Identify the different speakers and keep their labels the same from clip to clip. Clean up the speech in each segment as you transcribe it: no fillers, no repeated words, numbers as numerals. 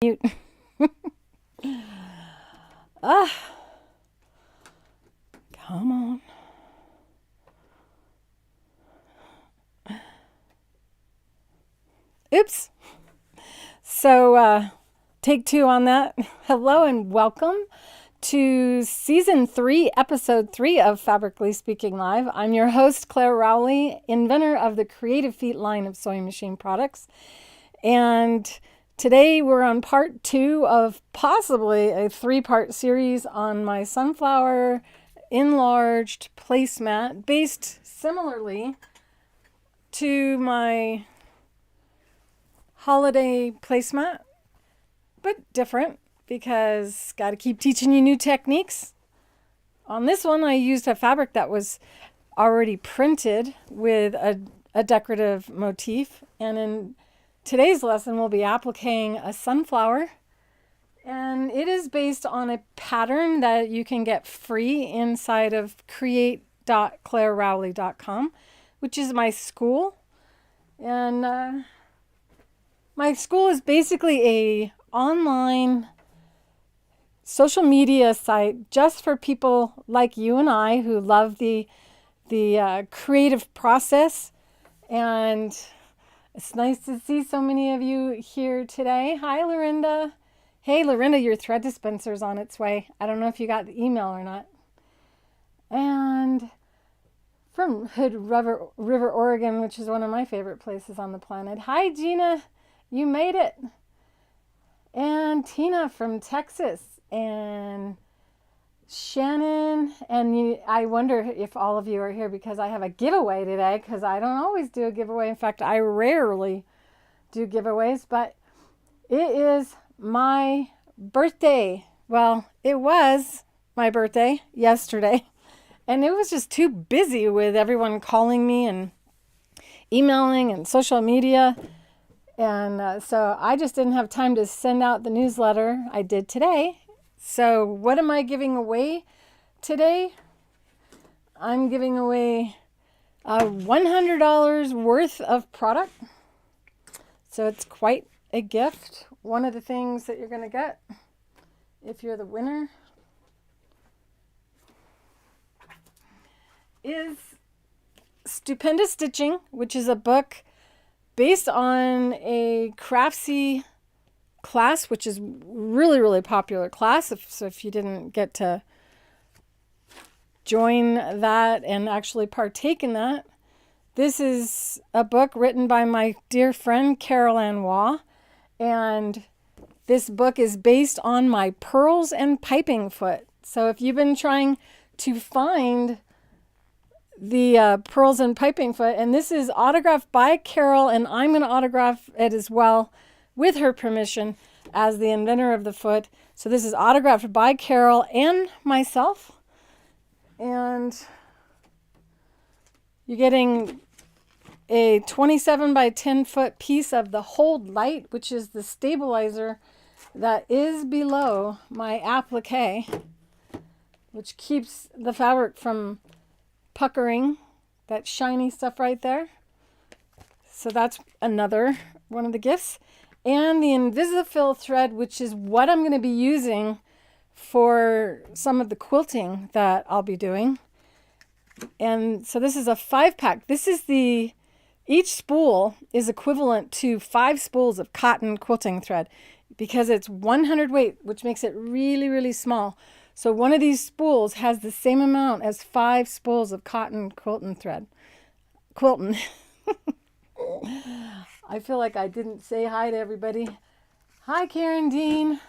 Speaker 1: Mute. Ah, come on. Oops. So, take two on that. Hello and welcome to Season 3, Episode 3 of Fabrically Speaking Live. I'm your host, Clare Rowley, inventor of the Creative Feet line of sewing machine products. And today we're on part 2 of possibly a 3-part series on my sunflower enlarged placemat based similarly to my holiday placemat, but different because got to keep teaching you new techniques. On this one, I used a fabric that was already printed with a decorative motif, and in today's lesson, we'll be appliquing a sunflower, and it is based on a pattern that you can get free inside of create.clarerowley.com, which is my school. And my school is basically a online social media site just for people like you and I who love the creative process. And it's nice to see so many of you here today. Hi, Lorinda. Hey, Lorinda, your thread dispenser is on its way. I don't know if you got the email or not. And from Hood River, Oregon, which is one of my favorite places on the planet. Hi, Gina. You made it. And Tina from Texas. And Shannon, and I wonder if all of you are here because I have a giveaway today, because I don't always do a giveaway. In fact, I rarely do giveaways, but it is my birthday. Well, it was my birthday yesterday, and it was just too busy with everyone calling me and emailing and social media. And so I just didn't have time to send out the newsletter. I did today. So what am I giving away today? I'm giving away $100 worth of product. So it's quite a gift. One of the things that you're going to get if you're the winner is Stupendous Stitching, which is a book based on a Craftsy class, which is really, really popular class. So if you didn't get to join that and actually partake in that, this is a book written by my dear friend Carol Ann Waugh, and this book is based on my pearls and piping foot. So if you've been trying to find the pearls and piping foot, and this is autographed by Carol, and I'm going to autograph it as well with her permission as the inventor of the foot. So this is autographed by Carol and myself. And you're getting a 27 by 10 foot piece of the Hold Light, which is the stabilizer that is below my applique, which keeps the fabric from puckering, that shiny stuff right there. So that's another one of the gifts. And the Invisifil thread, which is what I'm going to be using for some of the quilting that I'll be doing. And so this is a 5-pack. This is each spool is equivalent to 5 spools of cotton quilting thread because it's 100 weight, which makes it really, really small. So one of these spools has the same amount as 5 spools of cotton quilting thread. Quilting. I feel like I didn't say hi to everybody. Hi, Karen Dean.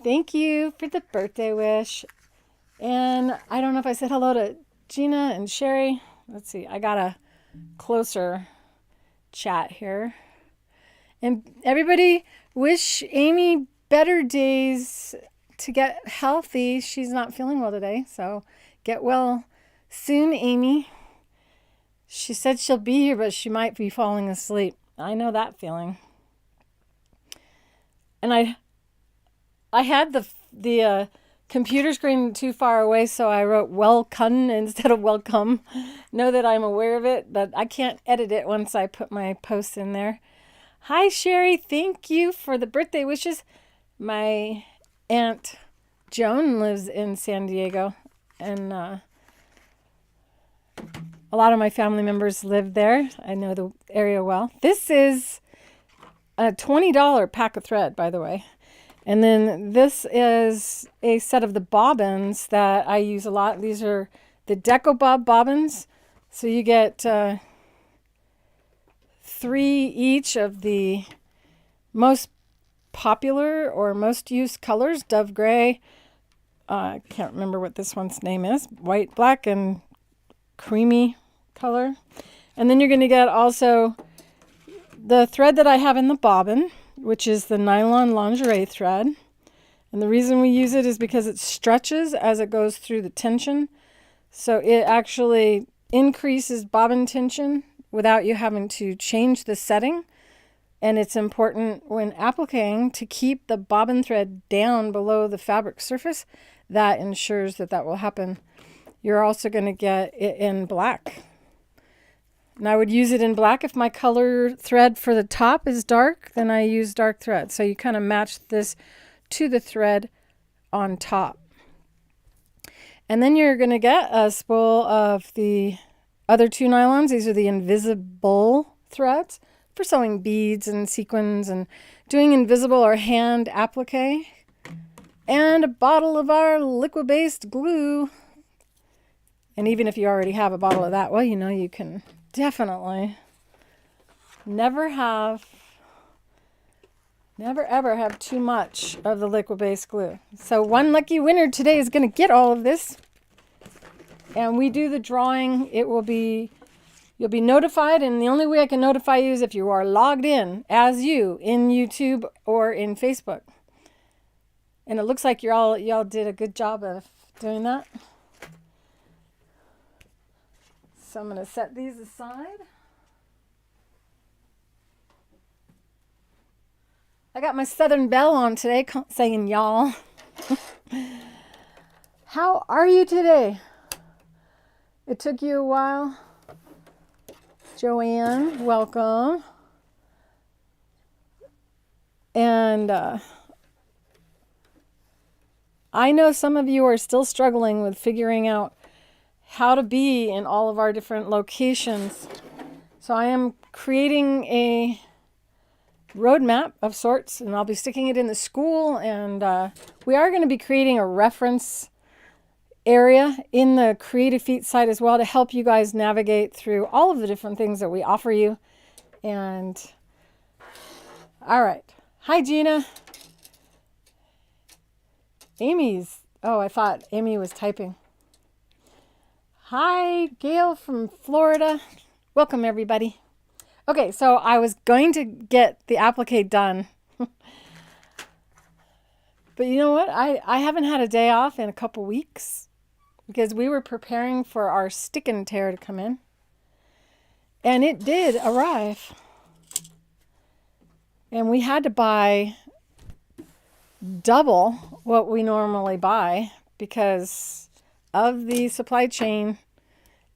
Speaker 1: Thank you for the birthday wish. And I don't know if I said hello to Gina and Sherry. Let's see. I got a closer chat here. And everybody wish Amy better days to get healthy. She's not feeling well today, so get well soon, Amy. She said she'll be here, but she might be falling asleep. I know that feeling. And I had the computer screen too far away, so I wrote welcome instead of welcome. Know that I'm aware of it, but I can't edit it once I put my post in there. Hi, Sherry. Thank you for the birthday wishes. My Aunt Joan lives in San Diego, and a lot of my family members live there. I know the area well. This is a $20 pack of thread, by the way. And then this is a set of the bobbins that I use a lot. These are the Deco Bob bobbins. So you get 3 each of the most popular or most used colors. Dove gray. I can't remember what this one's name is. White, black, and creamy color. And then you're going to get also the thread that I have in the bobbin, which is the nylon lingerie thread. And the reason we use it is because it stretches as it goes through the tension. So it actually increases bobbin tension without you having to change the setting. And it's important when appliquing to keep the bobbin thread down below the fabric surface. That ensures that that will happen. You're also going to get it in black. And I would use it in black. If my color thread for the top is dark, then I use dark thread. So you kind of match this to the thread on top. And then you're going to get a spool of the other 2 nylons. These are the invisible threads for sewing beads and sequins and doing invisible or hand applique. And a bottle of our liquid-based glue. And even if you already have a bottle of that, well, you know, you can definitely never ever have too much of the liquid-based glue. So one lucky winner today is going to get all of this. And we do the drawing. You'll be notified, and the only way I can notify you is if you are logged in as you in YouTube or in Facebook. And it looks like y'all did a good job of doing that. So I'm going to set these aside. I got my Southern Belle on today, saying y'all. How are you today? It took you a while. Joanne, welcome. And I know some of you are still struggling with figuring out how to be in all of our different locations. So I am creating a roadmap of sorts, and I'll be sticking it in the school, and we are going to be creating a reference area in the Creative Feet site as well to help you guys navigate through all of the different things that we offer you. And all right. Hi, Gina. I thought Amy was typing. Hi, Gail from Florida. Welcome, everybody. Okay, so I was going to get the applique done. But you know what? I haven't had a day off in a couple weeks because we were preparing for our stick and tear to come in. And it did arrive. And we had to buy double what we normally buy because of the supply chain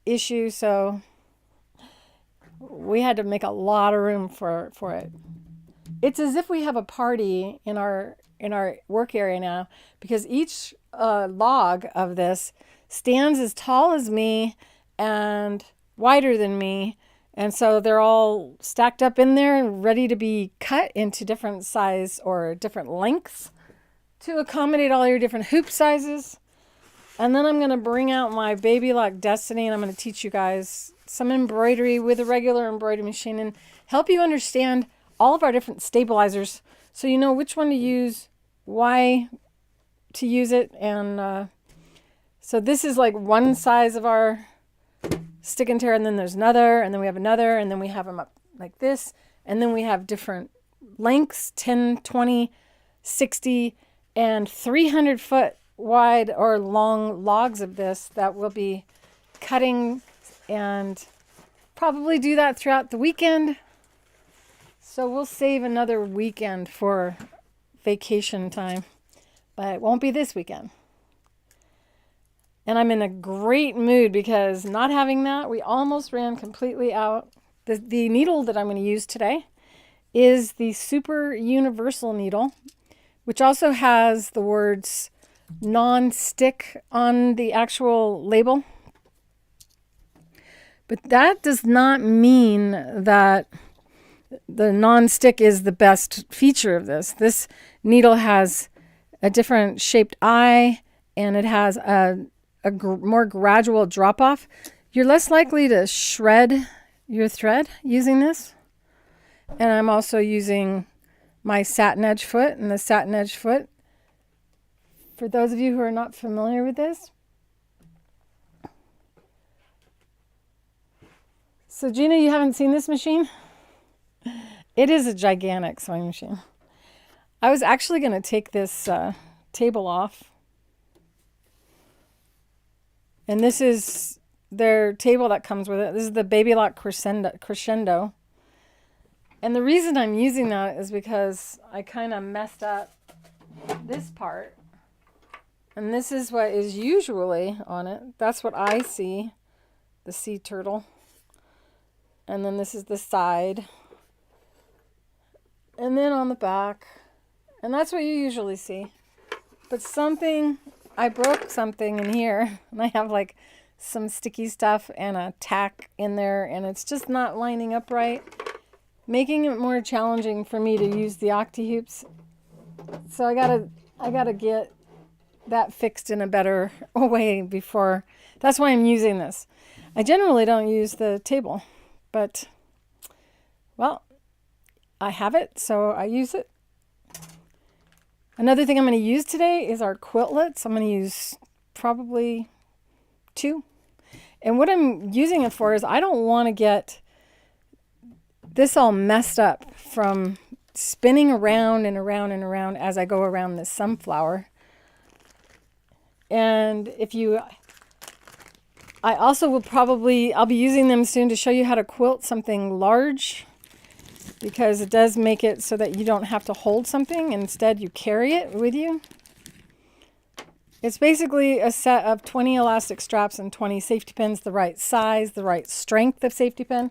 Speaker 1: issue. So we had to make a lot of room for it. It's as if we have a party in our work area now because each log of this stands as tall as me and wider than me. And so they're all stacked up in there and ready to be cut into different size or different lengths to accommodate all your different hoop sizes. And then I'm going to bring out my Baby Lock Destiny, and I'm going to teach you guys some embroidery with a regular embroidery machine and help you understand all of our different stabilizers so you know which one to use, why to use it. And so this is like one size of our stick and tear, and then there's another, and then we have another, and then we have them up like this, and then we have different lengths, 10, 20, 60, and 300 foot wide or long logs of this that we'll be cutting and probably do that throughout the weekend. So we'll save another weekend for vacation time, but it won't be this weekend. And I'm in a great mood because not having that, we almost ran completely out. The needle that I'm going to use today is the Super Universal needle which also has the words non-stick on the actual label. But that does not mean that the non-stick is the best feature of this. This needle has a different shaped eye, and it has a more gradual drop-off. You're less likely to shred your thread using this. And I'm also using my Satinedge Foot, and the Satinedge Foot, for those of you who are not familiar with this. So Gina, you haven't seen this machine? It is a gigantic sewing machine. I was actually going to take this table off. And this is their table that comes with it. This is the Baby Lock Crescendo. And the reason I'm using that is because I kind of messed up this part. And this is what is usually on it. That's what I see, the sea turtle. And then this is the side. And then on the back. And that's what you usually see. But I broke something in here. And I have like some sticky stuff and a tack in there. And it's just not lining up right, making it more challenging for me to use the Octi-Hoops. So I gotta get that fixed in a better way before. That's why I'm using this. I generally don't use the table, but well, I have it, so I use it. Another thing I'm going to use today is our Quiltlets. I'm going to use probably 2. And what I'm using it for is I don't want to get this all messed up from spinning around and around and around as I go around this sunflower. And I also I'll be using them soon to show you how to quilt something large, because it does make it so that you don't have to hold something. Instead, you carry it with you. It's basically a set of 20 elastic straps and 20 safety pins, the right size, the right strength of safety pin.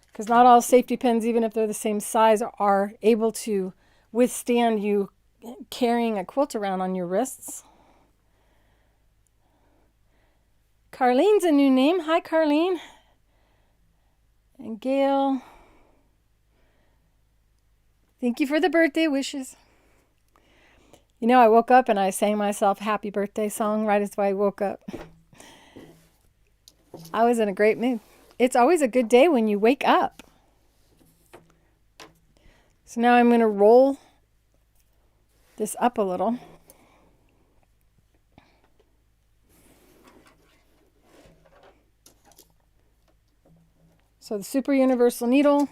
Speaker 1: Because not all safety pins, even if they're the same size, are able to withstand you carrying a quilt around on your wrists. Carlene's a new name. Hi, Carlene. And Gail. Thank you for the birthday wishes. You know, I woke up and I sang myself happy birthday song right as I woke up. I was in a great mood. It's always a good day when you wake up. So now I'm going to roll this up a little. So the super universal needle.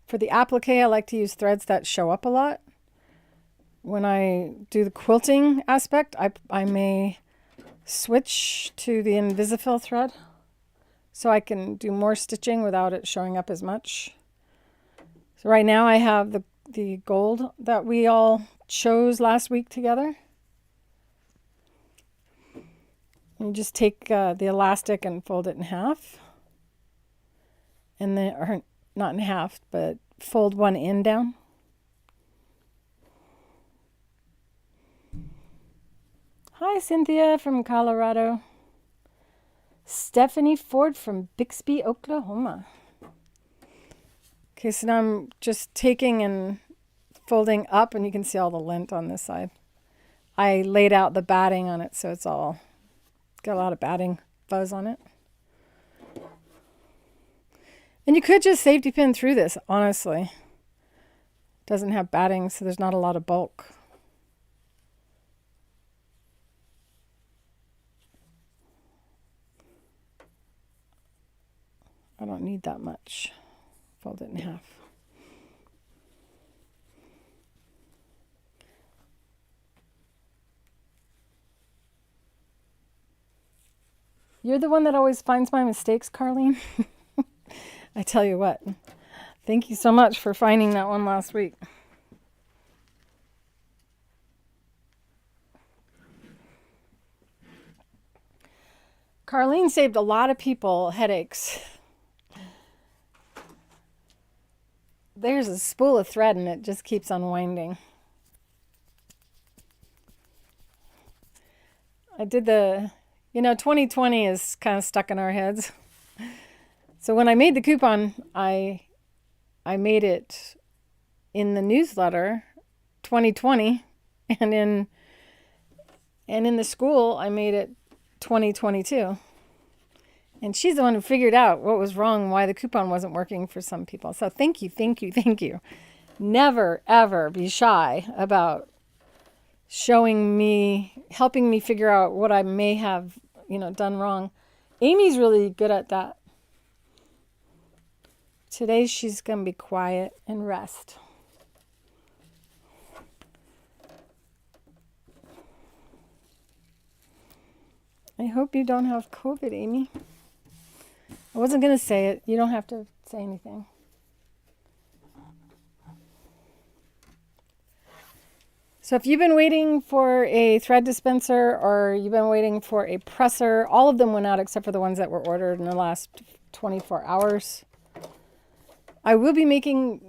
Speaker 1: For the applique, I like to use threads that show up a lot. When I do the quilting aspect, I may switch to the Invisifill thread so I can do more stitching without it showing up as much. So right now I have the gold that we all chose last week together. You just take the elastic and fold it in half. And then, or not in half, but fold one end down. Hi, Cynthia from Colorado. Stephanie Ford from Bixby, Oklahoma. Okay, so now I'm just taking and folding up, and you can see all the lint on this side. I laid out the batting on it, so it's all got a lot of batting fuzz on it. And you could just safety pin through this, honestly. It doesn't have batting, so there's not a lot of bulk. I don't need that much. Fold it in half. You're the one that always finds my mistakes, Carlene. I tell you what, thank you so much for finding that one last week. Carlene saved a lot of people headaches. There's a spool of thread and it just keeps unwinding. I did the, 2020 is kind of stuck in our heads. So when I made the coupon, I made it in the newsletter 2020, and in the school I made it 2022. And she's the one who figured out what was wrong, why the coupon wasn't working for some people. So thank you, thank you, thank you. Never, ever be shy about showing me, helping me figure out what I may have, done wrong. Amy's really good at that. Today she's going to be quiet and rest. I hope you don't have COVID, Amy. I wasn't going to say it. You don't have to say anything. So if you've been waiting for a thread dispenser or you've been waiting for a presser, all of them went out except for the ones that were ordered in the last 24 hours. I will be making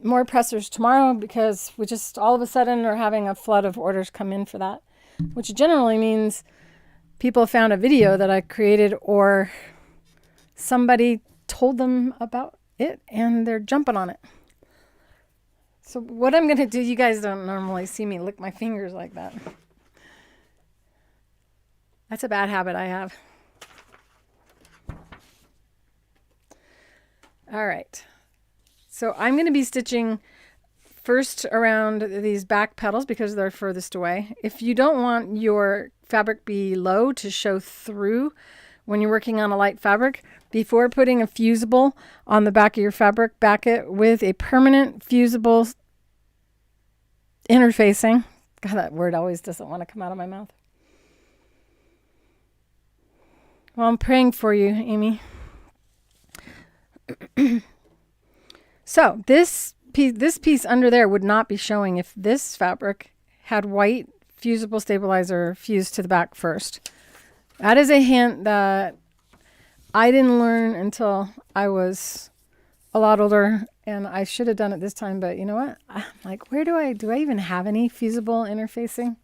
Speaker 1: more pressers tomorrow because we just all of a sudden are having a flood of orders come in for that, which generally means people found a video that I created or somebody told them about it and they're jumping on it. So what I'm going to do, you guys don't normally see me lick my fingers like that. That's a bad habit I have. All right. So I'm going to be stitching first around these back petals because they're furthest away. If you don't want your fabric below to show through when you're working on a light fabric, before putting a fusible on the back of your fabric, back it with a permanent fusible interfacing. God, that word always doesn't want to come out of my mouth. Well, I'm praying for you, Amy. So this piece under there would not be showing if this fabric had white fusible stabilizer fused to the back first. That is a hint that I didn't learn until I was a lot older, and I should have done it this time, but you know what? I'm like, do I even have any fusible interfacing?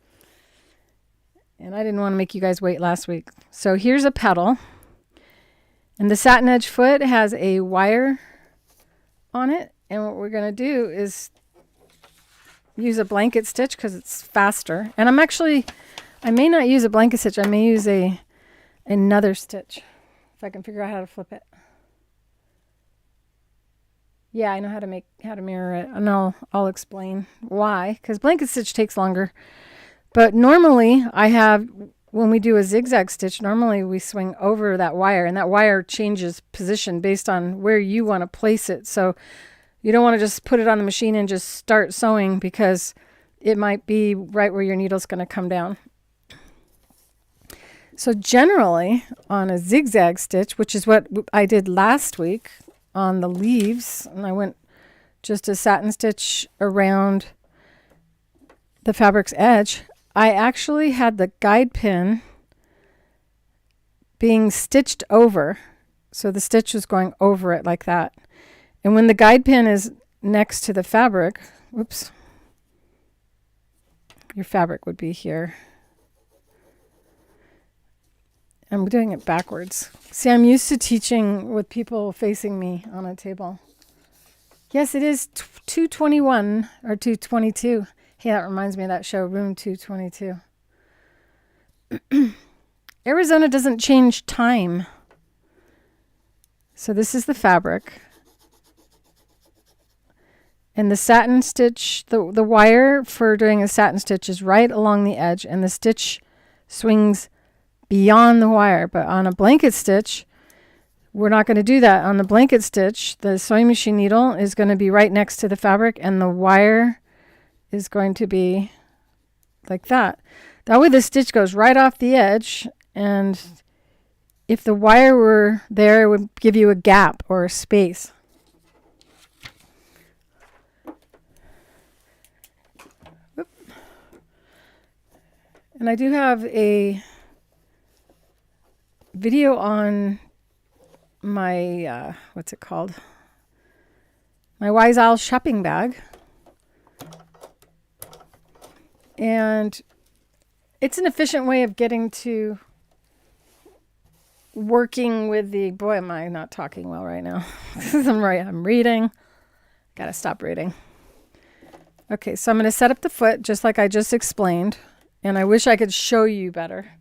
Speaker 1: And I didn't want to make you guys wait last week. So here's a petal, and the Satinedge Foot has a wire on it, and what we're going to do is use a blanket stitch because it's faster. And I may not use a blanket stitch. I may use another stitch if I can figure out how to flip it. Yeah, I know how to mirror it, and I'll explain why, because blanket stitch takes longer. But normally when we do a zigzag stitch, normally we swing over that wire, and that wire changes position based on where you want to place it. So you don't want to just put it on the machine and just start sewing because it might be right where your needle's going to come down. So generally on a zigzag stitch, which is what I did last week on the leaves, and I went just a satin stitch around the fabric's edge, I actually had the guide pin being stitched over. So the stitch was going over it like that. And when the guide pin is next to the fabric, whoops, your fabric would be here. I'm doing it backwards. See, I'm used to teaching with people facing me on a table. Yes, it is 221 or 222. Hey, that reminds me of that show, Room 222. Arizona doesn't change time. So this is the fabric. And the satin stitch, the wire for doing a satin stitch is right along the edge, and the stitch swings beyond the wire. But on a blanket stitch, we're not going to do that. On the blanket stitch, the sewing machine needle is going to be right next to the fabric, and the wire is going to be like that. That way the stitch goes right off the edge, and if the wire were there, it would give you a gap or a space. Oop. And I do have a video on my, what's it called? My Wise Owl shopping bag. And It's an efficient way of getting to working with the, boy, am I not talking well right now. I'm reading. Gotta stop reading. Okay, so I'm going to set up the foot just like I just explained. And I wish I could show you better.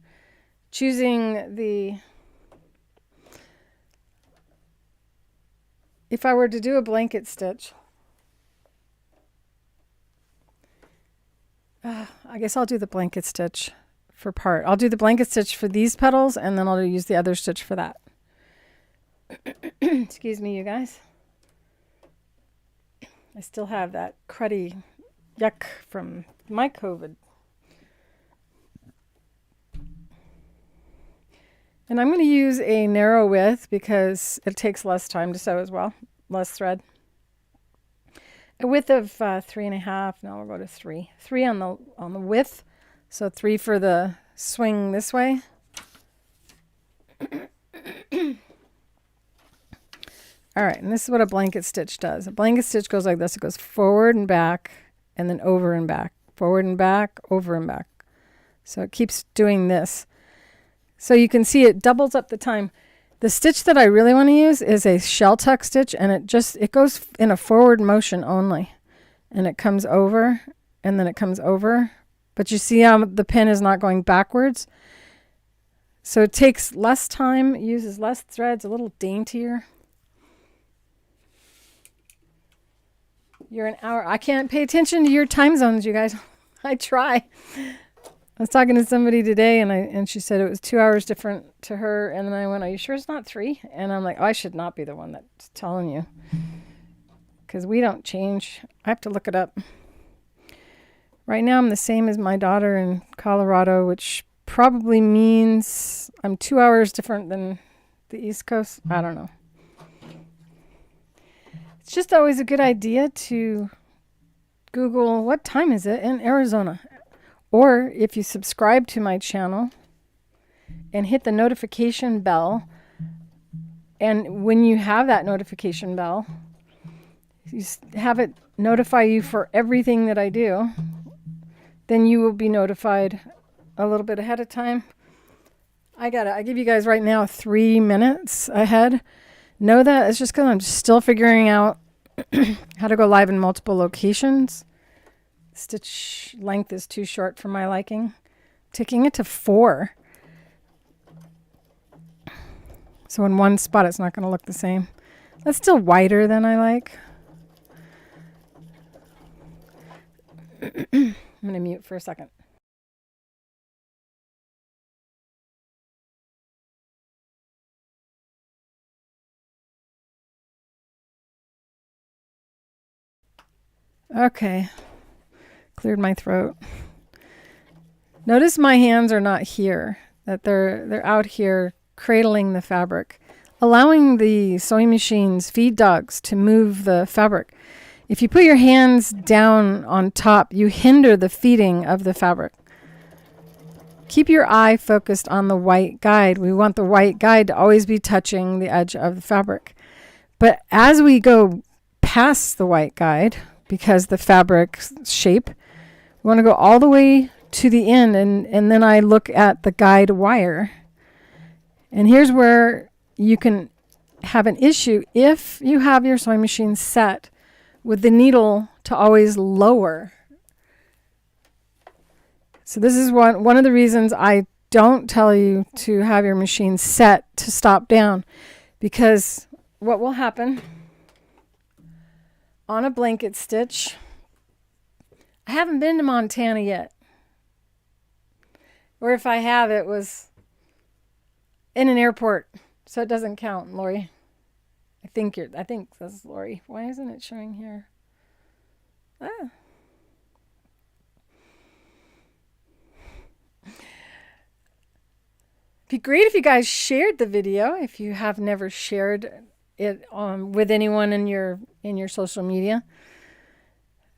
Speaker 1: Choosing the, if I were to do a blanket stitch, I guess I'll do the blanket stitch for part. I'll do the blanket stitch for these petals, and then I'll use the other stitch for that. Excuse me, you guys. I still have that cruddy yuck from my COVID. And I'm going to use a narrow width because it takes less time to sew as well, less thread. A width of 3.5. Now we'll go to 3. 3 on the width, so 3 for the swing this way. All right, and this is what a blanket stitch does. A blanket stitch goes like this. It goes forward and back, and then over and back, forward and back, over and back. So it keeps doing this. So you can see it doubles up the time. The stitch that I really want to use is a shell tuck stitch, and it goes in a forward motion only. And it comes over, and then it comes over. But you see how the pin is not going backwards? So it takes less time, uses less threads, a little daintier. You're an hour. I can't pay attention to your time zones, you guys. I try. I was talking to somebody today, and she said it was 2 hours different to her. And then I went, "Are you sure it's not 3?" And I'm like, "Oh, I should not be the one that's telling you, because we don't change. I have to look it up." Right now, I'm the same as my daughter in Colorado, which probably means I'm 2 hours different than the East Coast. I don't know. It's just always a good idea to Google what time is it in Arizona. Or if you subscribe to my channel and hit the notification bell, and when you have that notification bell, you have it notify you for everything that I do, then you will be notified a little bit ahead of time. I give you guys right now 3 minutes ahead. Know that it's just because I'm still figuring out how to go live in multiple locations. Stitch length is too short for my liking. Taking it to 4. So in one spot, it's not going to look the same. That's still wider than I like. I'm going to mute for a second. Okay. Cleared my throat. Notice my hands are not here, that they're out here cradling the fabric, allowing the sewing machine's feed dogs to move the fabric. If you put your hands down on top, you hinder the feeding of the fabric. Keep your eye focused on the white guide. We want the white guide to always be touching the edge of the fabric. But as we go past the white guide, because the fabric shape, we want to go all the way to the end, and then I look at the guide wire. And here's where you can have an issue if you have your sewing machine set with the needle to always lower. So this is one of the reasons I don't tell you to have your machine set to stop down, because what will happen on a blanket stitch, I haven't been to Montana yet. Or if I have, it was in an airport, so it doesn't count, Lori. I think this is Lori. Why isn't it showing here? Ah. It'd be great if you guys shared the video, if you have never shared it with anyone in your social media.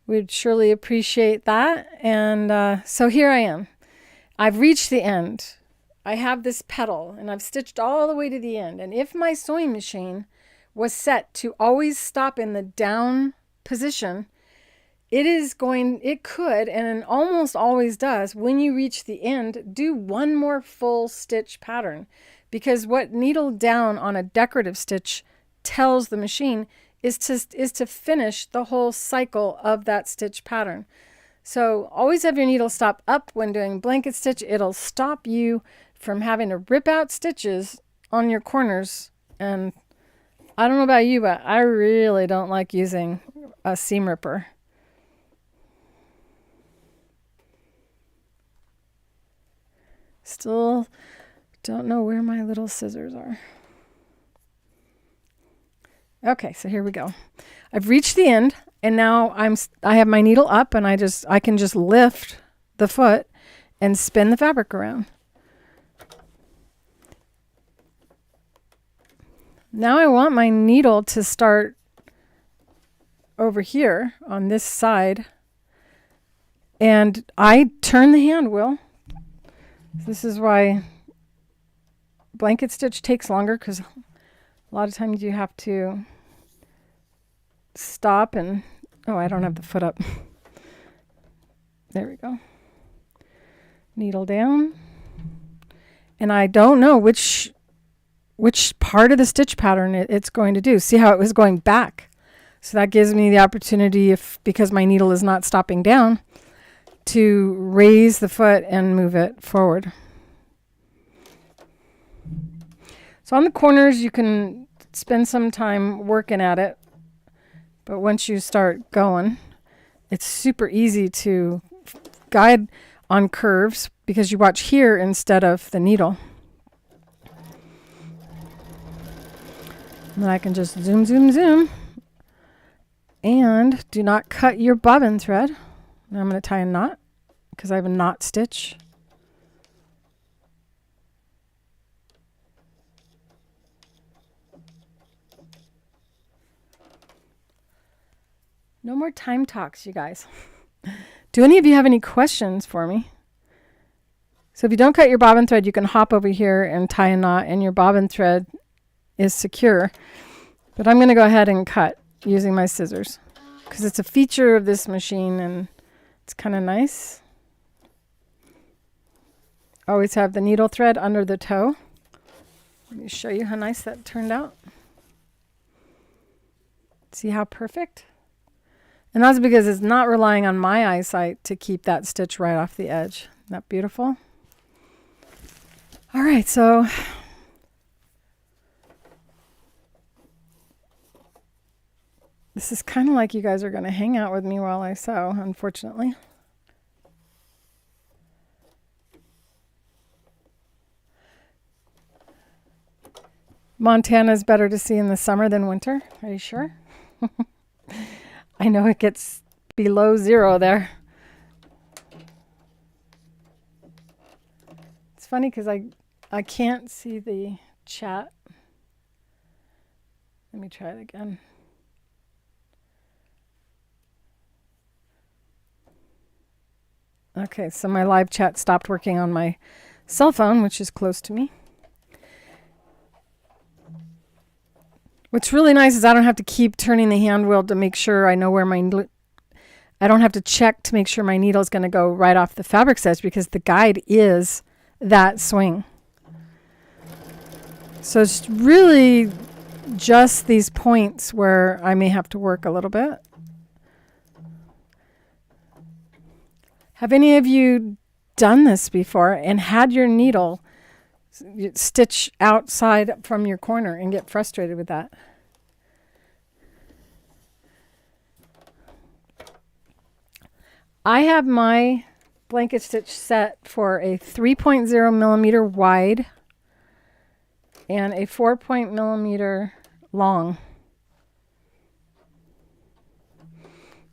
Speaker 1: We'd surely appreciate that. And so here I am. I've reached the end. I have this petal, and I've stitched all the way to the end. And if my sewing machine was set to always stop in the down position, it could, and it almost always does, when you reach the end, do one more full stitch pattern. Because what needle down on a decorative stitch tells the machine is to finish the whole cycle of that stitch pattern. So always have your needle stop up when doing blanket stitch. It'll stop you from having to rip out stitches on your corners. And I don't know about you, but I really don't like using a seam ripper. Still don't know where my little scissors are. Okay, so here we go. I've reached the end, and now I have my needle up, and I can just lift the foot and spin the fabric around. Now I want my needle to start over here on this side, and I turn the hand wheel. This is why blanket stitch takes longer, because a lot of times you have to stop and, oh, I don't have the foot up. There we go. Needle down. And I don't know which part of the stitch pattern it's going to do. See how it was going back. So that gives me the opportunity, because my needle is not stopping down, to raise the foot and move it forward. So on the corners, you can spend some time working at it, but once you start going, it's super easy to guide on curves because you watch here instead of the needle. And then I can just zoom, zoom, zoom. And do not cut your bobbin thread. Now I'm going to tie a knot because I have a knot stitch. No more time talks, you guys. Do any of you have any questions for me? So if you don't cut your bobbin thread, you can hop over here and tie a knot, and your bobbin thread is secure. But I'm going to go ahead and cut using my scissors because it's a feature of this machine and it's kind of nice. Always have the needle thread under the toe. Let me show you how nice that turned out. See how perfect? And that's because it's not relying on my eyesight to keep that stitch right off the edge. Isn't that beautiful? All right, so this is kind of like you guys are going to hang out with me while I sew, unfortunately. Montana is better to see in the summer than winter. Are you sure? I know it gets below 0 there. It's funny because I can't see the chat. Let me try it again. Okay, so my live chat stopped working on my cell phone, which is close to me. What's really nice is I don't have to keep turning the hand wheel to make sure I know where I don't have to check to make sure my needle is going to go right off the fabric edge because the guide is that swing. So it's really just these points where I may have to work a little bit. Have any of you done this before and had your needle stitch outside from your corner and get frustrated with that? I have my blanket stitch set for a 3.0 millimeter wide and a 4 millimeter long.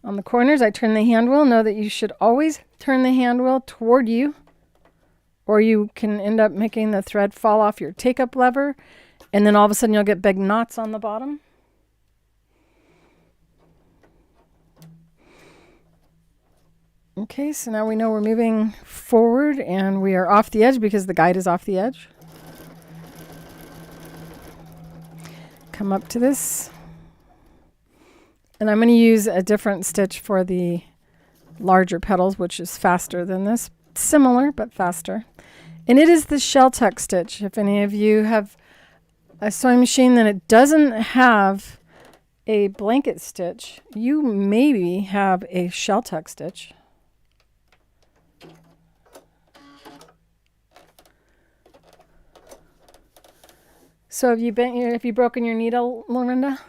Speaker 1: On the corners, I turn the hand wheel. Know that you should always turn the hand wheel toward you, or you can end up making the thread fall off your take-up lever, and then all of a sudden you'll get big knots on the bottom. Okay, so now we know we're moving forward and we are off the edge because the guide is off the edge. Come up to this. And I'm going to use a different stitch for the larger petals, which is faster than this. Similar, but faster. And it is the shell tuck stitch. If any of you have a sewing machine that it doesn't have a blanket stitch, you maybe have a shell tuck stitch. So have you broken your needle, Lorinda?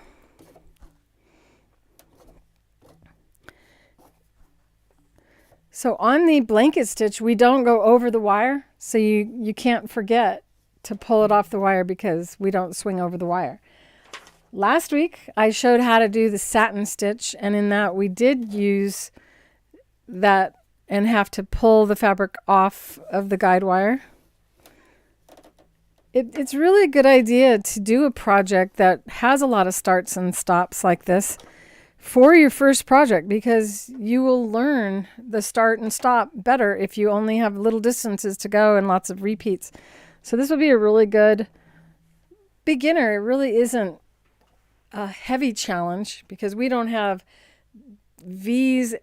Speaker 1: So on the blanket stitch, we don't go over the wire, so you can't forget to pull it off the wire because we don't swing over the wire. Last week, I showed how to do the satin stitch, and in that we did use that and have to pull the fabric off of the guide wire. It's really a good idea to do a project that has a lot of starts and stops like this for your first project, because you will learn the start and stop better if you only have little distances to go and lots of repeats. So this would be a really good beginner. It really isn't a heavy challenge because we don't have V's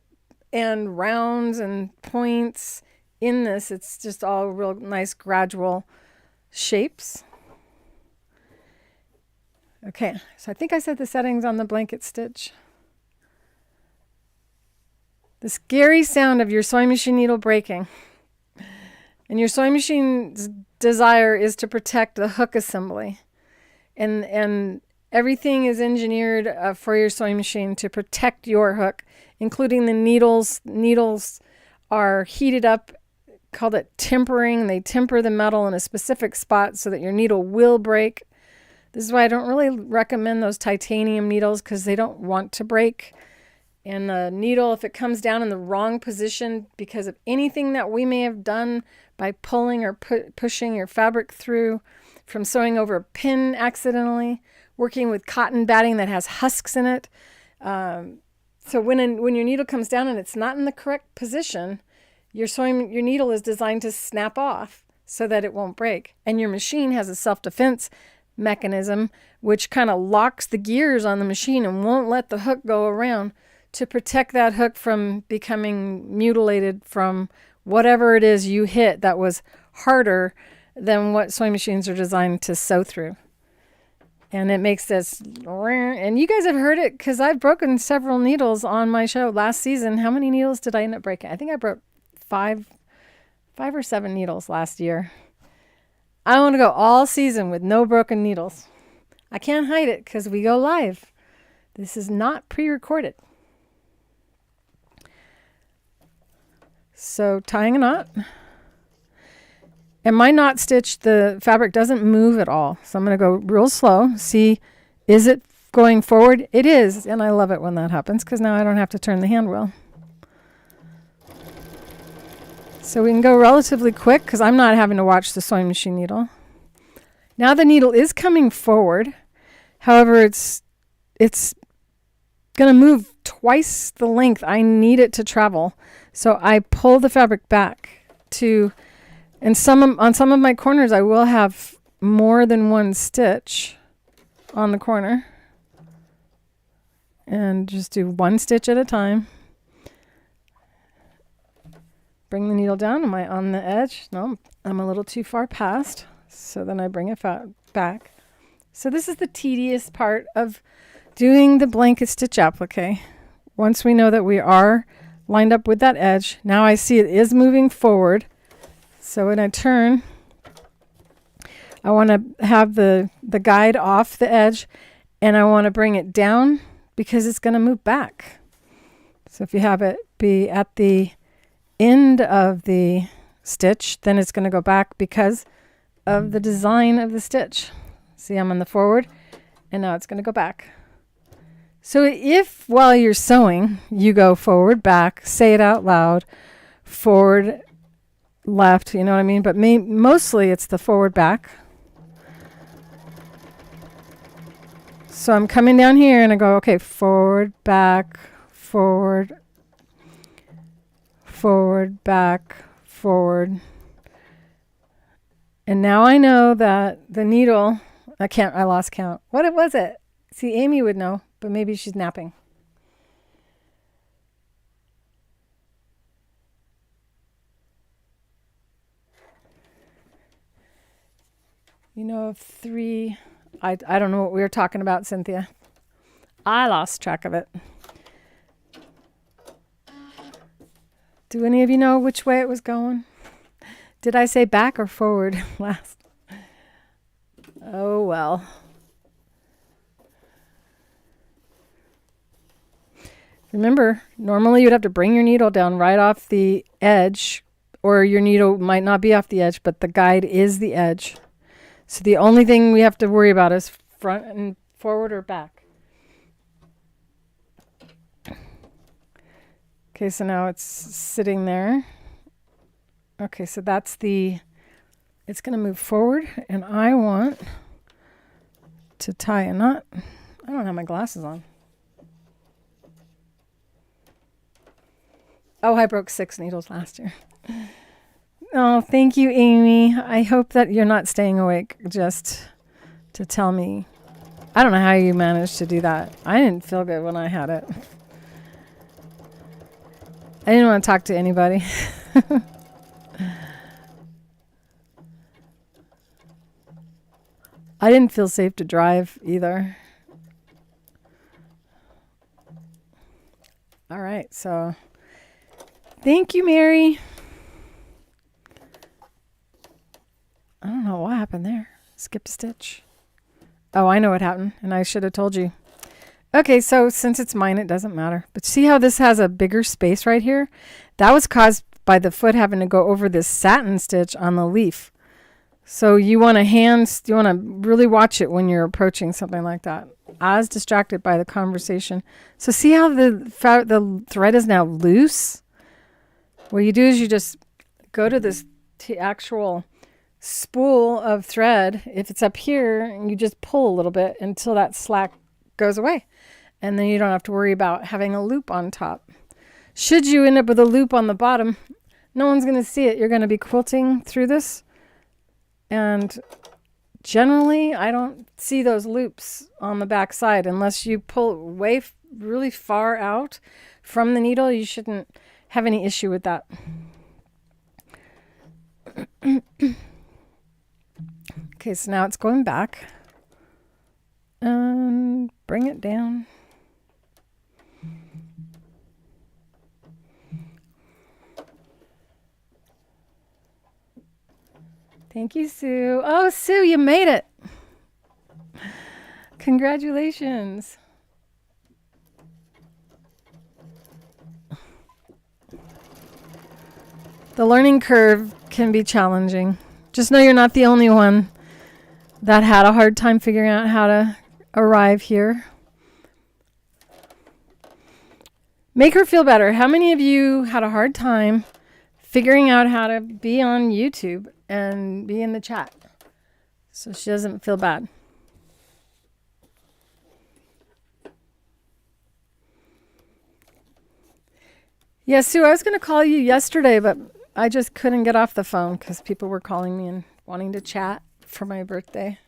Speaker 1: and rounds and points in this. It's just all real nice gradual shapes. Okay, so I think I said the settings on the blanket stitch. The scary sound of your sewing machine needle breaking. And your sewing machine's desire is to protect the hook assembly. And everything is engineered for your sewing machine to protect your hook, including the needles. Needles are heated up, called it tempering. They temper the metal in a specific spot so that your needle will break. This is why I don't really recommend those titanium needles, because they don't want to break. And the needle, if it comes down in the wrong position because of anything that we may have done by pulling or pushing your fabric through, from sewing over a pin accidentally, working with cotton batting that has husks in it. So when your needle comes down and it's not in the correct position, your needle is designed to snap off so that it won't break. And your machine has a self-defense mechanism which kind of locks the gears on the machine and won't let the hook go around, to protect that hook from becoming mutilated from whatever it is you hit that was harder than what sewing machines are designed to sew through. And it makes this, and you guys have heard it because I've broken several needles on my show last season. How many needles did I end up breaking? I think I broke five or seven needles last year. I want to go all season with no broken needles. I can't hide it because we go live. This is not pre-recorded. So tying a knot. And my knot stitch, the fabric doesn't move at all. So I'm going to go real slow. See, is it going forward? It is. And I love it when that happens because now I don't have to turn the hand wheel. So we can go relatively quick because I'm not having to watch the sewing machine needle. Now the needle is coming forward. However, it's going to move twice the length I need it to travel. So I pull the fabric back to, and on some of my corners, I will have more than one stitch on the corner. And just do one stitch at a time. Bring the needle down. Am I on the edge? No, I'm a little too far past. So then I bring it back. So this is the tedious part of doing the blanket stitch applique. Once we know that we are lined up with that edge, now I see it is moving forward. So when I turn, I want to have the guide off the edge, and I want to bring it down because it's going to move back. So if you have it be at the end of the stitch, then it's going to go back because of the design of the stitch. See, I'm on the forward, and now it's going to go back. So if while you're sewing, you go forward, back, say it out loud, forward, left, you know what I mean? But mostly it's the forward, back. So I'm coming down here and I go, okay, forward, back, forward, forward, back, forward. And now I know that the needle, I lost count. What was it? See, Amy would know, but maybe she's napping. you know of 3. I don't know what we were talking about, Cynthia. I lost track of it. Do any of you know which way it was going? Did I say back or forward last? Oh, well. Remember, normally you'd have to bring your needle down right off the edge, or your needle might not be off the edge, but the guide is the edge. So the only thing we have to worry about is front and forward or back. Okay, so now it's sitting there. Okay, so that's it's going to move forward, and I want to tie a knot. I don't have my glasses on. Oh, I broke 6 needles last year. Oh, thank you, Amy. I hope that you're not staying awake just to tell me. I don't know how you managed to do that. I didn't feel good when I had it. I didn't want to talk to anybody. I didn't feel safe to drive either. All right, so thank you, Mary. I don't know what happened there. Skipped a stitch. Oh, I know what happened, and I should have told you. Okay, so since it's mine, it doesn't matter. But see how this has a bigger space right here? That was caused by the foot having to go over this satin stitch on the leaf. So you want to really watch it when you're approaching something like that. I was distracted by the conversation. So see how the thread is now loose? What you do is you just go to this actual spool of thread. If it's up here, and you just pull a little bit until that slack goes away. And then you don't have to worry about having a loop on top. Should you end up with a loop on the bottom, no one's going to see it. You're going to be quilting through this. And generally, I don't see those loops on the back side unless you pull really far out from the needle. You shouldn't have any issue with that. Okay, so now it's going back. And bring it down. Thank you, Sue. Oh, Sue, you made it. Congratulations. The learning curve can be challenging. Just know you're not the only one that had a hard time figuring out how to arrive here. Make her feel better. How many of you had a hard time figuring out how to be on YouTube and be in the chat so she doesn't feel bad? Yeah, Sue, I was going to call you yesterday, but I just couldn't get off the phone because people were calling me and wanting to chat for my birthday.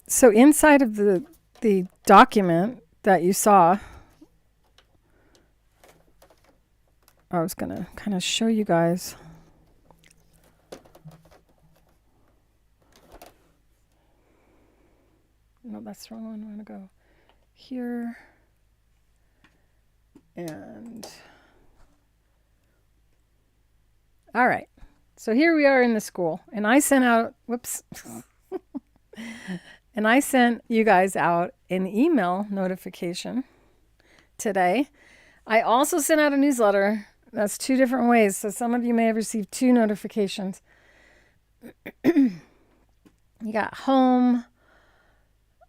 Speaker 1: So inside of the document that you saw, I was going to kind of show you guys. No, that's the wrong one. I'm going to go here. And all right. So here we are in the school. And I sent out, whoops. And I sent you guys out an email notification today. I also sent out a newsletter. That's 2 different ways. So some of you may have received 2 notifications. You got home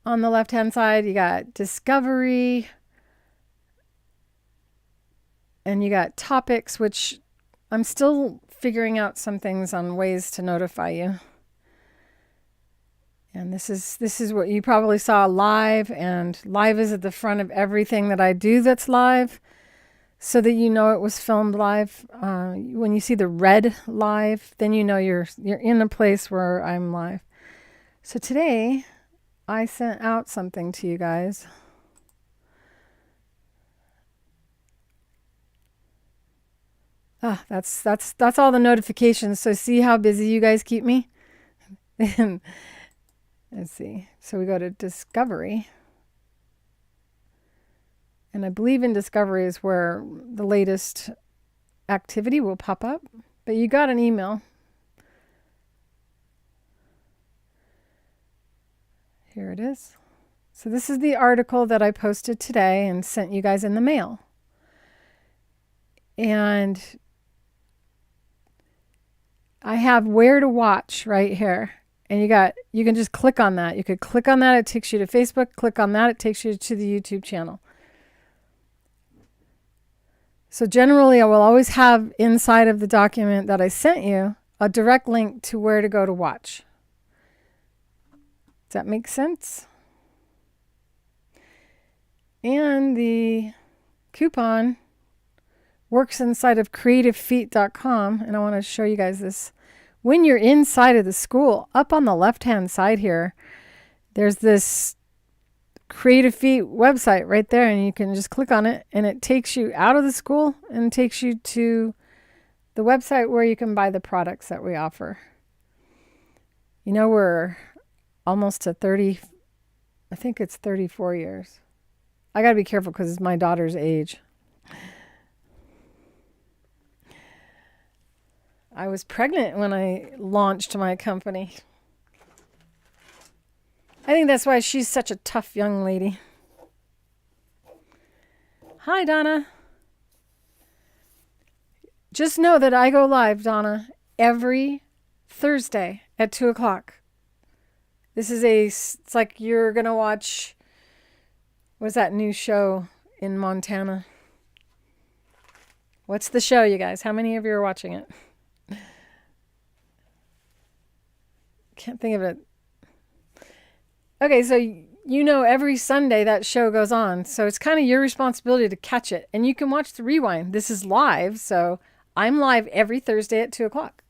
Speaker 1: on the left-hand side. You got discovery. And you got topics, which I'm still figuring out some things on ways to notify you. And this is what you probably saw live, and live is at the front of everything that I do that's live, so that you know it was filmed live. When you see the red live, then you know you're in a place where I'm live. So today, I sent out something to you guys. Ah, that's all the notifications. So see how busy you guys keep me? Let's see. So we go to Discovery. And I believe in Discovery is where the latest activity will pop up. But you got an email. Here it is. So this is the article that I posted today and sent you guys in the mail. And I have where to watch right here. And you can just click on that. You could click on that, it takes you to Facebook. Click on that, it takes you to the YouTube channel. So generally, I will always have inside of the document that I sent you a direct link to where to go to watch. Does that make sense? And the coupon works inside of creativefeet.com, and I want to show you guys this. When you're inside of the school, up on the left-hand side here, there's this Creative Feet website right there, and you can just click on it, and it takes you out of the school and takes you to the website where you can buy the products that we offer. You know, we're almost to 30, I think it's 34 years. I got to be careful because it's my daughter's age. I was pregnant when I launched my company. I think that's why she's such a tough young lady. Hi, Donna. Just know that I go live, Donna, every Thursday at 2 o'clock. This is it's like you're going to watch, what's that new show in Montana? What's the show, you guys? How many of you are watching it? Can't think of it. Okay, so you know every Sunday that show goes on. So it's kind of your responsibility to catch it. And you can watch the rewind. This is live, so I'm live every Thursday at 2 o'clock.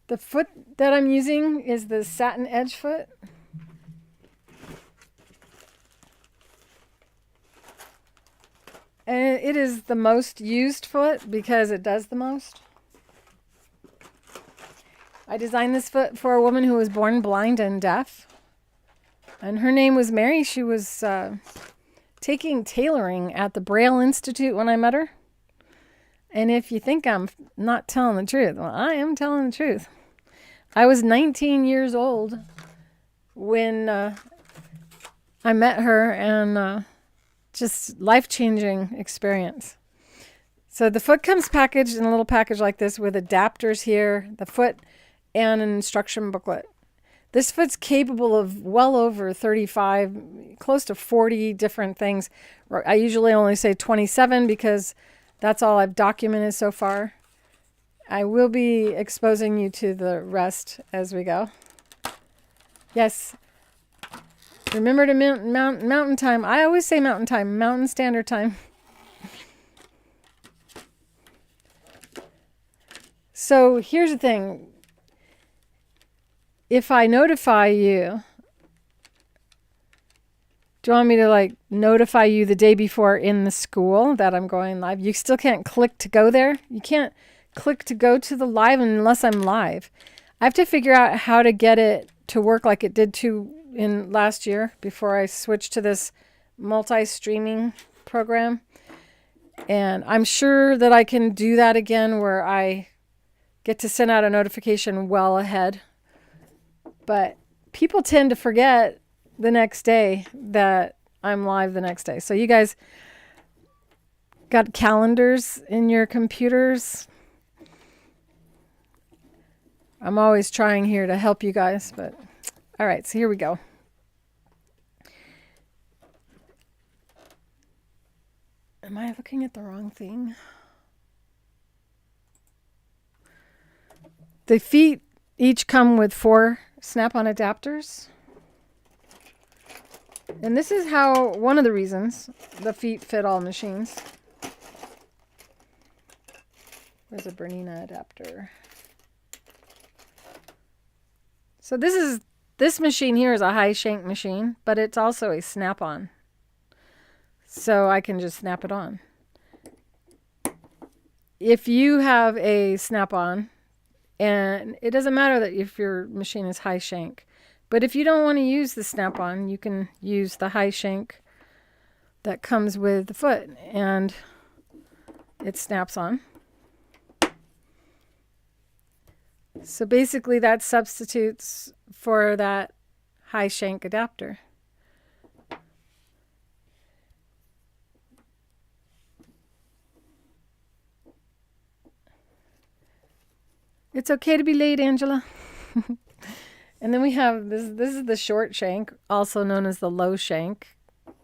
Speaker 1: The foot that I'm using is the Satinedge Foot. And it is the most used foot because it does the most. I designed this foot for a woman who was born blind and deaf. And her name was Mary. She was taking tailoring at the Braille Institute when I met her. And if you think I'm not telling the truth, well, I am telling the truth. I was 19 years old when I met her, and just life-changing experience. So the foot comes packaged in a little package like this with adapters here, the foot, and an instruction booklet. This foot's capable of well over 35, close to 40 different things. I usually only say 27 because that's all I've documented so far. I will be exposing you to the rest as we go. Yes. Remember to mountain time. I always say mountain time, Mountain Standard Time. So here's the thing. If I notify you, do you want me to notify you the day before in the school that I'm going live? You still can't click to go there. You can't click to go to the live unless I'm live. I have to figure out how to get it to work like it did in last year before I switched to this multi-streaming program. And I'm sure that I can do that again where I get to send out a notification well ahead. But people tend to forget the next day that I'm live the next day. So you guys got calendars in your computers? I'm always trying here to help you guys, but all right, so here we go. Am I looking at the wrong thing? The feet each come with 4 snap-on adapters. And this is one of the reasons the feet fit all machines. Where's a Bernina adapter? So this machine here is a high shank machine, but it's also a snap-on. So I can just snap it on. if you have a snap-on, and it doesn't matter that if your machine is high shank, but if you don't want to use the snap-on, you can use the high shank that comes with the foot, and it snaps on. So basically that substitutes for that high shank adapter. It's okay to be late, Angela. And then we have this is the short shank, also known as the low shank,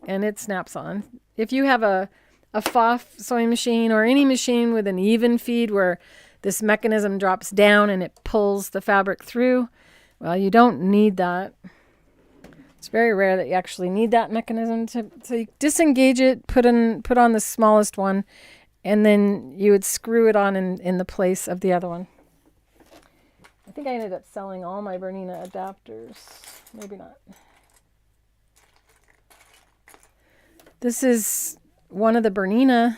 Speaker 1: and it snaps on. If you have a FOF sewing machine or any machine with an even feed where this mechanism drops down and it pulls the fabric through, well, you don't need that. It's very rare that you actually need that mechanism so you disengage it, put on the smallest one, and then you would screw it on in the place of the other one. I think I ended up selling all my Bernina adapters. Maybe not. This is one of the Bernina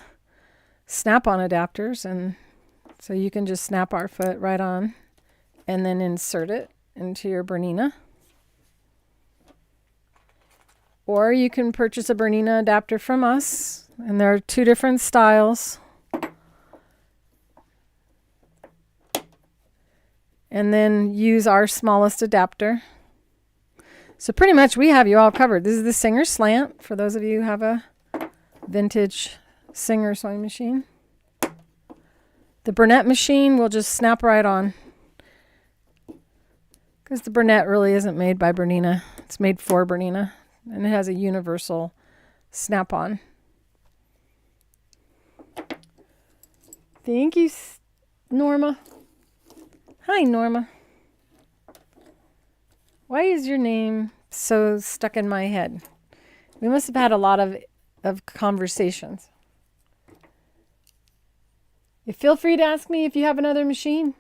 Speaker 1: snap-on adapters, and so you can just snap our foot right on and then insert it into your Bernina. Or you can purchase a Bernina adapter from us, and there are 2 different styles. And then use our smallest adapter. So pretty much we have you all covered. This is the Singer Slant, for those of you who have a vintage Singer sewing machine. The Bernette machine will just snap right on, because the Bernette really isn't made by Bernina. It's made for Bernina, and it has a universal snap-on. Thank you, Norma. Hi, Norma. Why is your name so stuck in my head? We must have had a lot of conversations. Feel free to ask me if you have another machine.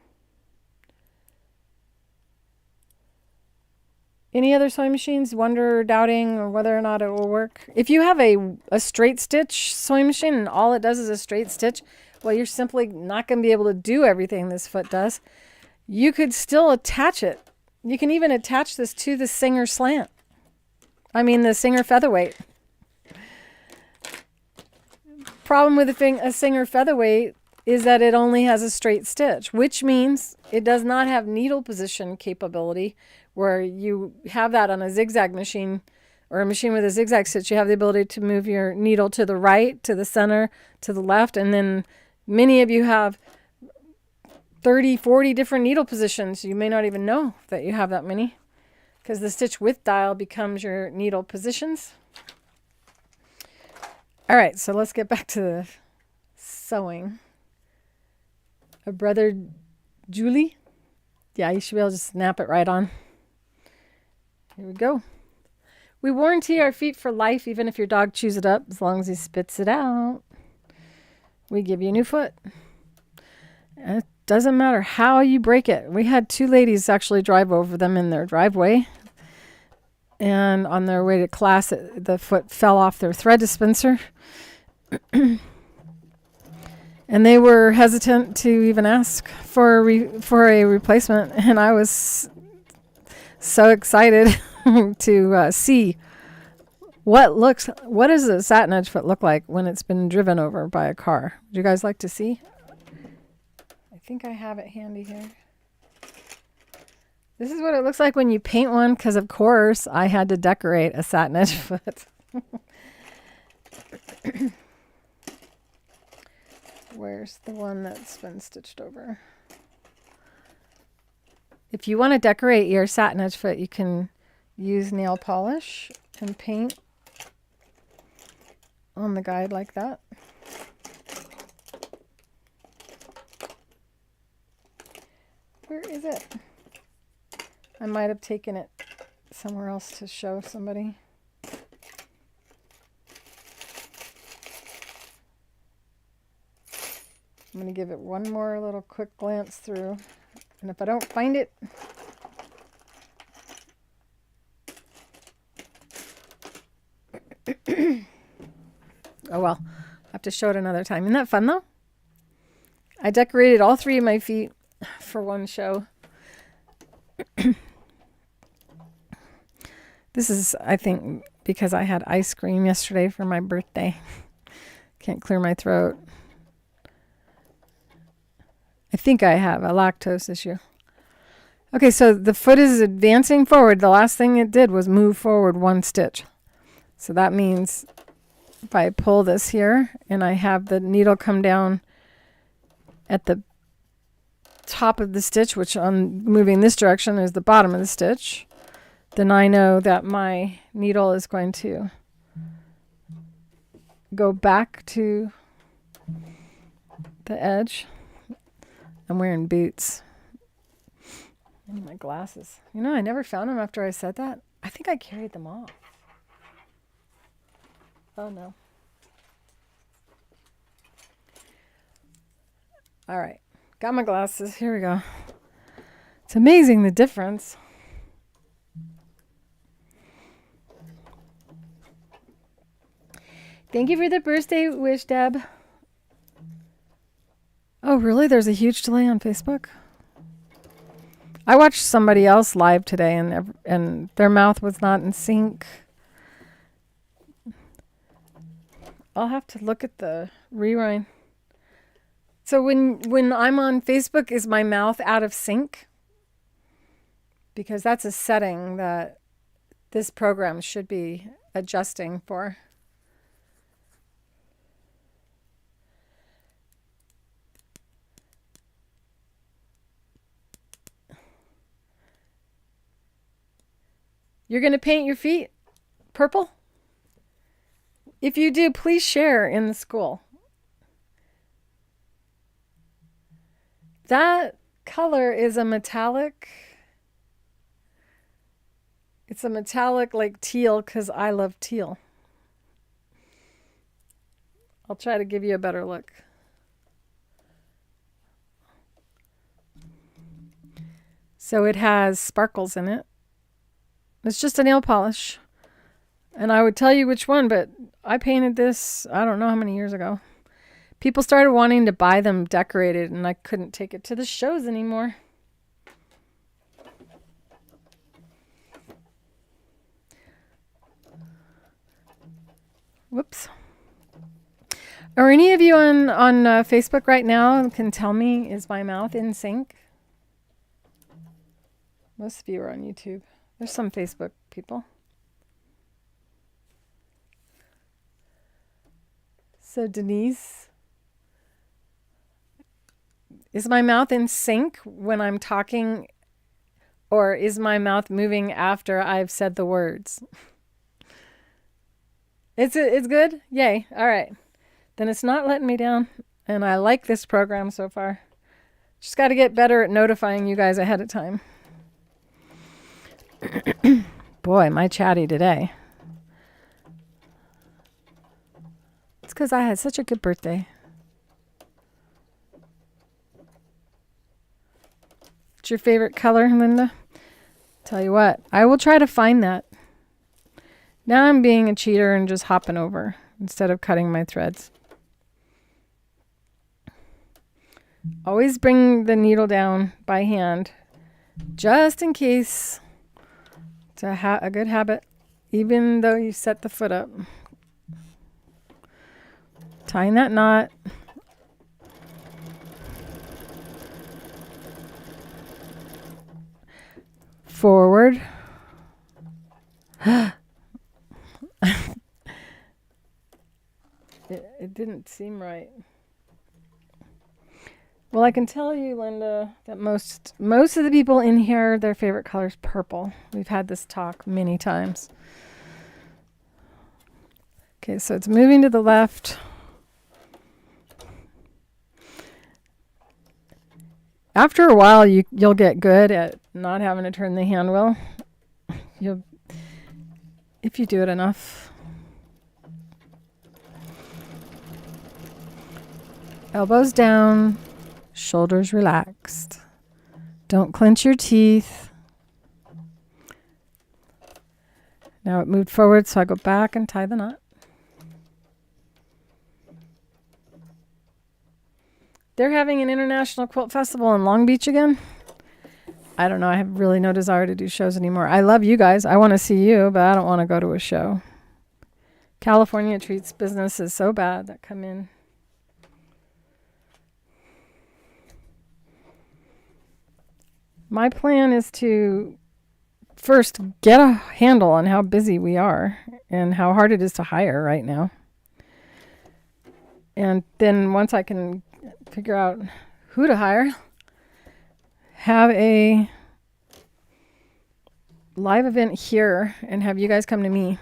Speaker 1: Any other sewing machines, wonder, doubting, or whether or not it will work? If you have a straight stitch sewing machine and all it does is a straight stitch, well, you're simply not going to be able to do everything this foot does. You could still attach it. You can even attach this to the Singer Slant. The Singer Featherweight. Problem with a Singer Featherweight is that it only has a straight stitch, which means it does not have needle position capability, where you have that on a zigzag machine or a machine with a zigzag stitch. You have the ability to move your needle to the right, to the center, to the left, and then many of you have 30, 40 different needle positions. You may not even know that you have that many, because the stitch width dial becomes your needle positions. All right, so let's get back to the sewing. A brother, Julie. Yeah, you should be able to snap it right on. Here we go. We warranty our feet for life, even if your dog chews it up, as long as he spits it out. We give you a new foot. It doesn't matter how you break it. We had 2 ladies actually drive over them in their driveway. And on their way to class, the foot fell off their thread dispenser. And they were hesitant to even ask for a replacement. And I was so excited to see what does a Satinedge foot look like when it's been driven over by a car. Would you guys like to see? I think I have it handy here. This is what it looks like when you paint one, because of course I had to decorate a Satinedge foot. Where's the one that's been stitched over? If you want to decorate your Satinedge foot, you can use nail polish and paint on the guide like that. Where is it? I might have taken it somewhere else to show somebody. I'm going to give it one more little quick glance through. And if I don't find it, oh well, I have to show it another time. Isn't that fun though? I decorated all 3 of my feet for one show. This is, I think, because I had ice cream yesterday for my birthday. Can't clear my throat. I think I have a lactose issue. Okay, so the foot is advancing forward. The last thing it did was move forward 1 stitch. So that means if I pull this here and I have the needle come down at the top of the stitch, which on moving this direction is the bottom of the stitch, then I know that my needle is going to go back to the edge. I'm wearing boots. I need my glasses. You know, I never found them after I said that. I think I carried them off. Oh no. All right. Got my glasses. Here we go. It's amazing the difference. Thank you for the birthday wish, Deb. Oh, really? There's a huge delay on Facebook? I watched somebody else live today and their mouth was not in sync. I'll have to look at the rewind. So when I'm on Facebook, is my mouth out of sync? Because that's a setting that this program should be adjusting for. You're going to paint your feet purple? If you do, please share in the school. That color is a metallic. It's a metallic like teal because I love teal. I'll try to give you a better look. So it has sparkles in it. It's just a nail polish. And I would tell you which one, but I painted this, I don't know how many years ago. People started wanting to buy them decorated, and I couldn't take it to the shows anymore. Whoops. Are any of you on Facebook right now and can tell me, is my mouth in sync? Most of you are on YouTube. There's some Facebook people. So Denise, is my mouth in sync when I'm talking, or is my mouth moving after I've said the words? It's good? Yay. All right. Then it's not letting me down, and I like this program so far. Just got to get better at notifying you guys ahead of time. Boy, am I chatty today. It's because I had such a good birthday. What's your favorite color, Linda? Tell you what, I will try to find that. Now I'm being a cheater and just hopping over instead of cutting my threads. Always bring the needle down by hand, just in case. It's a good habit, even though you set the foot up. Tying that knot. Forward. It didn't seem right. Well, I can tell you, Linda, that most of the people in here, their favorite color is purple. We've had this talk many times. Okay, so it's moving to the left. After a while, you'll get good at not having to turn the hand wheel. If you do it enough. Elbows down, shoulders relaxed. Don't clench your teeth. Now it moved forward, so I go back and tie the knot. They're having an international quilt festival in Long Beach again. I don't know. I have really no desire to do shows anymore. I love you guys. I want to see you, but I don't want to go to a show. California treats businesses so bad that come in. My plan is to first get a handle on how busy we are and how hard it is to hire right now. And then once I can figure out who to hire, have a live event here and have you guys come to me.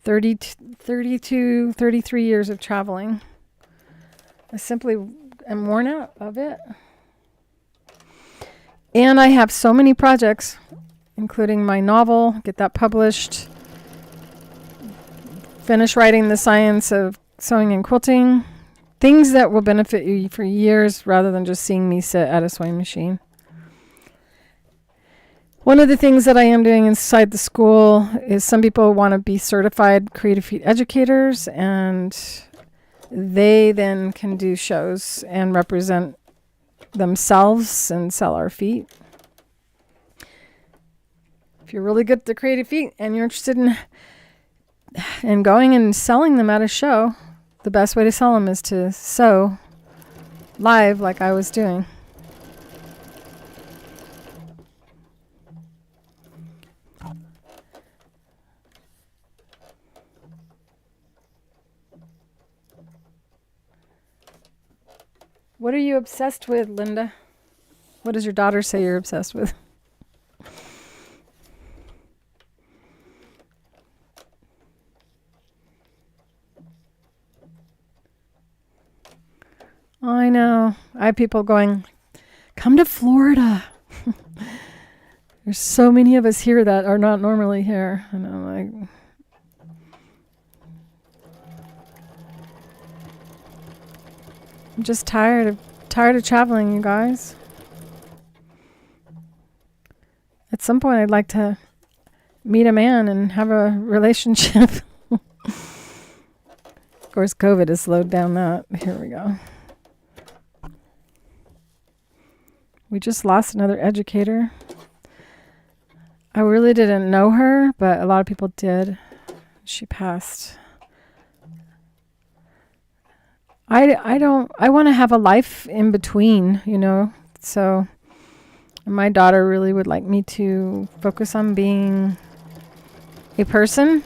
Speaker 1: 32, 33 years of traveling. I simply am worn out of it. And I have so many projects, including my novel, get that published, finish writing The Science of Sewing and Quilting, things that will benefit you for years rather than just seeing me sit at a sewing machine. One of the things that I am doing inside the school is some people want to be certified creative feet educators, and they then can do shows and represent themselves and sell our feet. If you're really good at the creative feet and you're interested in going and selling them at a show, the best way to sell them is to sew live like I was doing. What are you obsessed with, Linda? What does your daughter say you're obsessed with? I know. I have people going, come to Florida. There's so many of us here that are not normally here. And I'm like, I'm just tired of traveling, you guys. At some point, I'd like to meet a man and have a relationship. Of course, COVID has slowed down that. Here we go. We just lost another educator. I really didn't know her, but a lot of people did. She passed. I want to have a life in between, you know. So my daughter really would like me to focus on being a person.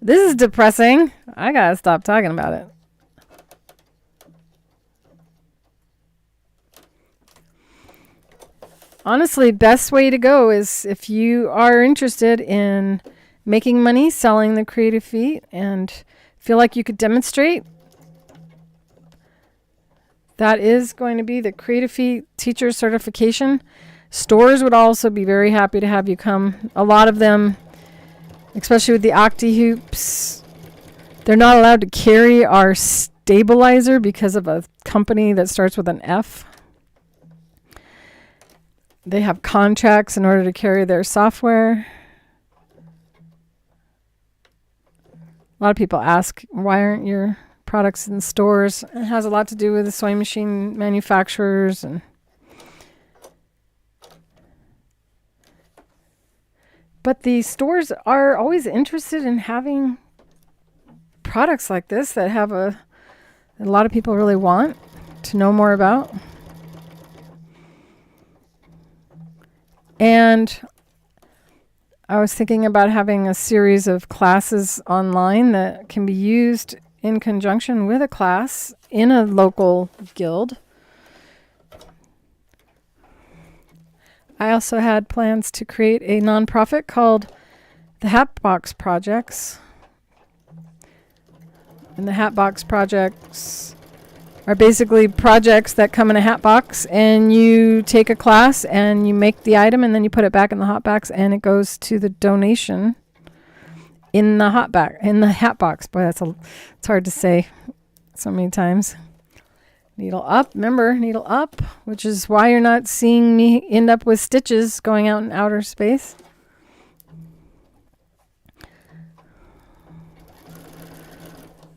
Speaker 1: This is depressing. I gotta stop talking about it. Honestly, best way to go is if you are interested in making money selling the creative feet and feel like you could demonstrate, that is going to be the Creative Feet Teacher Certification. Stores would also be very happy to have you come. A lot of them, especially with the Octi-Hoops, they're not allowed to carry our stabilizer because of a company that starts with an F. They have contracts in order to carry their software. A lot of people ask, why aren't your products in stores? It has a lot to do with the sewing machine manufacturers. But the stores are always interested in having products like this that have a lot of people really want to know more about. And I was thinking about having a series of classes online that can be used in conjunction with a class in a local guild. I also had plans to create a nonprofit called the Hatbox Projects. And the Hatbox Projects are basically projects that come in a hat box, and you take a class and you make the item and then you put it back in the hot box and it goes to the donation in the hat box. Boy, it's hard to say so many times. Needle up, remember, needle up, which is why you're not seeing me end up with stitches going out in outer space.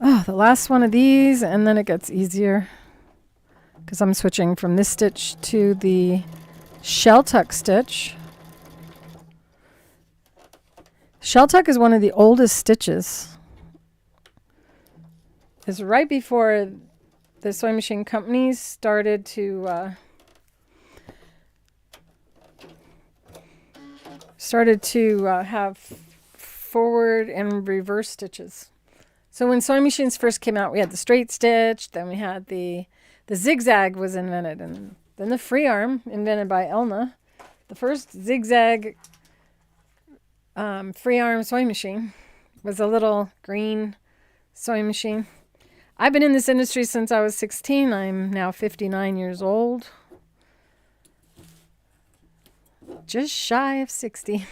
Speaker 1: Oh, the last one of these, and then it gets easier because I'm switching from this stitch to the shell tuck stitch. Shell tuck is one of the oldest stitches. It's right before the sewing machine companies started to have forward and reverse stitches. So when sewing machines first came out, we had the straight stitch, then we had the zigzag was invented, and then the free arm invented by Elna. The first zigzag free arm sewing machine was a little green sewing machine. I've been in this industry since I was 16. I'm now 59 years old. Just shy of 60.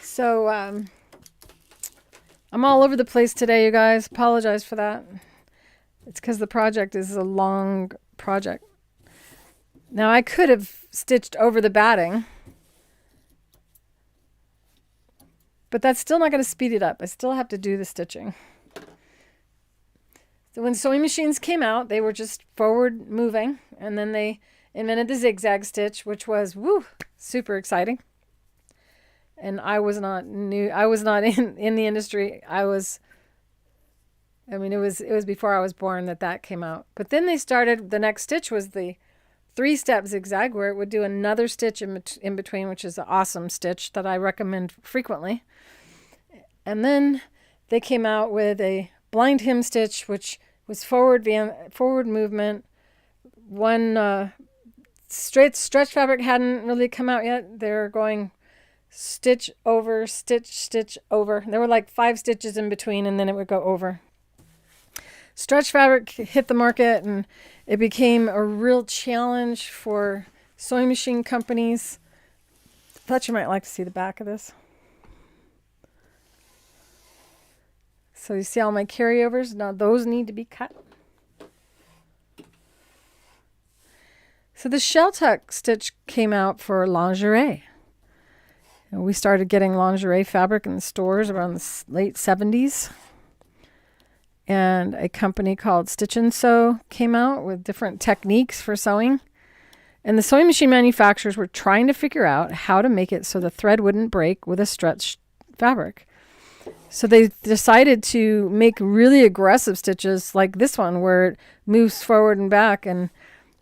Speaker 1: So I'm all over the place today, you guys. Apologize for that. It's because the project is a long project. Now I could have stitched over the batting, but that's still not going to speed it up. I still have to do the stitching. So when sewing machines came out, they were just forward moving, and then they invented the zigzag stitch, which was super exciting. And I was not new. I was not in the industry. It was before I was born that came out. But then they started, the next stitch was the 3-step zigzag, where it would do another stitch in between, which is an awesome stitch that I recommend frequently. And then they came out with a blind hem stitch, which was forward movement. One straight stretch fabric hadn't really come out yet. They're going stitch over, stitch over. There were like 5 stitches in between, and then it would go over. Stretch fabric hit the market, and it became a real challenge for sewing machine companies. I thought you might like to see the back of this. So you see all my carryovers? Now those need to be cut. So the shell tuck stitch came out for lingerie. And we started getting lingerie fabric in the stores around the late 70s. And a company called Stitch and Sew came out with different techniques for sewing. And the sewing machine manufacturers were trying to figure out how to make it so the thread wouldn't break with a stretched fabric. So they decided to make really aggressive stitches like this one, where it moves forward and back, and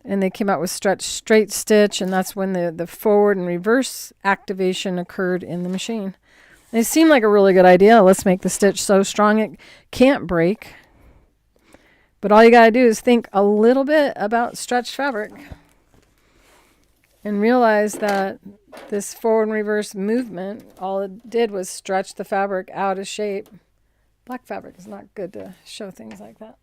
Speaker 1: they came out with stretch straight stitch, and that's when the forward and reverse activation occurred in the machine. And it seemed like a really good idea. Let's make the stitch so strong it can't break. But all you got to do is think a little bit about stretched fabric and realize that this forward and reverse movement, all it did was stretch the fabric out of shape. Black fabric is not good to show things like that.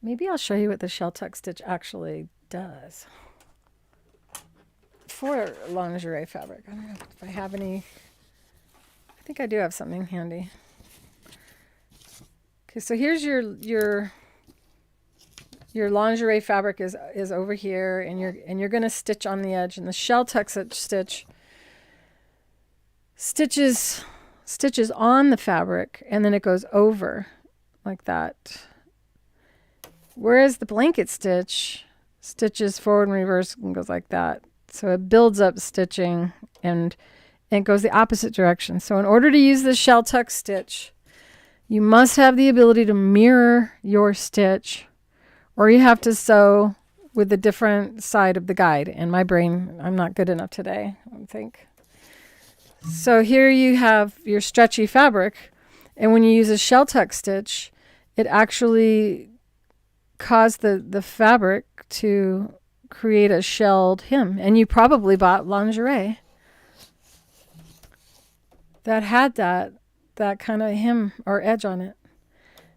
Speaker 1: Maybe I'll show you what the shell tuck stitch actually does for lingerie fabric. I don't know if I have any. I think I do have something handy. Okay, so here's your lingerie fabric is over here, and you're going to stitch on the edge, and the shell tuck stitch stitches on the fabric, and then it goes over like that. Whereas the blanket stitch stitches forward and reverse and goes like that. So it builds up stitching and it goes the opposite direction. So in order to use the shell tuck stitch, you must have the ability to mirror your stitch, or you have to sew with the different side of the guide. And my brain, I'm not good enough today, I don't think. So here you have your stretchy fabric, and when you use a shell tuck stitch, it actually caused the fabric to create a shelled hem. And you probably bought lingerie that had that kind of hem or edge on it.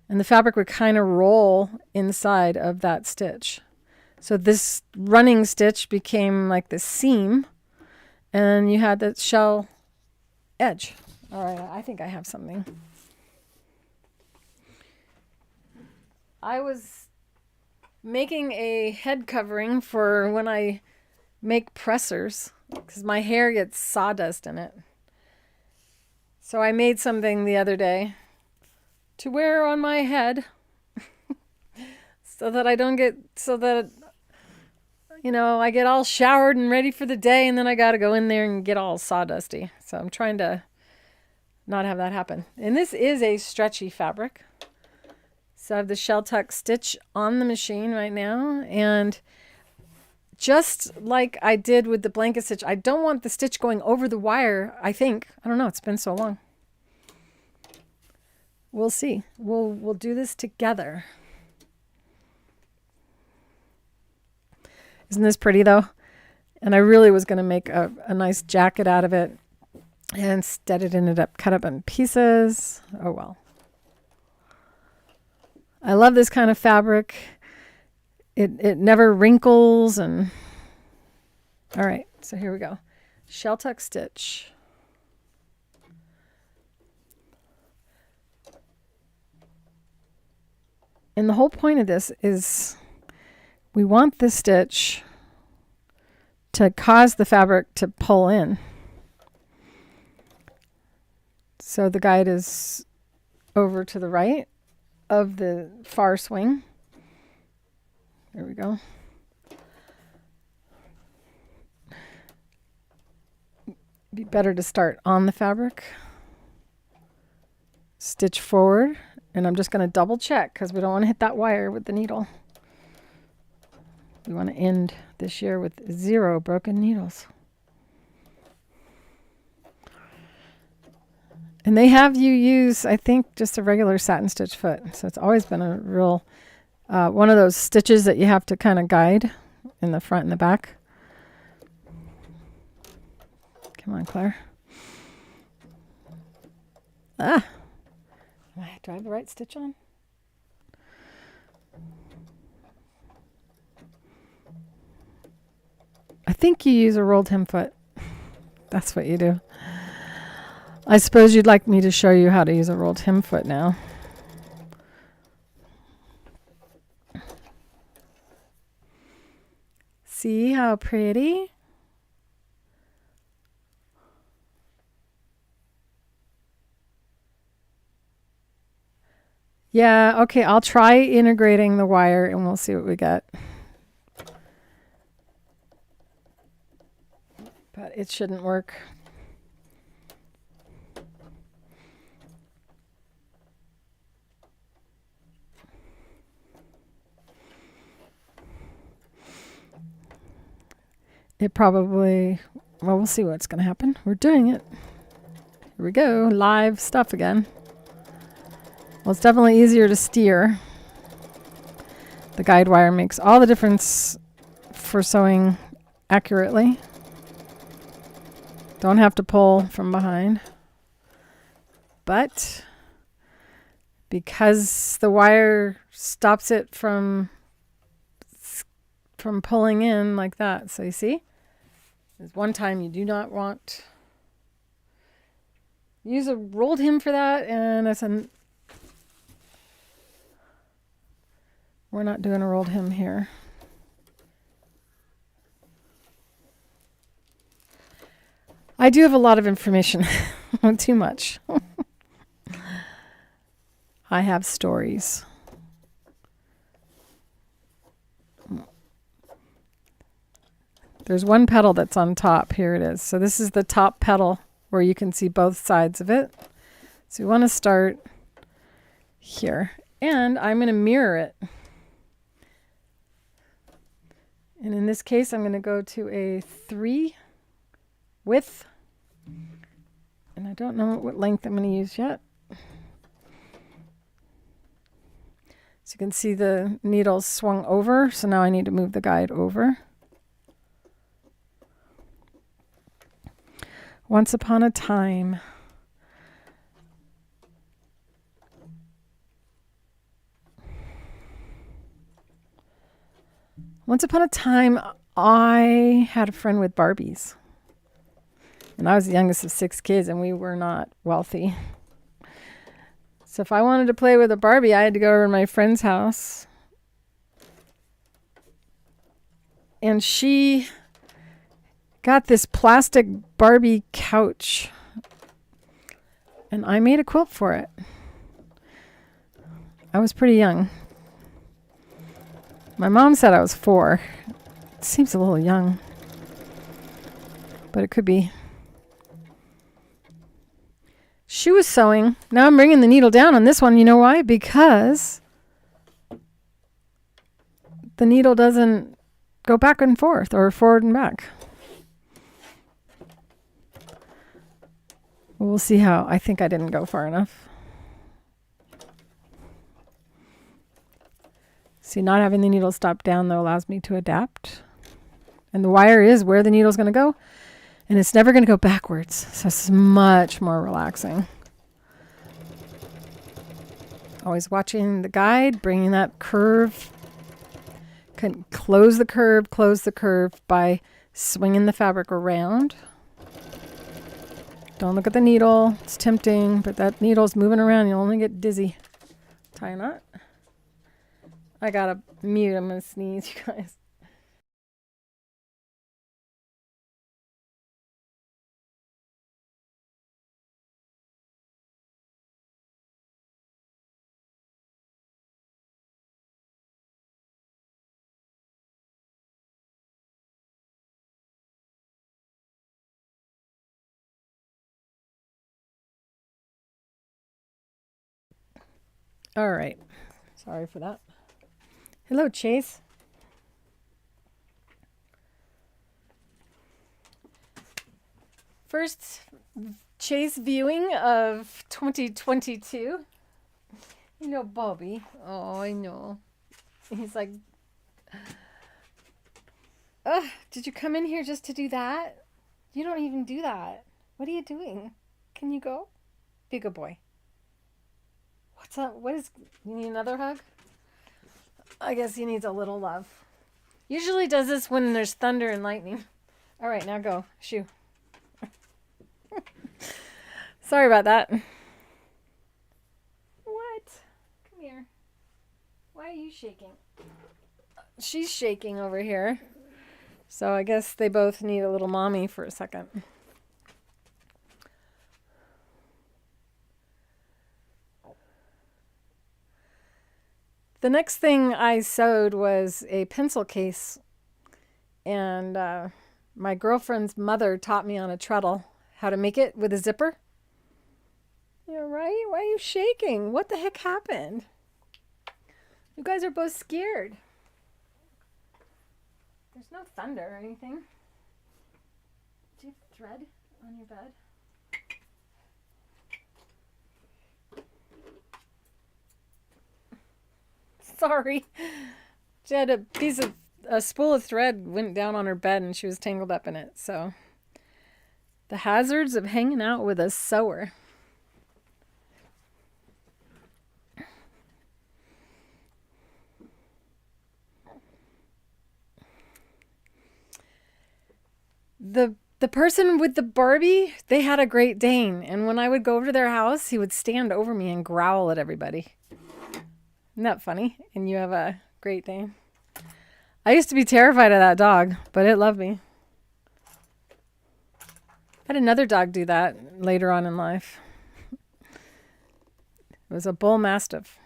Speaker 1: And the fabric would kind of roll inside of that stitch. So this running stitch became like the seam, and you had that shell edge. All right, I think I have something. I was making a head covering for when I make pressers because my hair gets sawdust in it. So I made something the other day to wear on my head so that I don't get, so that, you know, I get all showered and ready for the day and then I got to go in there and get all sawdusty. So I'm trying to not have that happen. And this is a stretchy fabric. So I have the shell tuck stitch on the machine right now, and just like I did with the blanket stitch, I don't want the stitch going over the wire, I think. I don't know, it's been so long. We'll see. We'll do this together. Isn't this pretty though? And I really was going to make a nice jacket out of it, and instead it ended up cut up in pieces. Oh well. I love this kind of fabric. It never wrinkles. And all right, so here we go. Shell tuck stitch. And the whole point of this is we want this stitch to cause the fabric to pull in. So the guide is over to the right of the far swing. There we go. Be better to start on the fabric. Stitch forward, and I'm just going to double check because we don't want to hit that wire with the needle. We want to end this year with 0 broken needles. And they have you use, I think, just a regular satin stitch foot. So it's always been a real, one of those stitches that you have to kind of guide in the front and the back. Come on, Claire. Ah, do I have the right stitch on? I think you use a rolled hem foot. That's what you do. I suppose you'd like me to show you how to use a rolled hem foot now. See how pretty? Yeah, okay, I'll try integrating the wire and we'll see what we get. But it shouldn't work. It probably, well, we'll see what's going to happen. We're doing it. Here we go. Live stuff again. Well, it's definitely easier to steer. The guide wire makes all the difference for sewing accurately. Don't have to pull from behind. But because the wire stops it from pulling in like that. So you see, there's one time you do not want, use a rolled hem for that, and that's we're not doing a rolled hem here. I do have a lot of information, not too much. I have stories. There's one petal that's on top. Here it is. So this is the top petal where you can see both sides of it. So we want to start here. And I'm going to mirror it. And in this case, I'm going to go to a 3 width. And I don't know what length I'm going to use yet. So you can see the needles swung over. So now I need to move the guide over. Once upon a time. Once upon a time, I had a friend with Barbies. And I was the youngest of 6 kids, and we were not wealthy. So if I wanted to play with a Barbie, I had to go over to my friend's house. And she got this plastic Barbie couch, and I made a quilt for it. I was pretty young. My mom said I was 4. It seems a little young, but it could be. She was sewing. Now I'm bringing the needle down on this one. You know why? Because the needle doesn't go back and forth or forward and back. We'll see how. I think I didn't go far enough. See, not having the needle stop down though allows me to adapt. And the wire is where the needle's going to go. And it's never going to go backwards. So it's much more relaxing. Always watching the guide, bringing that curve. Can close the curve by swinging the fabric around. Don't look at the needle. It's tempting, but that needle's moving around. You'll only get dizzy. Tie a knot. I gotta mute. I'm gonna sneeze, you guys. All right. Sorry for that. Hello, Chase. First Chase viewing of 2022. You know Bobby. Oh, I know. He's like, did you come in here just to do that? You don't even do that. What are you doing? Can you go? Be a good boy. What's up? You need another hug? I guess he needs a little love. Usually does this when there's thunder and lightning. All right, now go. Shoo. Sorry about that. What? Come here. Why are you shaking? She's shaking over here. So I guess they both need a little mommy for a second. The next thing I sewed was a pencil case, and my girlfriend's mother taught me on a treadle how to make it with a zipper. You're right? Why are you shaking? What the heck happened? You guys are both scared. There's no thunder or anything. Do you have thread on your bed? Sorry. She had a spool of thread went down on her bed and she was tangled up in it. So the hazards of hanging out with a sewer. The person with the Barbie, they had a Great Dane, and when I would go over to their house, he would stand over me and growl at everybody. Isn't that funny? And you have a Great Dane. I used to be terrified of that dog, but it loved me. I had another dog do that later on in life. It was a bull mastiff.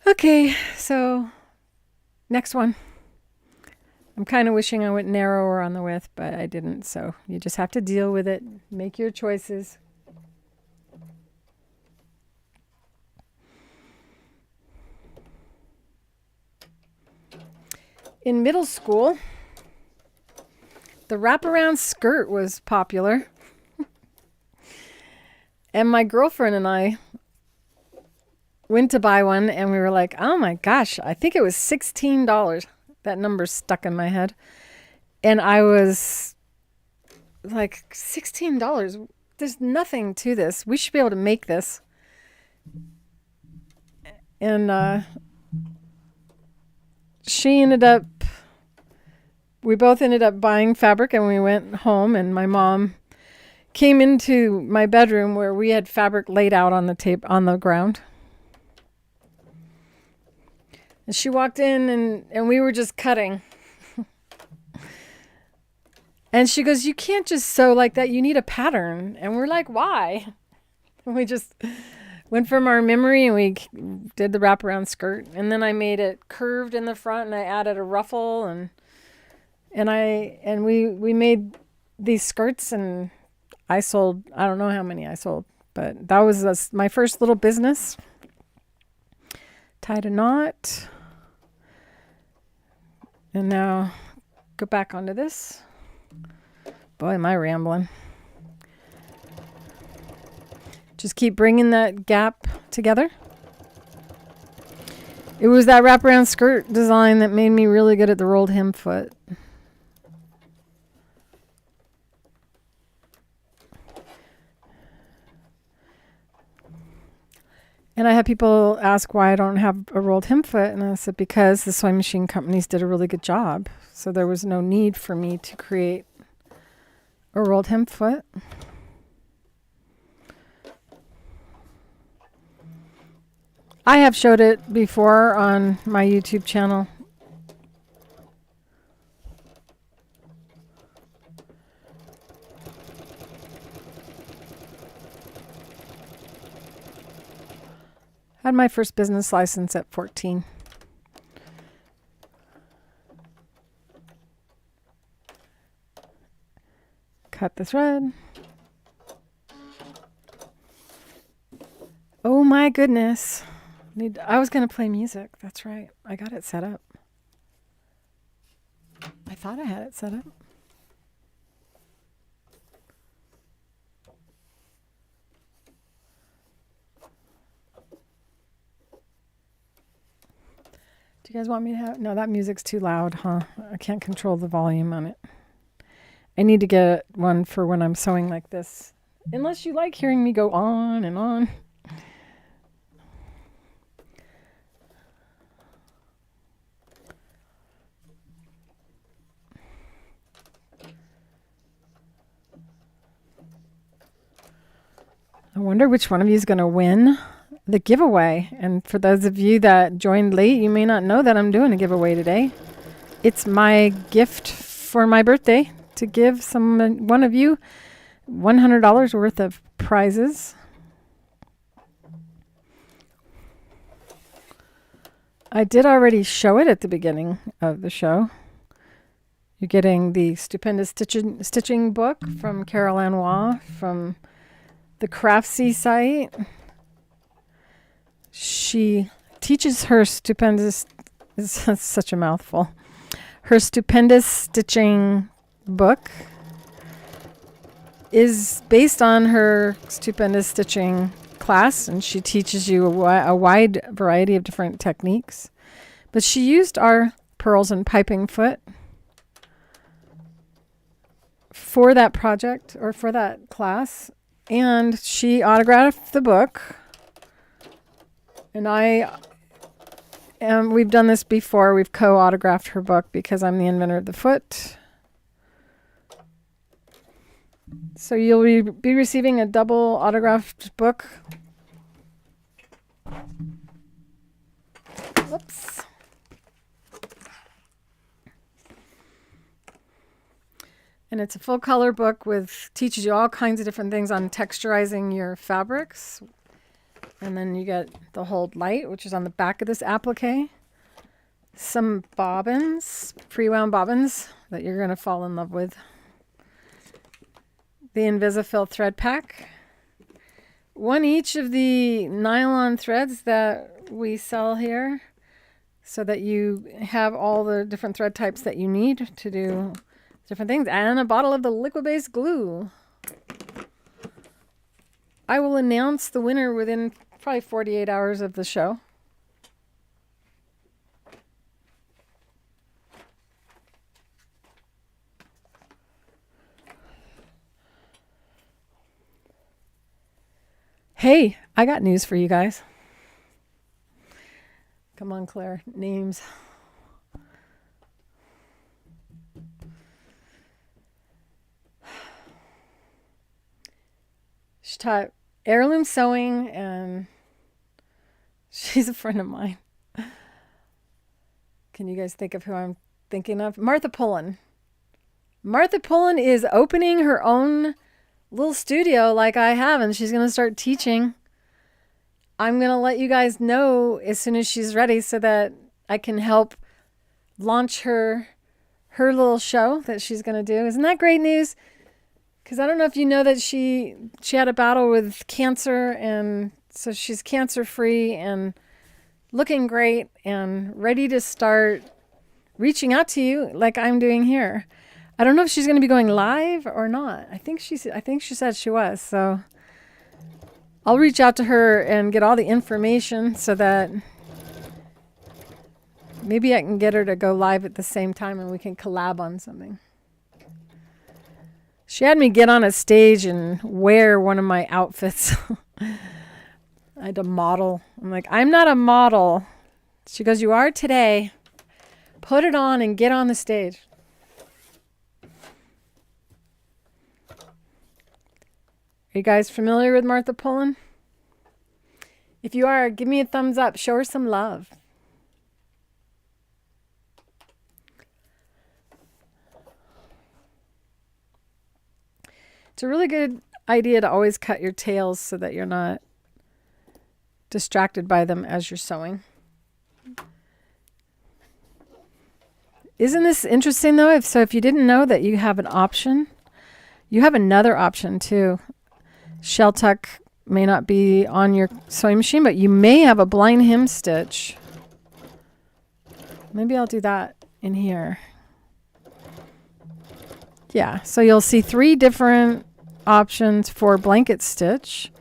Speaker 1: Okay, so next one. I'm kind of wishing I went narrower on the width, but I didn't. So you just have to deal with it. Make your choices. In middle school, the wraparound skirt was popular. And my girlfriend and I went to buy one, and we were like, oh my gosh, I think it was $16. That number's stuck in my head. And I was like, $16? There's nothing to this. We should be able to make this. And we both ended up buying fabric, and we went home, and my mom came into my bedroom where we had fabric laid out on the ground. And she walked in and we were just cutting. And she goes, "You can't just sew like that. You need a pattern." And we're like, "Why?" And we just went from our memory and we did the wraparound skirt. And then I made it curved in the front and I added a ruffle and we made these skirts and I sold, I don't know how many I sold, but that was my first little business. Tied a knot. And now go back onto this. Boy, am I rambling. Just keep bringing that gap together. It was that wraparound skirt design that made me really good at the rolled hem foot. And I had people ask why I don't have a rolled hem foot. And I said, because the sewing machine companies did a really good job. So there was no need for me to create a rolled hem foot. I have showed it before on my YouTube channel. I had my first business license at 14. Cut the thread. Oh my goodness. I was going to play music. That's right. I got it set up. I thought I had it set up. Do you guys want me to have... No, that music's too loud, huh? I can't control the volume on it. I need to get one for when I'm sewing like this. Unless you like hearing me go on and on. I wonder which one of you is going to win the giveaway. And for those of you that joined late, you may not know that I'm doing a giveaway today. It's my gift for my birthday to give one of you $100 worth of prizes. I did already show it at the beginning of the show. You're getting the Stupendous Stitching book from Carol Lanois from the Craftsy site. She teaches her stupendous, it's such a mouthful, her Stupendous Stitching book is based on her Stupendous Stitching class, and she teaches you a wide variety of different techniques. But she used our pearls and piping foot for that project or for that class, and she autographed the book. And we've done this before. We've co-autographed her book because I'm the inventor of the foot. So you'll be receiving a double autographed book. Whoops. And it's a full color book teaches you all kinds of different things on texturizing your fabrics. And then you get the Hold Light, which is on the back of this applique. Some bobbins, pre-wound bobbins that you're going to fall in love with. The Invisifil thread pack. One each of the nylon threads that we sell here so that you have all the different thread types that you need to do different things. And a bottle of the liquid-based glue. I will announce the winner within probably 48 hours of the show. Hey, I got news for you guys. Come on, Claire. Names. She taught heirloom sewing, and she's a friend of mine. Can you guys think of who I'm thinking of? Martha Pullen. Martha Pullen is opening her own little studio like I have, and she's going to start teaching. I'm going to let you guys know as soon as she's ready so that I can help launch her little show that she's going to do. Isn't that great news? Because I don't know if you know that she had a battle with cancer, and so she's cancer-free and looking great and ready to start reaching out to you like I'm doing here. I don't know if she's going to be going live or not. I think she said she was. So I'll reach out to her and get all the information so that maybe I can get her to go live at the same time and we can collab on something. She had me get on a stage and wear one of my outfits. I had to model. I'm like, I'm not a model. She goes, you are today. Put it on and get on the stage. Are you guys familiar with Martha Pullen? If you are, give me a thumbs up. Show her some love. It's a really good idea to always cut your tails so that you're not distracted by them as you're sewing. Isn't this interesting though? If you didn't know that you have an option, you have another option too. Shell tuck may not be on your sewing machine, but you may have a blind hem stitch. Maybe I'll do that in here. Yeah, so you'll see 3 different options for blanket stitch.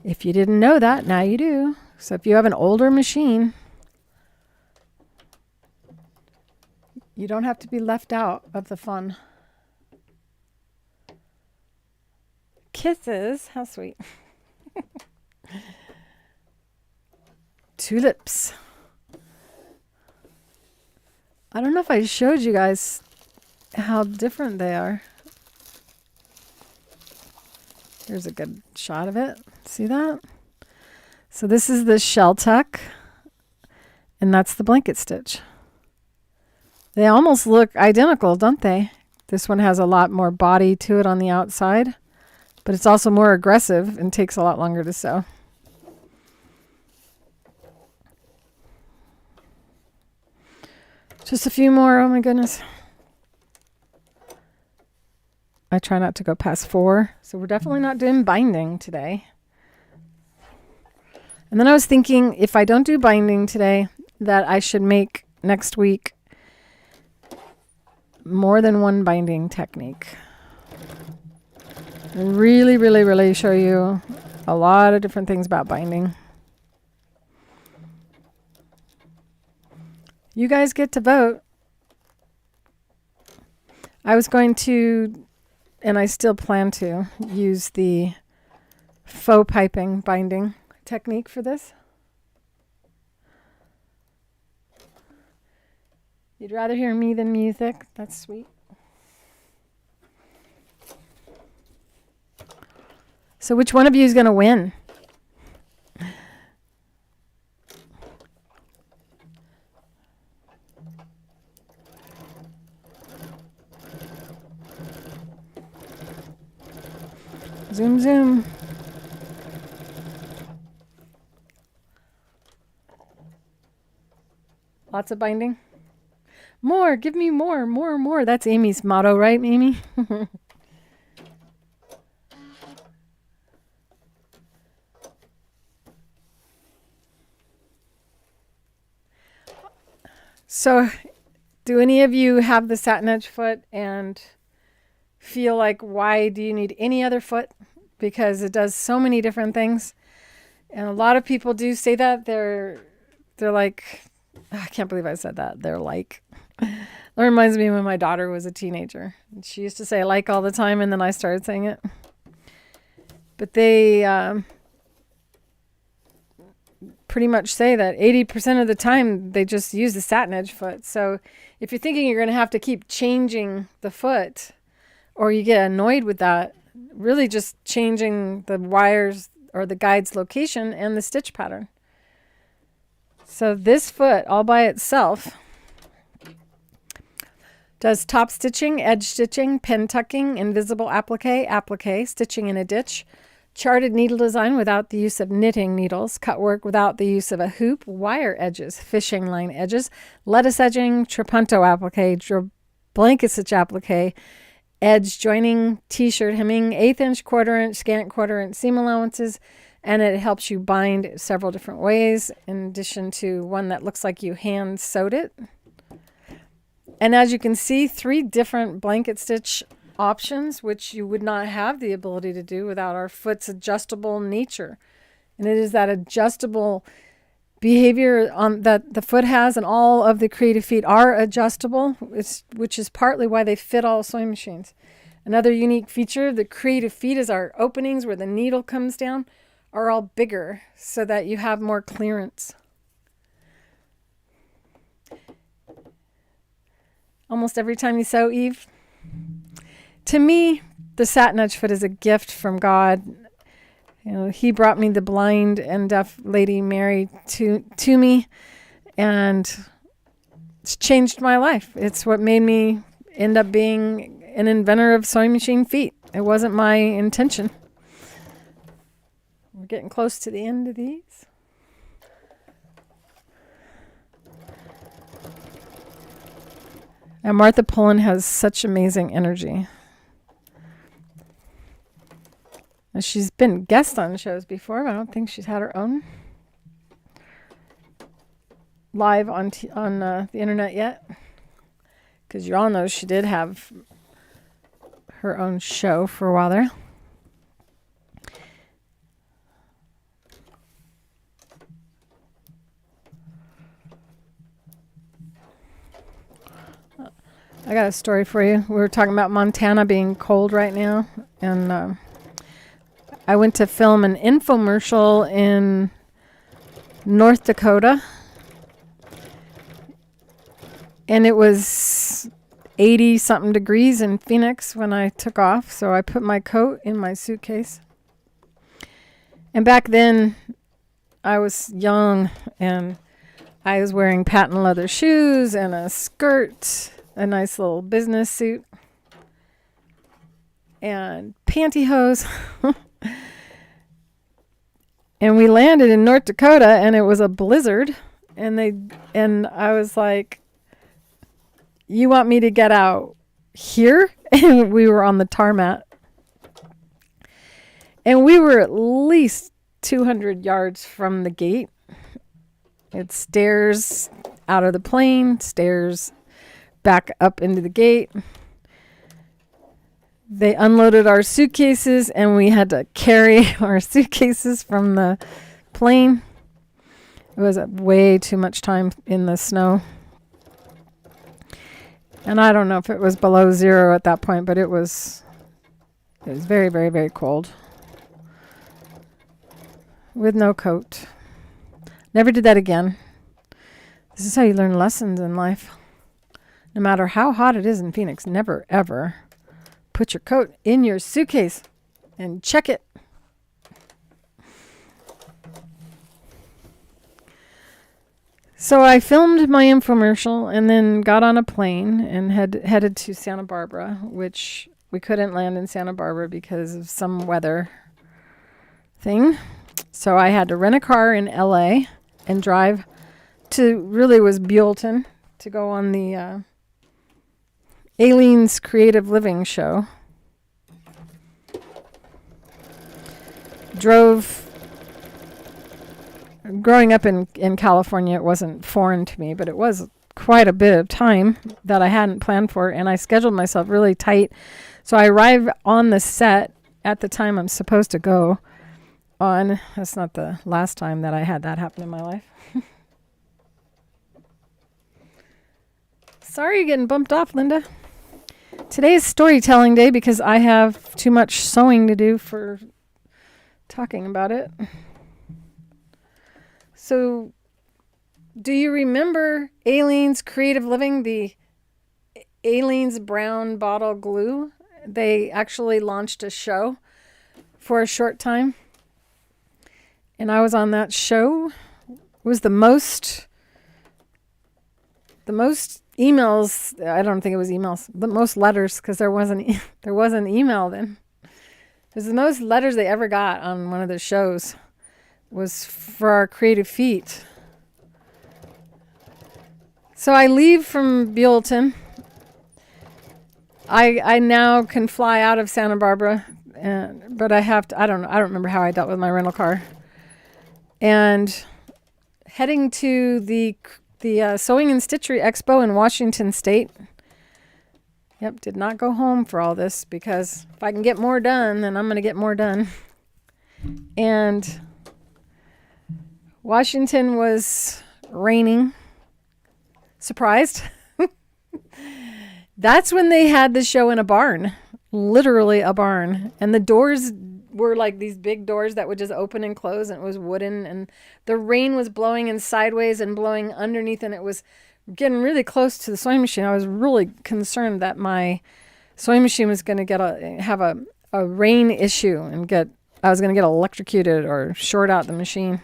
Speaker 1: If you didn't know that, now you do. So if you have an older machine, you don't have to be left out of the fun. Kisses, how sweet. Tulips. I don't know if I showed you guys how different they are. Here's a good shot of it. See that? So this is the shell tuck, and that's the blanket stitch. They almost look identical, don't they? This one has a lot more body to it on the outside, but it's also more aggressive and takes a lot longer to sew. Just a few more. Oh my goodness. I try not to go past 4. So we're definitely not doing binding today. And then I was thinking if I don't do binding today, that I should make next week more than one binding technique. And really show you a lot of different things about binding. You guys get to vote. I was going to, and I still plan to, use the faux piping binding technique for this. You'd rather hear me than music? That's sweet. So which one of you is going to win? Zoom, zoom. Lots of binding. More, give me more, more, more. That's Amy's motto, right, Amy? So, do any of you have the Satinedge foot and feel like, why do you need any other foot? Because it does so many different things. And a lot of people do say that. They're like, I can't believe I said that. They're like, that reminds me when my daughter was a teenager. She used to say like all the time, and then I started saying it. But they pretty much say that 80% of the time they just use the Satinedge foot. So if you're thinking you're going to have to keep changing the foot, or you get annoyed with that, really just changing the wires or the guide's location and the stitch pattern. So this foot all by itself Does top stitching, edge stitching, pin tucking, invisible applique, stitching in a ditch, charted needle design without the use of knitting needles, cut work without the use of a hoop, wire edges, fishing line edges, lettuce edging, trapunto applique, blanket stitch applique, edge joining, t-shirt hemming, 1/8 inch, 1/4 inch, scant 1/4 inch seam allowances, and it helps you bind several different ways in addition to one that looks like you hand sewed it. And as you can see, 3 different blanket stitch options, which you would not have the ability to do without our foot's adjustable nature. And it is that adjustable behavior that the foot has, and all of the creative feet are adjustable, which is partly why they fit all sewing machines. Another unique feature of the creative feet is our openings where the needle comes down are all bigger so that you have more clearance. Almost every time you sew, Eve. To me, the Satinedge Foot is a gift from God. You know, He brought me the blind and deaf Lady Mary to me, and it's changed my life. It's what made me end up being an inventor of sewing machine feet. It wasn't my intention. We're getting close to the end of these. And Martha Pullen has such amazing energy. And she's been guest on shows before, but I don't think she's had her own live on the internet yet. Because you all know she did have her own show for a while there. I got a story for you. We were talking about Montana being cold right now, and I went to film an infomercial in North Dakota, and it was 80-something degrees in Phoenix when I took off, so I put my coat in my suitcase. And back then, I was young, and I was wearing patent leather shoes and a skirt, a nice little business suit, and pantyhose. And we landed in North Dakota, and it was a blizzard, and I was like, "You want me to get out here?" And we were on the tarmac, and we were at least 200 yards from the gate. It's stairs out of the plane, stairs back up into the gate. They unloaded our suitcases, and we had to carry our suitcases from the plane. It was way too much time in the snow. And I don't know if it was below 0 at that point, but it was very, very, very cold. With no coat. Never did that again. This is how you learn lessons in life. No matter how hot it is in Phoenix, never, ever put your coat in your suitcase and check it. So I filmed my infomercial and then got on a plane and headed to Santa Barbara, which we couldn't land in Santa Barbara because of some weather thing. So I had to rent a car in LA and drive to, really was Buellton, to go on the Aileen's Creative Living show. Growing up in California, it wasn't foreign to me, but it was quite a bit of time that I hadn't planned for, and I scheduled myself really tight. So I arrived on the set at the time I'm supposed to go on. That's not the last time that I had that happen in my life. Sorry you're getting bumped off, Linda. Today is storytelling day because I have too much sewing to do for talking about it. So, do you remember Aileen's Creative Living, the Aileen's Brown Bottle Glue? They actually launched a show for a short time. And I was on that show. It was the most emails. I don't think it was emails, but most letters, because there wasn't email then. It was the most letters they ever got on one of the shows was for our creative feet. So I leave from Buellton. I now can fly out of Santa Barbara, but I have to. I don't remember how I dealt with my rental car. And heading to the Sewing and Stitchery Expo in Washington State. Yep, did not go home for all this, because if I can get more done, then I'm going to get more done. And Washington was raining. Surprised. That's when they had the show in a barn, literally a barn. And the doors were like these big doors that would just open and close, and it was wooden, and the rain was blowing in sideways and blowing underneath, and it was getting really close to the sewing machine. I was really concerned that my sewing machine was going to have a rain issue and I was going to get electrocuted or short out the machine.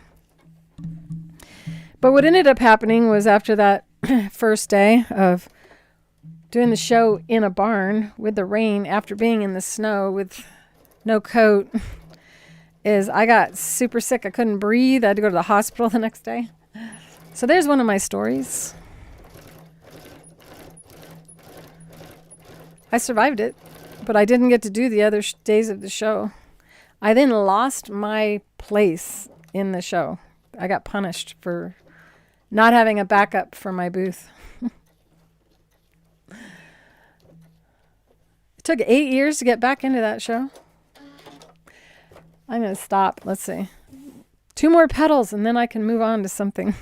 Speaker 1: But what ended up happening was, after that first day of doing the show in a barn with the rain, after being in the snow with no coat, is I got super sick. I couldn't breathe. I had to go to the hospital the next day. So there's one of my stories. I survived it, but I didn't get to do the other days of the show. I then lost my place in the show. I got punished for not having a backup for my booth. It took 8 years to get back into that show. I'm going to stop. Let's see. 2 more petals, and then I can move on to something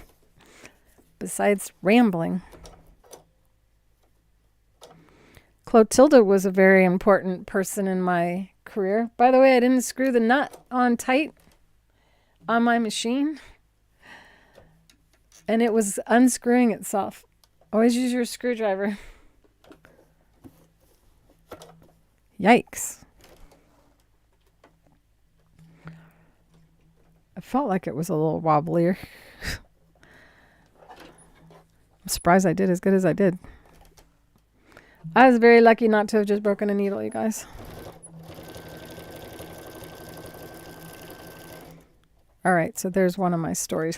Speaker 1: besides rambling. Clotilda was a very important person in my career. By the way, I didn't screw the nut on tight on my machine, and it was unscrewing itself. Always use your screwdriver. Yikes. I felt like it was a little wobblier. I'm surprised I did as good as I did. I was very lucky not to have just broken a needle, you guys. All right, so there's one of my stories.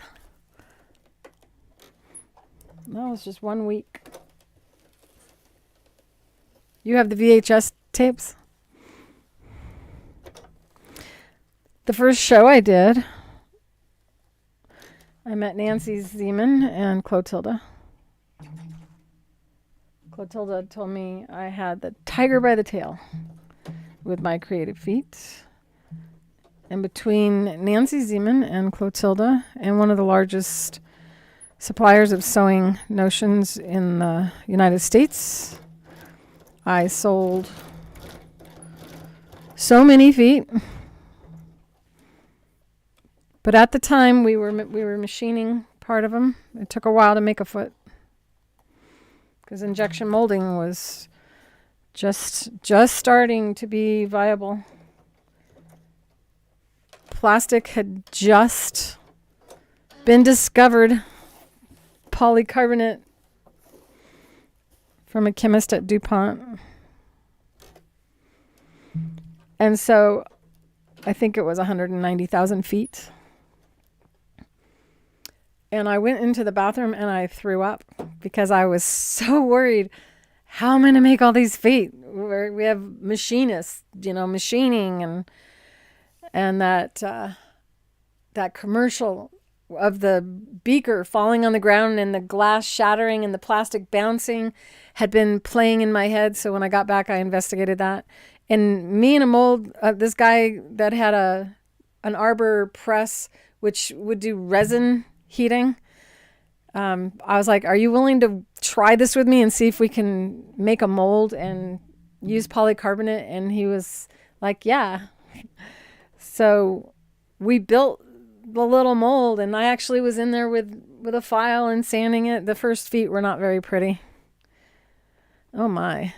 Speaker 1: That was just 1 week. You have the VHS tapes? The first show I did, I met Nancy Zeman and Clotilda. Clotilda told me I had the tiger by the tail with my creative feet. And between Nancy Zeman and Clotilda, and one of the largest suppliers of sewing notions in the United States, I sold so many feet. But at the time, we were machining part of them. It took a while to make a foot, because injection molding was just starting to be viable. Plastic had just been discovered. Polycarbonate from a chemist at DuPont. And so I think it was 190,000 feet. And I went into the bathroom and I threw up, because I was so worried. How am I going to make all these feet? We have machinists, machining, and that commercial of the beaker falling on the ground and the glass shattering and the plastic bouncing had been playing in my head. So when I got back, I investigated that. And me and a mold, this guy that had an arbor press, which would do resin heating. I was like, are you willing to try this with me and see if we can make a mold and use polycarbonate? And he was like, yeah. So we built the little mold, and I actually was in there with a file and sanding it. The first feet were not very pretty. Oh my.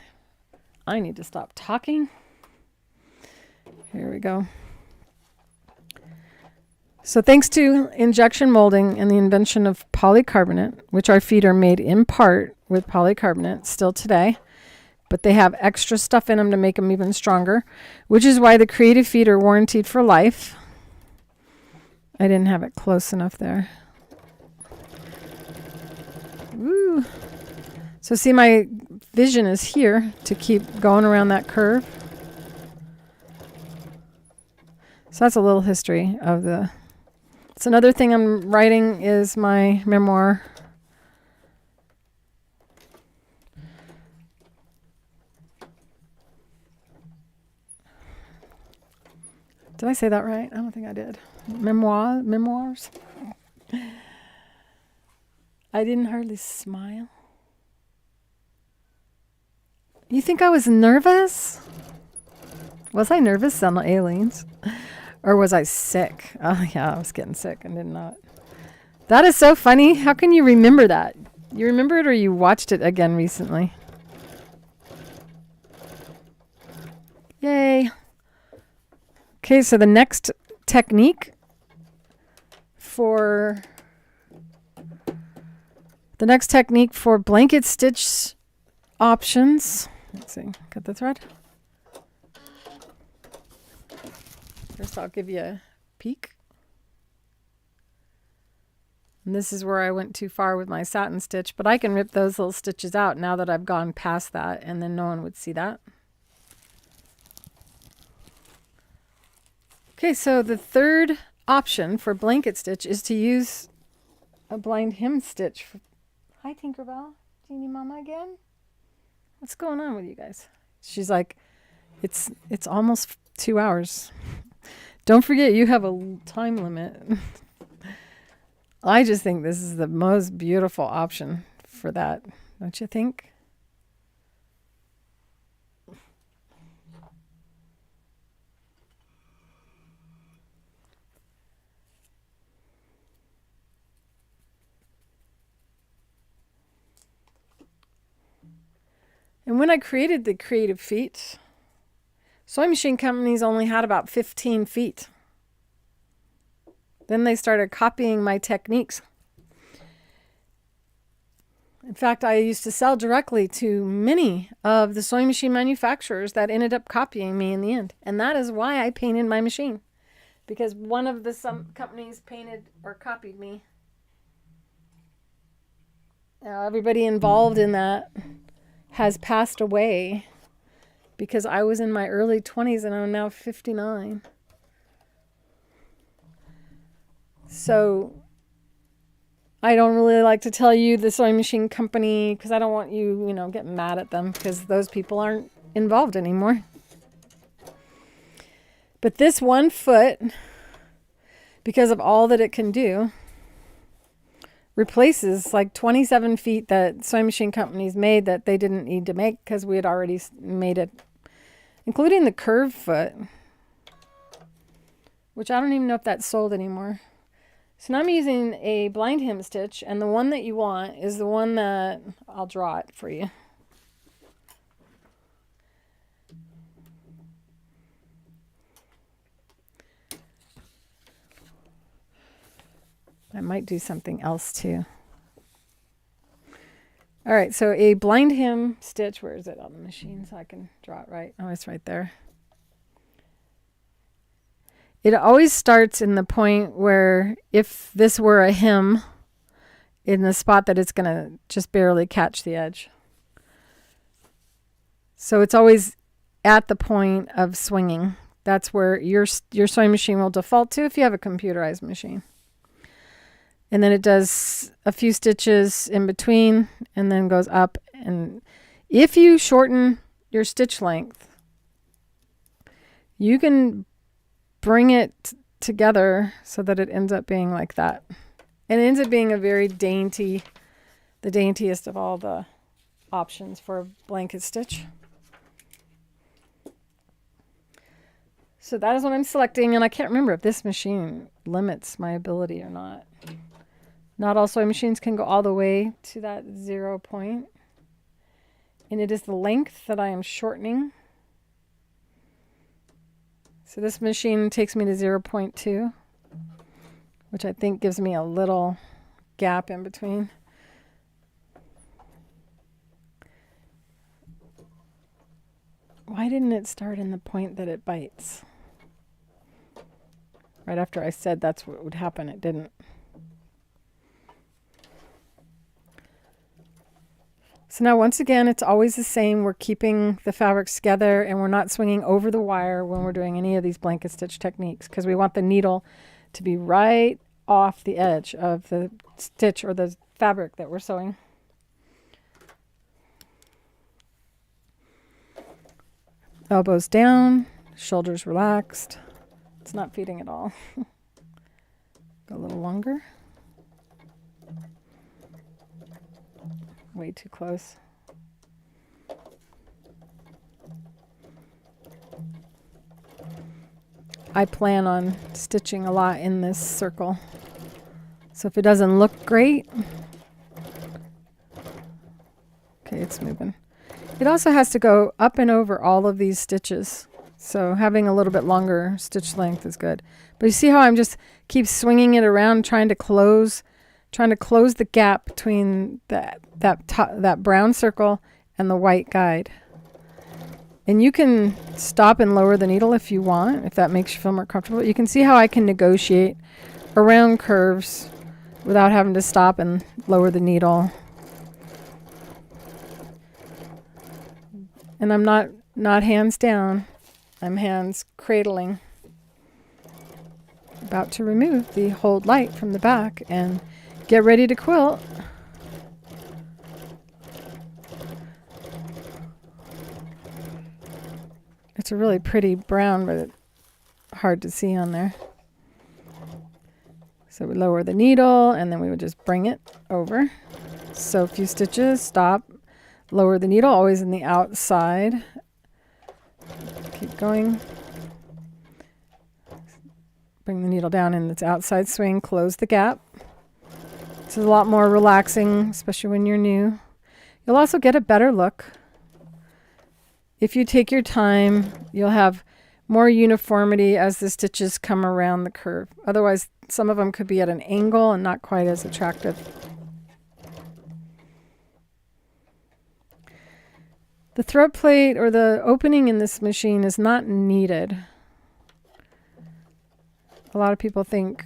Speaker 1: I need to stop talking. Here we go. So thanks to injection molding and the invention of polycarbonate, which our feet are made in part with polycarbonate still today, but they have extra stuff in them to make them even stronger, which is why the Creative feet are warranted for life. I didn't have it close enough there. Woo. So see, my vision is here to keep going around that curve. So that's a little history of the... So another thing I'm writing is my memoir. Did I say that right? I don't think I did. Memoirs. I didn't hardly smile. You think I was nervous? Was I nervous on the aliens? Or was I sick? Oh yeah, I was getting sick and did not. That is so funny. How can you remember that? You remember it or you watched it again recently? Yay. Okay, so the next technique for blanket stitch options. Let's see, cut the thread. First I'll give you a peek. And this is where I went too far with my satin stitch, but I can rip those little stitches out now that I've gone past that, and then no one would see that. Okay, so the third option for blanket stitch is to use a blind hem stitch. Hi, Tinkerbell. Genie Mama again? What's going on with you guys? She's like, it's almost 2 hours. Don't forget you have a time limit. I just think this is the most beautiful option for that. Don't you think? And when I created the Creative feet, sewing machine companies only had about 15 feet. Then they started copying my techniques. In fact, I used to sell directly to many of the sewing machine manufacturers that ended up copying me in the end. And that is why I painted my machine. Because one of some companies painted or copied me. Now, everybody involved in that has passed away because I was in my early 20s and I'm now 59. So I don't really like to tell you the sewing machine company because I don't want you, getting mad at them because those people aren't involved anymore. But this one foot, because of all that it can do, replaces like 27 feet that sewing machine companies made that they didn't need to make because we had already made it, including the curved foot, which I don't even know if that's sold anymore. So now I'm using a blind hem stitch, and the one that you want is the one that I'll draw it for you. I might do something else too. All right, so a blind hem stitch, where is it on the machine so I can draw it right? Oh, it's right there. It always starts in the point where if this were a hem, in the spot that it's going to just barely catch the edge. So it's always at the point of swinging. That's where your sewing machine will default to if you have a computerized machine. And then it does a few stitches in between and then goes up. And if you shorten your stitch length, you can bring it together so that it ends up being like that. And it ends up being a very dainty, the daintiest of all the options for a blanket stitch. So that is what I'm selecting, and I can't remember if this machine limits my ability or not. Not all sewing machines can go all the way to that 0 point. And it is the length that I am shortening. So this machine takes me to 0.2, which I think gives me a little gap in between. Why didn't it start in the point that it bites? Right after I said that's what would happen, it didn't. So now once again, it's always the same. We're keeping the fabrics together and we're not swinging over the wire when we're doing any of these blanket stitch techniques because we want the needle to be right off the edge of the stitch or the fabric that we're sewing. Elbows down, shoulders relaxed. It's not feeding at all. Go a little longer. Way too close. I plan on stitching a lot in this circle. So if it doesn't look great, okay, it's moving. It also has to go up and over all of these stitches. So having a little bit longer stitch length is good. But you see how I'm just keep swinging it around, trying to close the gap between that brown circle and the white guide. And you can stop and lower the needle if you want, if that makes you feel more comfortable. You can see how I can negotiate around curves without having to stop and lower the needle. And I'm not hands down, I'm hands cradling. About to remove the hold light from the back and get ready to quilt. It's a really pretty brown, but it's hard to see on there. So we lower the needle and then we would just bring it over. So a few stitches, stop, lower the needle, always in the outside. Keep going. Bring the needle down in its outside swing, close the gap. This is a lot more relaxing, especially when you're new. You'll also get a better look. If you take your time, you'll have more uniformity as the stitches come around the curve. Otherwise, some of them could be at an angle and not quite as attractive. The throat plate or the opening in this machine is not needed. A lot of people think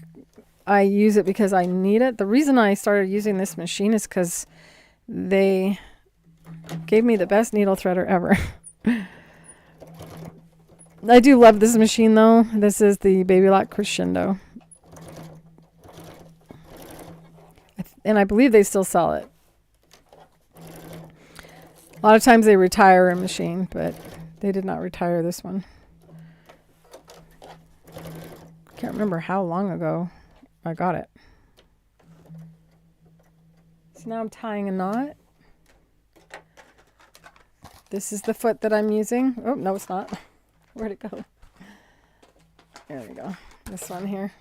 Speaker 1: I use it because I need it. The reason I started using this machine is because they gave me the best needle threader ever. I do love this machine though. This is the Baby Lock Crescendo. And I believe they still sell it. A lot of times they retire a machine, but they did not retire this one. Can't remember how long ago I got it. So now I'm tying a knot. This is the foot that I'm using. Oh, no, it's not. Where'd it go? There we go. This one here.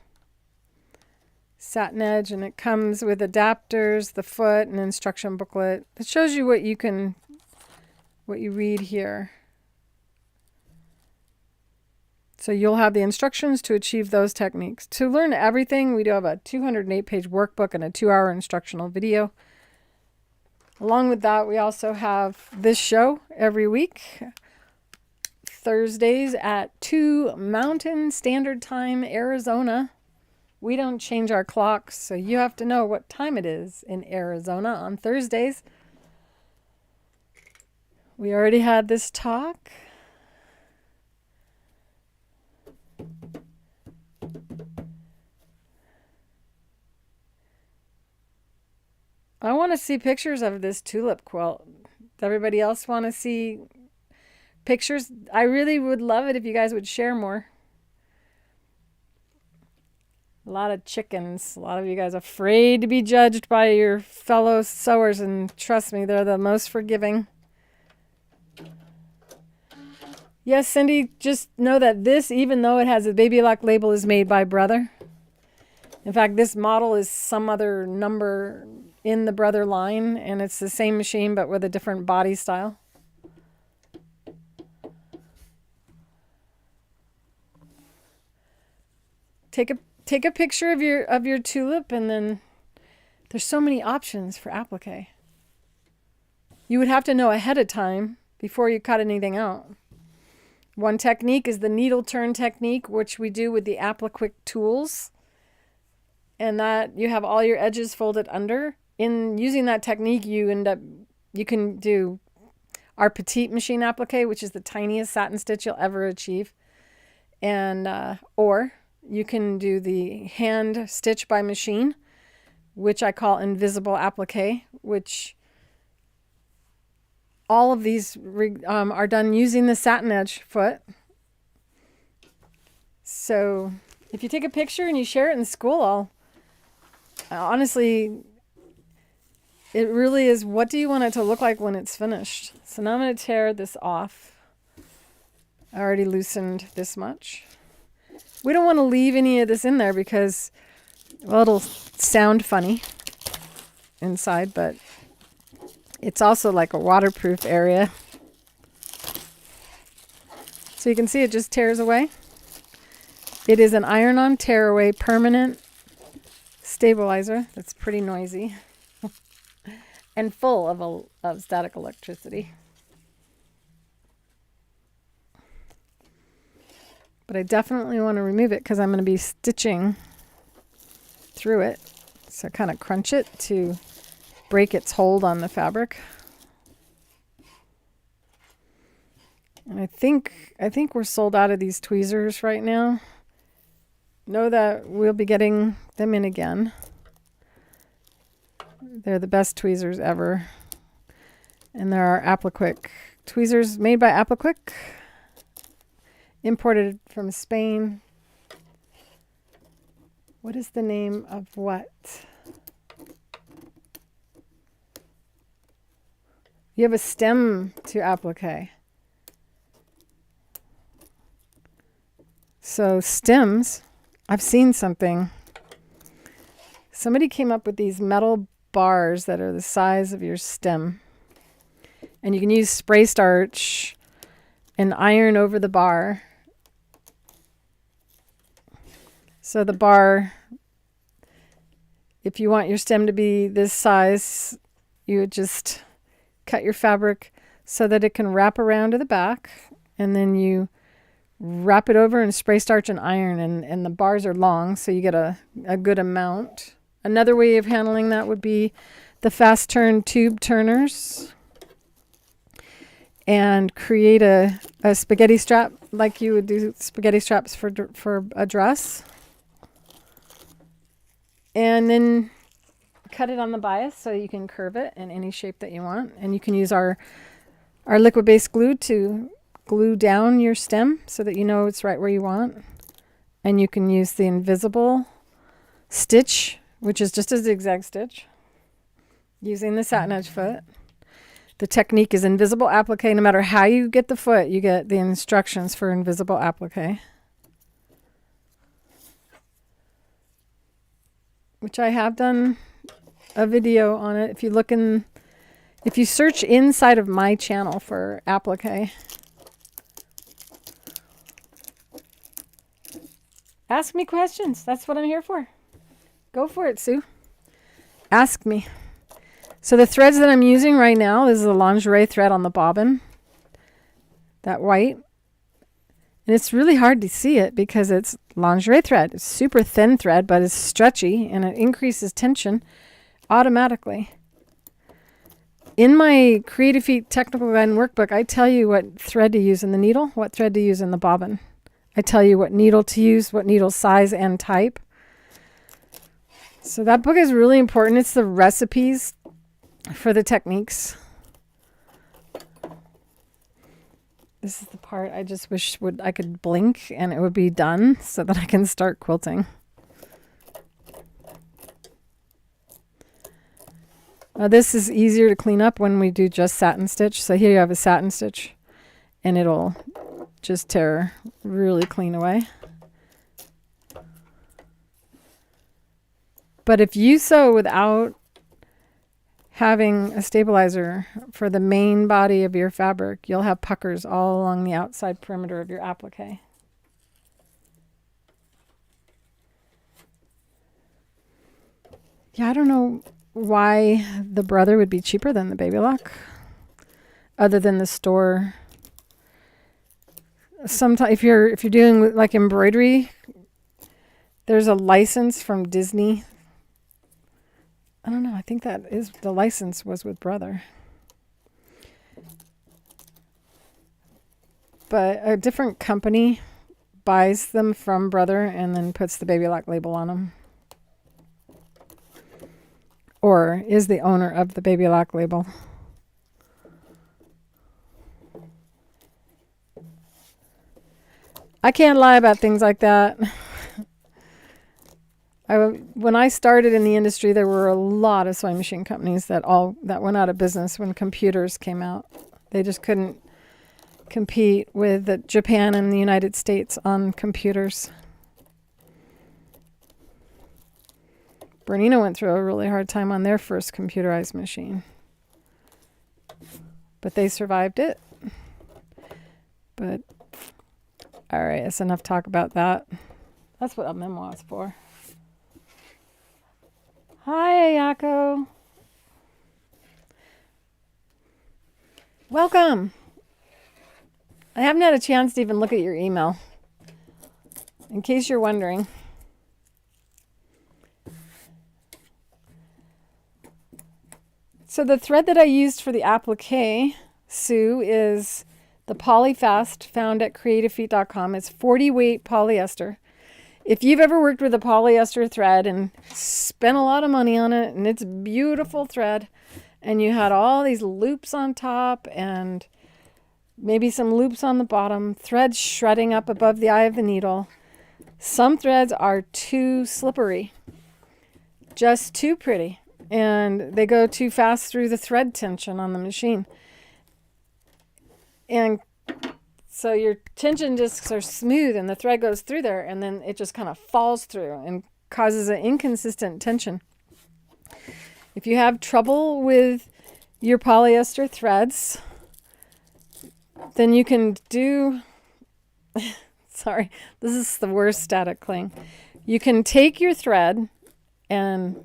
Speaker 1: Satinedge, and it comes with adapters, the foot, and instruction booklet. It shows you what you read here. So you'll have the instructions to achieve those techniques. To learn everything, we do have a 208-page workbook and a 2-hour instructional video. Along with that, we also have this show every week, Thursdays at 2 Mountain Standard Time, Arizona. We don't change our clocks, so you have to know what time it is in Arizona on Thursdays. We already had this talk. I want to see pictures of this tulip quilt. Does everybody else want to see pictures? I really would love it if you guys would share more. A lot of chickens. A lot of you guys afraid to be judged by your fellow sewers, and trust me, they're the most forgiving. Yes, Cindy, just know that this, even though it has a Baby Lock label, is made by Brother. In fact, this model is some other number in the Brother line, and it's the same machine but with a different body style. Take a picture of your tulip, and then there's so many options for applique. You would have to know ahead of time before you cut anything out. One technique is the needle turn technique, which we do with the Applique tools. And that you have all your edges folded under. In using that technique, you can do our petite machine applique, which is the tiniest satin stitch you'll ever achieve. And or you can do the hand stitch by machine, which I call invisible applique, which all of these are done using the Satinedge foot. So if you take a picture and you share it in school, honestly, it really is, what do you want it to look like when it's finished? So now I'm going to tear this off. I already loosened this much. We don't want to leave any of this in there because, well, it'll sound funny inside, but it's also like a waterproof area. So you can see it just tears away. It is an iron-on tear-away permanent stabilizer that's pretty noisy and full of static electricity. But I definitely want to remove it because I'm going to be stitching through it. So kind of crunch it to break its hold on the fabric. And I think we're sold out of these tweezers right now. Know that we'll be getting them in again. They're the best tweezers ever. And there are Applique tweezers made by Applique, imported from Spain. What is the name of what? You have a stem to applique. So stems, I've seen something. Somebody came up with these metal bars that are the size of your stem. And you can use spray starch and iron over the bar. So the bar, if you want your stem to be this size, you would just cut your fabric so that it can wrap around to the back, and then you wrap it over and spray starch and iron, and the bars are long, so you get a good amount. Another way of handling that would be the fast turn tube turners, and create a spaghetti strap like you would do spaghetti straps for a dress, and then cut it on the bias so you can curve it in any shape that you want. And you can use our liquid-based glue to glue down your stem so that you know it's right where you want. And you can use the invisible stitch, which is just a zigzag stitch, using the Satinedge foot. The technique is invisible applique. No matter how you get the foot, you get the instructions for invisible applique, which I have done a video on it. If you search inside of my channel for applique, ask me questions. That's what I'm here for. Go for it, Sue. Ask me. So the threads that I'm using right now is the lingerie thread on the bobbin, that white. And it's really hard to see it because it's lingerie thread. It's super thin thread, but it's stretchy and it increases tension automatically. In my Creative Feet Technical Guide and Workbook, I tell you what thread to use in the needle, what thread to use in the bobbin. I tell you what needle to use, what needle size and type. So that book is really important. It's the recipes for the techniques. This is the part I just wish I could blink and it would be done so that I can start quilting. This is easier to clean up when we do just satin stitch. So here you have a satin stitch and it'll just tear really clean away. But if you sew without having a stabilizer for the main body of your fabric, you'll have puckers all along the outside perimeter of your applique. Yeah, I don't know why the Brother would be cheaper than the Baby Lock, other than the store sometimes if you're doing with like embroidery, there's a license from Disney. I don't know. I think that is the license was with Brother. But a different company buys them from Brother and then puts the Baby Lock label on them. Or is the owner of the Baby Lock label. I can't lie about things like that. When I started in the industry, there were a lot of sewing machine companies that went out of business when computers came out. They just couldn't compete with Japan and the United States on computers. Bernina went through a really hard time on their first computerized machine. But they survived it. But, all right, that's enough talk about that. That's what a memoir is for. Hi, Ayako. Welcome. I haven't had a chance to even look at your email. In case you're wondering. So the thread that I used for the applique, Sue, is the PolyFast found at creativefeet.com. It's 40 weight polyester. If you've ever worked with a polyester thread and spent a lot of money on it, and it's a beautiful thread, and you had all these loops on top and maybe some loops on the bottom, thread shredding up above the eye of the needle, some threads are too slippery, just too pretty, and they go too fast through the thread tension on the machine. And so your tension discs are smooth and the thread goes through there and then it just kind of falls through and causes an inconsistent tension. If you have trouble with your polyester threads, then you can do, sorry, this is the worst static cling. You can take your thread and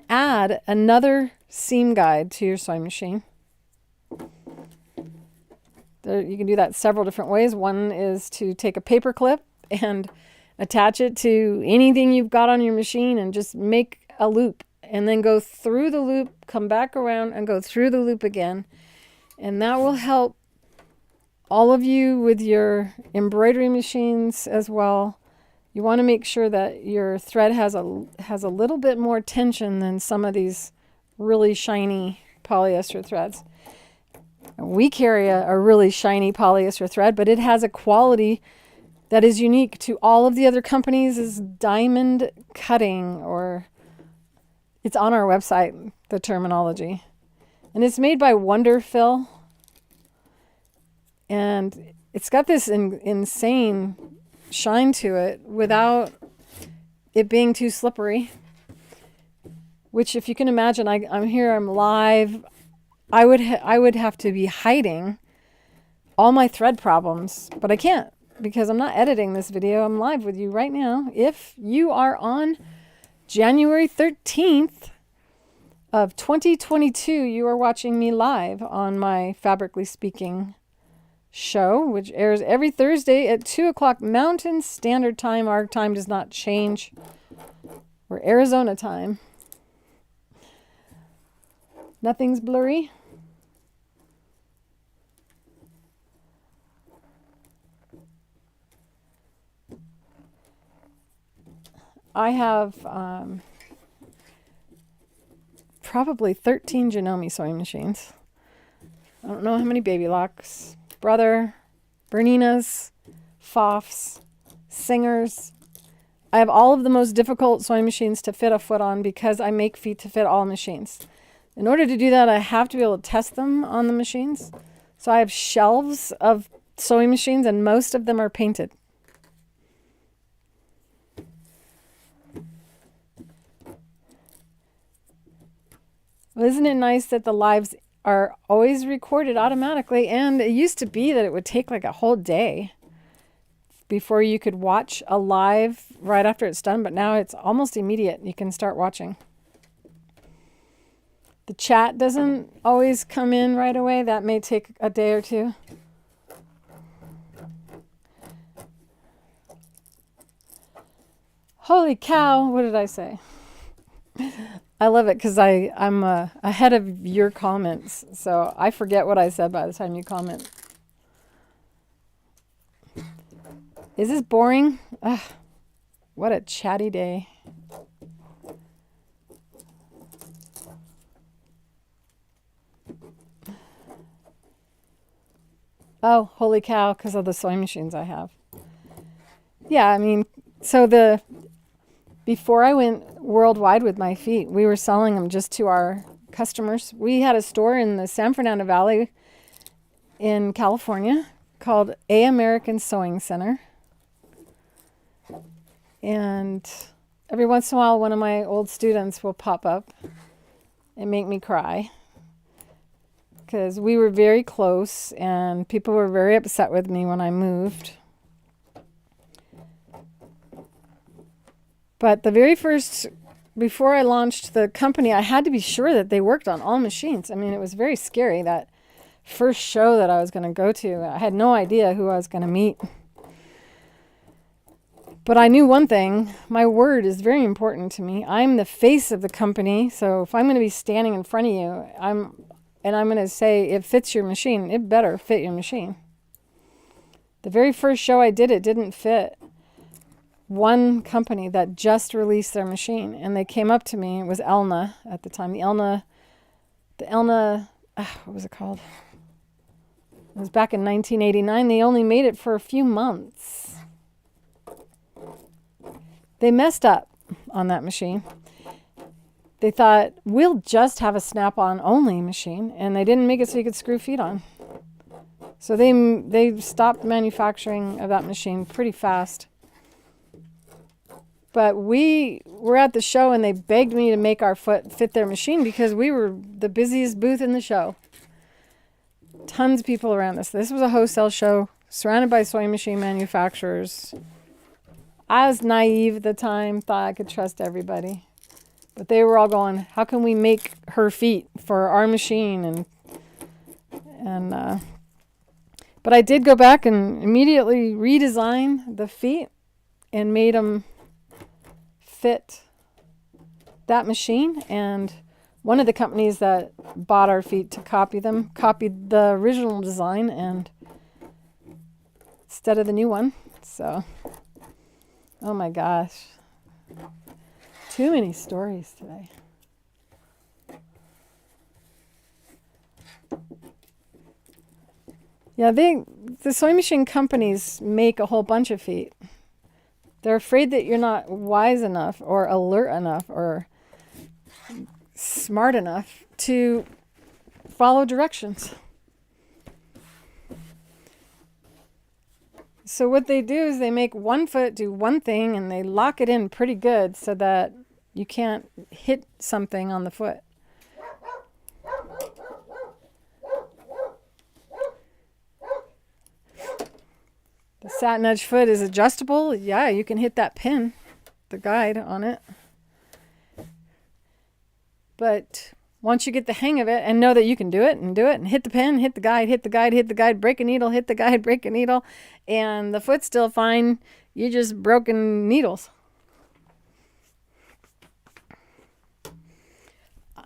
Speaker 1: add another seam guide to your sewing machine. You can do that several different ways. One is to take a paper clip and attach it to anything you've got on your machine and just make a loop and then go through the loop, come back around and go through the loop again. And that will help all of you with your embroidery machines as well. You want to make sure that your thread has a little bit more tension than some of these really shiny polyester threads. We carry a really shiny polyester thread, but it has a quality that is unique to all of the other companies. Is diamond cutting, or it's on our website, the terminology. And it's made by Wonderfill. And it's got this insane shine to it without it being too slippery. Which, if you can imagine, I'm here, I'm live. I would have to be hiding all my thread problems, but I can't because I'm not editing this video. I'm live with you right now. If you are on January 13th of 2022, you are watching me live on my Fabrically Speaking show, which airs every Thursday at 2 o'clock Mountain Standard Time. Our time does not change. We're Arizona time. Nothing's blurry. I have probably 13 Janome sewing machines. I don't know how many Baby Locks. Brother, Berninas, Fofs, Singers. I have all of the most difficult sewing machines to fit a foot on because I make feet to fit all machines. In order to do that, I have to be able to test them on the machines. So I have shelves of sewing machines and most of them are painted. Well, isn't it nice that the lives are always recorded automatically? And it used to be that it would take like a whole day before you could watch a live right after it's done, but now it's almost immediate. You can start watching. The chat doesn't always come in right away. That may take a day or two. Holy cow, what did I say? I love it because I'm ahead of your comments, so I forget what I said by the time you comment. Is this boring? Ugh, what a chatty day. Oh, holy cow, because of the sewing machines I have. Yeah, I mean, so before I went worldwide with my feet, we were selling them just to our customers. We had a store in the San Fernando Valley in California called A American Sewing Center. And every once in a while, one of my old students will pop up and make me cry because we were very close and people were very upset with me when I moved. But the very first, before I launched the company, I had to be sure that they worked on all machines. I mean, it was very scary, that first show that I was going to go to. I had no idea who I was going to meet. But I knew one thing, my word is very important to me. I'm the face of the company, so if I'm going to be standing in front of you, I'm going to say it fits your machine, it better fit your machine. The very first show I did, it didn't fit one company that just released their machine, and they came up to me. It was Elna at the time. The Elna, what was it called? It was back in 1989. They only made it for a few months. They messed up on that machine. They thought, we'll just have a snap-on only machine, and they didn't make it so you could screw feet on. So they stopped manufacturing of that machine pretty fast. But we were at the show and they begged me to make our foot fit their machine because we were the busiest booth in the show. Tons of people around us. This was a wholesale show surrounded by sewing machine manufacturers. I was naive at the time, thought I could trust everybody. But they were all going, how can we make her feet for our machine? But I did go back and immediately redesign the feet and made them fit that machine. And one of the companies that bought our feet to copy them copied the original design and instead of the new one. So, oh my gosh, too many stories today. Yeah, the sewing machine companies make a whole bunch of feet. They're afraid that you're not wise enough or alert enough or smart enough to follow directions. So what they do is they make one foot do one thing and they lock it in pretty good so that you can't hit something on the foot. The Satinedge Foot is adjustable. Yeah, you can hit that pin, the guide on it. But once you get the hang of it and know that you can do it and hit the pin, hit the guide, hit the guide, hit the guide, break a needle, hit the guide, break a needle, and the foot's still fine, you just broken needles.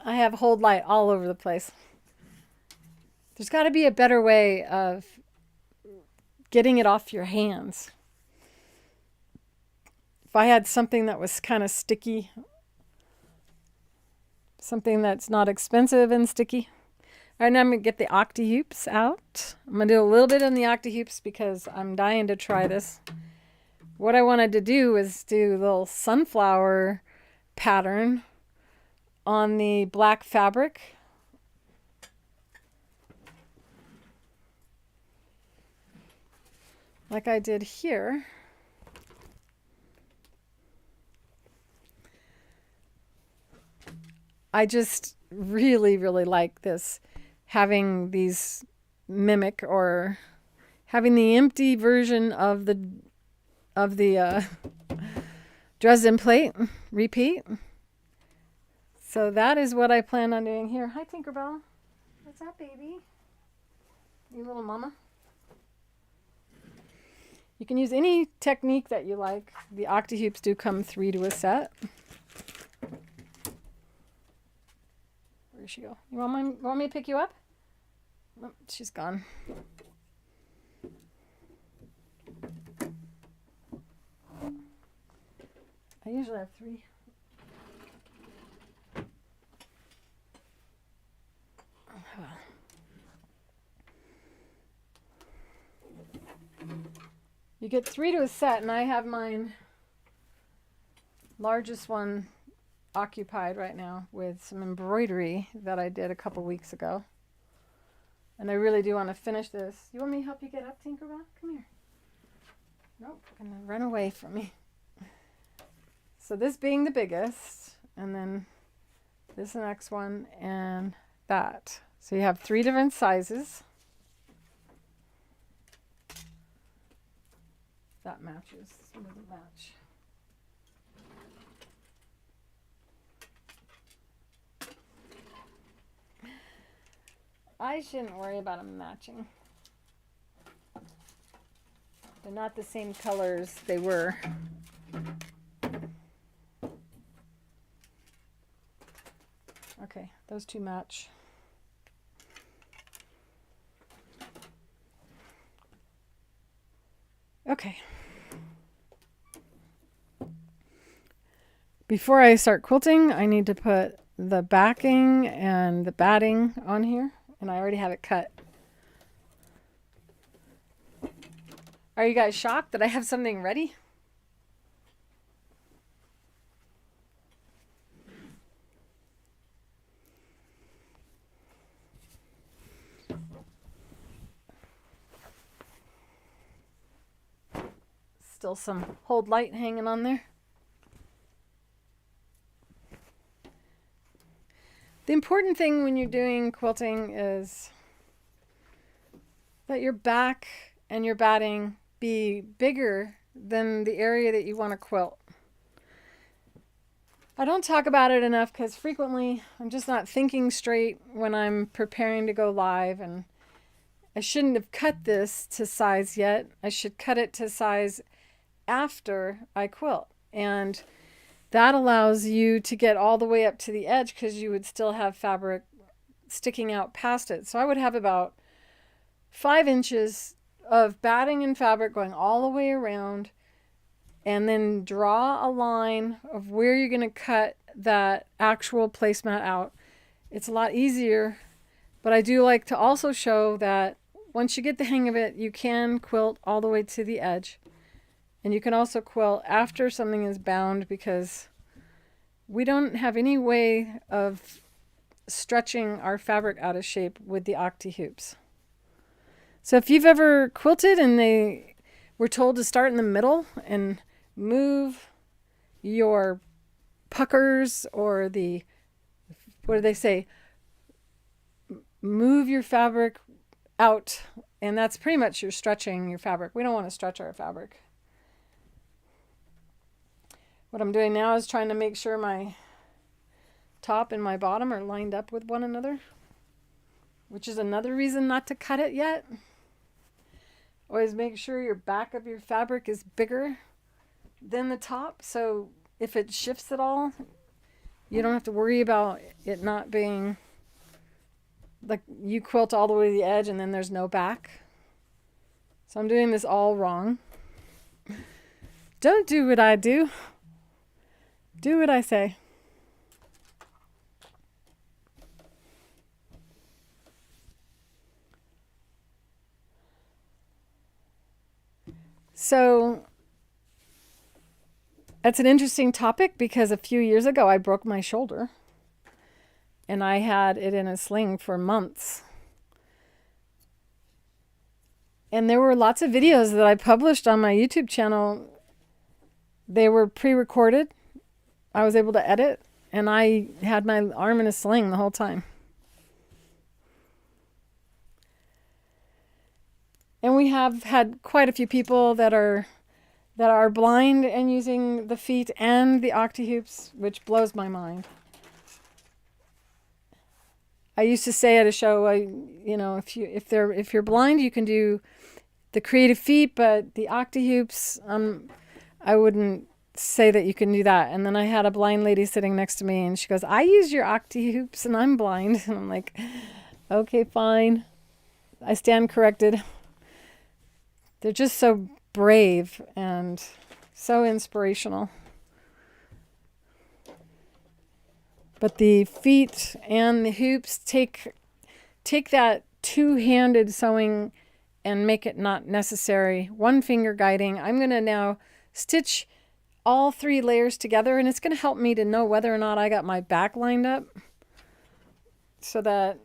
Speaker 1: I have hold light all over the place. There's got to be a better way of getting it off your hands. If I had something that was kind of sticky, something that's not expensive and sticky. All right, now I'm going to get the Octi-Hoops out. I'm going to do a little bit on the Octi-Hoops because I'm dying to try this. What I wanted to do was do a little sunflower pattern on the black fabric. Like I did here. I just really, really like this, having these mimic or having the empty version of the Dresden plate repeat. So that is what I plan on doing here. Hi, Tinkerbell. What's up, baby? You little mama. You can use any technique that you like. The Octi-Hoops do come 3 to a set. Where'd she go? You want me to pick you up? Oh, she's gone. I usually have 3. You get 3 to a set, and I have mine largest one occupied right now with some embroidery that I did a couple weeks ago. And I really do want to finish this. You want me to help you get up, Tinkerbell? Come here. Nope, gonna run away from me. So this being the biggest, and then this the next one, and that. So you have 3 different sizes. That matches. This one doesn't match. I shouldn't worry about them matching. They're not the same colors they were. Okay, those 2 match. Okay. Before I start quilting, I need to put the backing and the batting on here, and I already have it cut. Are you guys shocked that I have something ready? Still some hold light hanging on there. The important thing when you're doing quilting is that your back and your batting be bigger than the area that you want to quilt. I don't talk about it enough because frequently I'm just not thinking straight when I'm preparing to go live, and I shouldn't have cut this to size yet. I should cut it to size after I quilt, and that allows you to get all the way up to the edge because you would still have fabric sticking out past it. So I would have about 5 inches of batting and fabric going all the way around, and then draw a line of where you're going to cut that actual placemat out. It's a lot easier, but I do like to also show that once you get the hang of it, you can quilt all the way to the edge. And you can also quilt after something is bound, because we don't have any way of stretching our fabric out of shape with the Octi-Hoops. So if you've ever quilted and they were told to start in the middle and move your puckers, or the, what do they say? Move your fabric out. And that's pretty much you're stretching your fabric. We don't want to stretch our fabric. What I'm doing now is trying to make sure my top and my bottom are lined up with one another, which is another reason not to cut it yet. Always make sure your back of your fabric is bigger than the top, so if it shifts at all, you don't have to worry about it not being like you quilt all the way to the edge and then there's no back. So I'm doing this all wrong. Don't do what I do. Do what I say. So that's an interesting topic, because a few years ago I broke my shoulder and I had it in a sling for months. And there were lots of videos that I published on my YouTube channel. They were pre-recorded. I was able to edit, and I had my arm in a sling the whole time. And we have had quite a few people that are blind and using the feet and the Octi-Hoops, which blows my mind. I used to say at a show, if you're blind, you can do the Creative Feet, but the Octi-Hoops, I wouldn't say that you can do that. And then I had a blind lady sitting next to me, and she goes, I use your Octi-Hoops and I'm blind. And I'm like, okay, fine. I stand corrected. They're just so brave and so inspirational. But the feet and the hoops take that two-handed sewing and make it not necessary. One finger guiding. I'm going to now stitch all 3 layers together, and it's going to help me to know whether or not I got my back lined up, so that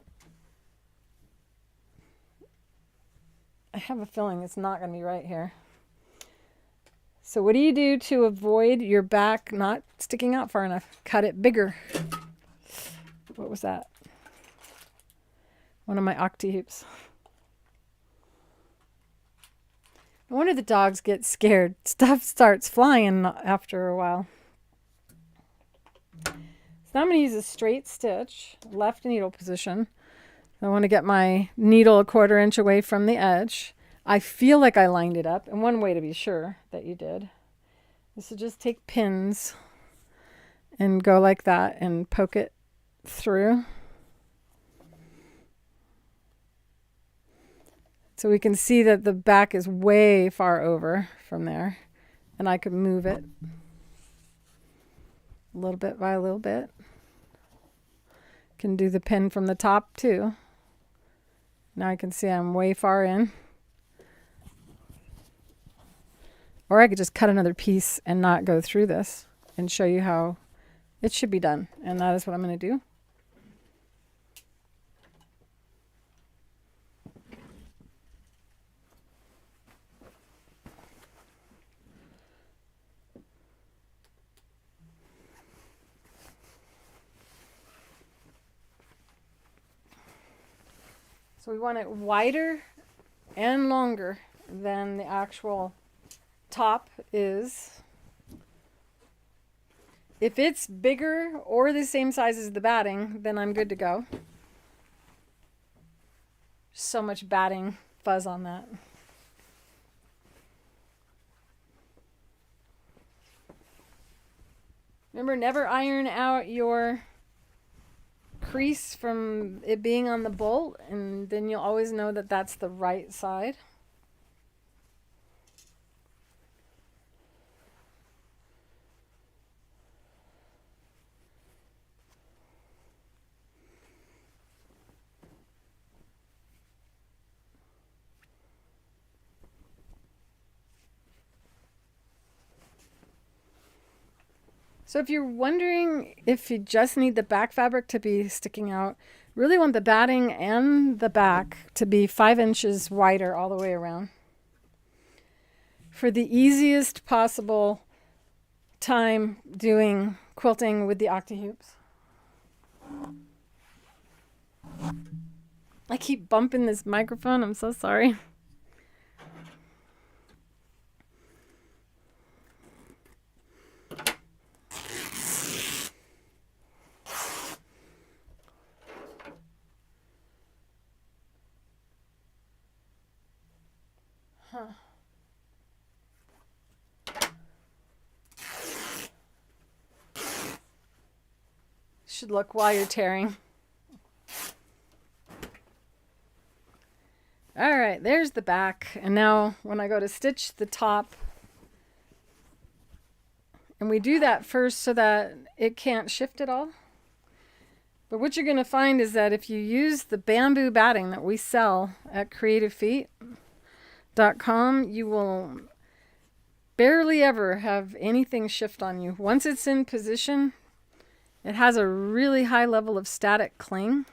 Speaker 1: I have a feeling it's not going to be right here. So what do you do to avoid your back not sticking out far enough? Cut it bigger. What was that? One of my Octi-Hoops. No wonder the dogs get scared. Stuff starts flying after a while. So now I'm going to use a straight stitch, left needle position. I want to get my needle a 1/4 inch away from the edge. I feel like I lined it up, and one way to be sure that you did is to just take pins and go like that and poke it through. So we can see that the back is way far over from there, and I could move it a little bit by a little bit. Can do the pin from the top too. Now I can see I'm way far in. Or I could just cut another piece and not go through this and show you how it should be done. And that is what I'm going to do. So we want it wider and longer than the actual top is. If it's bigger or the same size as the batting, then I'm good to go. So much batting fuzz on that. Remember, never iron out your crease from it being on the bolt, and then you'll always know that that's the right side. So if you're wondering if you just need the back fabric to be sticking out, really want the batting and the back to be 5 inches wider all the way around. For the easiest possible time doing quilting with the Octi-Hoops. I keep bumping this microphone, I'm so sorry. Should look while you're tearing. All right, there's the back. And now when I go to stitch the top, and we do that first so that it can't shift at all. But what you're going to find is that if you use the bamboo batting that we sell at creativefeet.com, you will barely ever have anything shift on you. Once it's in position, it has a really high level of static cling,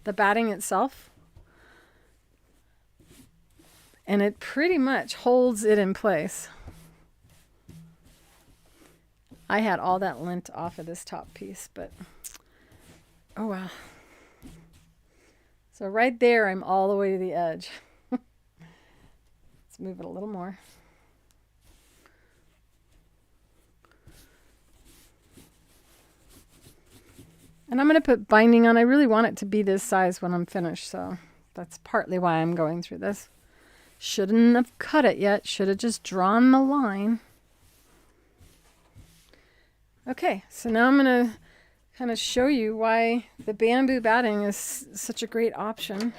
Speaker 1: the batting itself. And it pretty much holds it in place. I had all that lint off of this top piece, but oh well. So right there, I'm all the way to the edge. Let's move it a little more. And I'm going to put binding on. I really want it to be this size when I'm finished, so that's partly why I'm going through this. Shouldn't have cut it yet. Should have just drawn the line. Okay, so now I'm going to kind of show you why the bamboo batting is such a great option.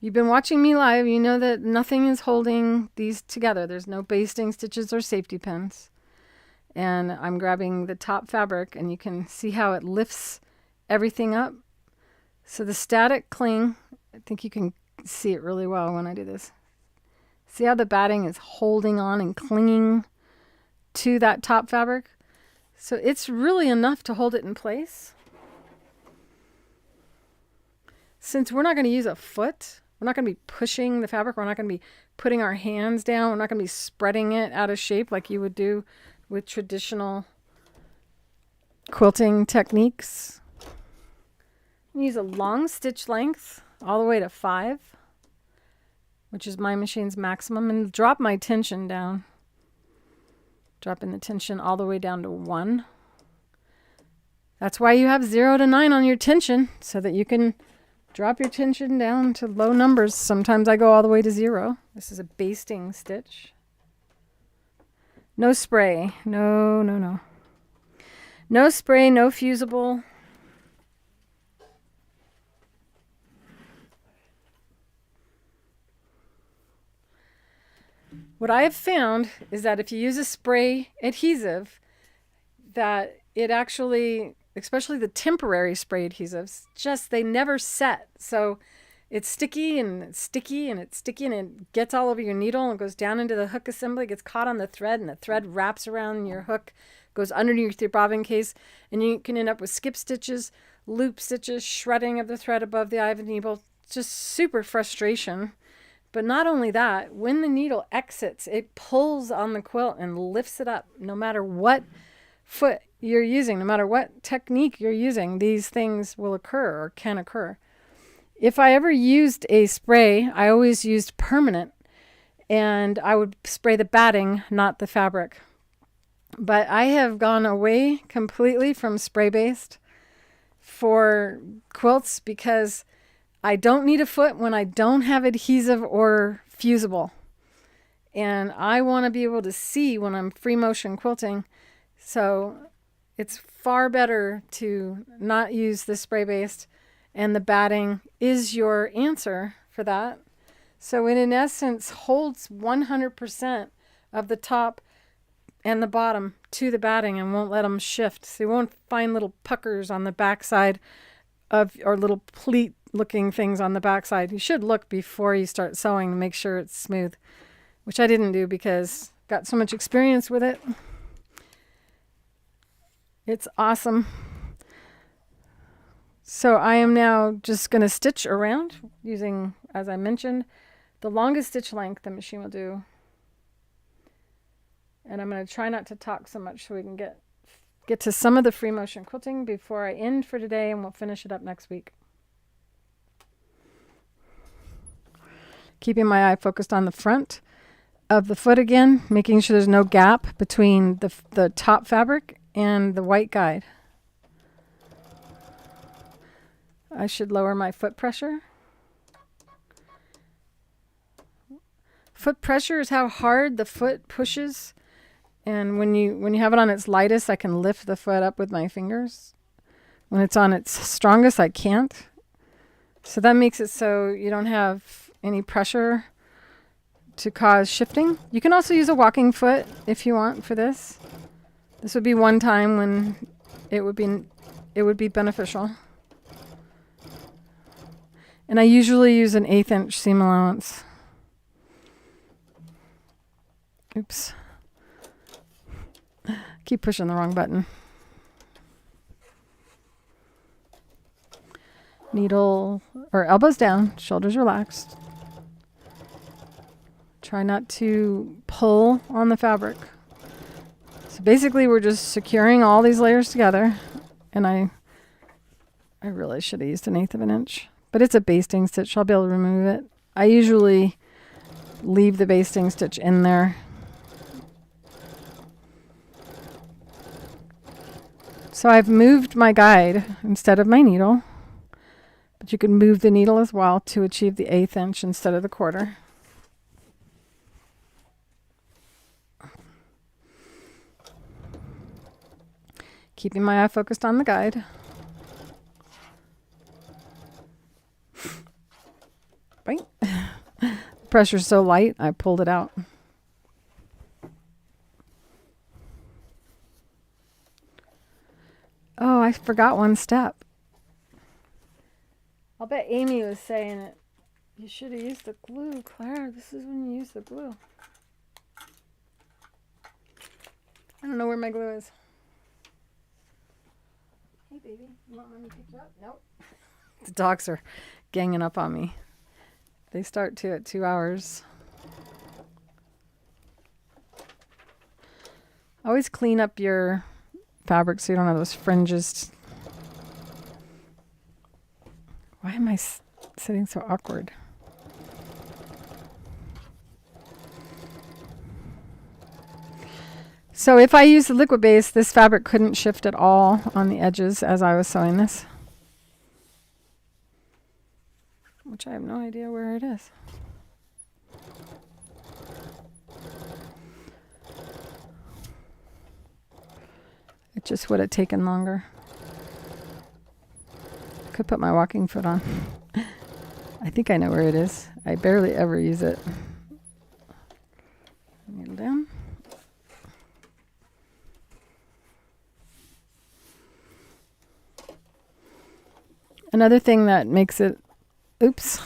Speaker 1: You've been watching me live, you know that nothing is holding these together. There's no basting stitches or safety pins. And I'm grabbing the top fabric, and you can see how it lifts everything up. So the static cling, I think you can see it really well when I do this. See how the batting is holding on and clinging to that top fabric? So it's really enough to hold it in place. Since we're not going to use a foot, we're not going to be pushing the fabric. We're not going to be putting our hands down. We're not going to be spreading it out of shape like you would do with traditional quilting techniques. Use a long stitch length all the way to 5, which is my machine's maximum, and drop my tension down. Dropping the tension all the way down to 1. That's why you have 0 to 9 on your tension, so that you can drop your tension down to low numbers. Sometimes I go all the way to 0. This is a basting stitch. No spray. No, no, no. No spray, no fusible. What I have found is that if you use a spray adhesive, that it actually, especially the temporary spray adhesives, just they never set. So it's sticky and it's sticky and it's sticky and it gets all over your needle and goes down into the hook assembly, gets caught on the thread, and the thread wraps around your hook, goes underneath your bobbin case, and you can end up with skip stitches, loop stitches, shredding of the thread above the eye of the needle. Just super frustration. But not only that, when the needle exits, it pulls on the quilt and lifts it up. No matter what foot you're using, no matter what technique you're using, these things will occur or can occur. If I ever used a spray, I always used permanent, and I would spray the batting, not the fabric. But I have gone away completely from spray-based for quilts because I don't need a foot when I don't have adhesive or fusible. And I want to be able to see when I'm free motion quilting. So it's far better to not use the spray-based, and the batting is your answer for that. So it in essence holds 100% of the top and the bottom to the batting and won't let them shift. So you won't find little puckers on the backside of, or little pleat looking things on the backside. You should look before you start sewing to make sure it's smooth, which I didn't do because I got so much experience with it. It's awesome. So I am now just going to stitch around using, as I mentioned, the longest stitch length the machine will do. And I'm going to try not to talk so much so we can get to some of the free motion quilting before I end for today, and we'll finish it up next week. Keeping my eye focused on the front of the foot again, making sure there's no gap between the top fabric and the white guide. I should lower my foot pressure. Foot pressure is how hard the foot pushes. And when you have it on its lightest, I can lift the foot up with my fingers. When it's on its strongest, I can't. So that makes it so you don't have any pressure to cause shifting. You can also use a walking foot if you want for this. This would be one time when it would be beneficial. And I usually use an 1/8 inch seam allowance. Oops. Keep pushing the wrong button. Needle or elbows down, shoulders relaxed. Try not to pull on the fabric. So basically we're just securing all these layers together, and I really should have used an 1/8 of an inch, but it's a basting stitch, so I'll be able to remove it. I usually leave the basting stitch in there. So I've moved my guide instead of my needle, but you can move the needle as well to achieve the 1/8 inch instead of the 1/4. Keeping my eye focused on the guide. Right. The pressure's so light, I pulled it out. Oh, I forgot one step. I'll bet Amy was saying it. You should have used the glue, Claire. This is when you use the glue. I don't know where my glue is. Hey, baby. You want me to pick you up? Nope. The dogs are ganging up on me. They start to at 2 hours. Always clean up your fabric so you don't have those fringes. Why am I sitting so awkward? So if I use the liquid base, this fabric couldn't shift at all on the edges as I was sewing this. Which I have no idea where it is. It just would have taken longer. Could put my walking foot on. I think I know where it is. I barely ever use it. Needle down. Another thing that makes it, oops,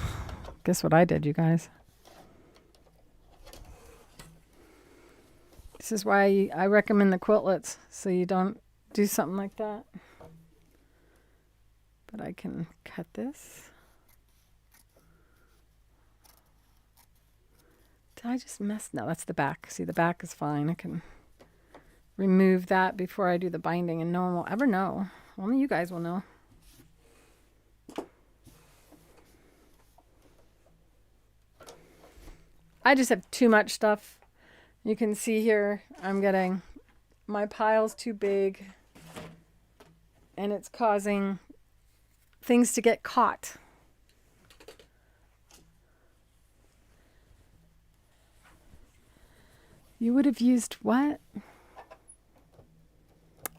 Speaker 1: guess what I did, you guys. This is why I recommend the Quiltlets, so you don't do something like that. But I can cut this. Did I just mess? No, that's the back. See, the back is fine. I can remove that before I do the binding, and no one will ever know. Only you guys will know. I just have too much stuff. You can see here, I'm getting my pile's too big, and it's causing things to get caught. You would have used what?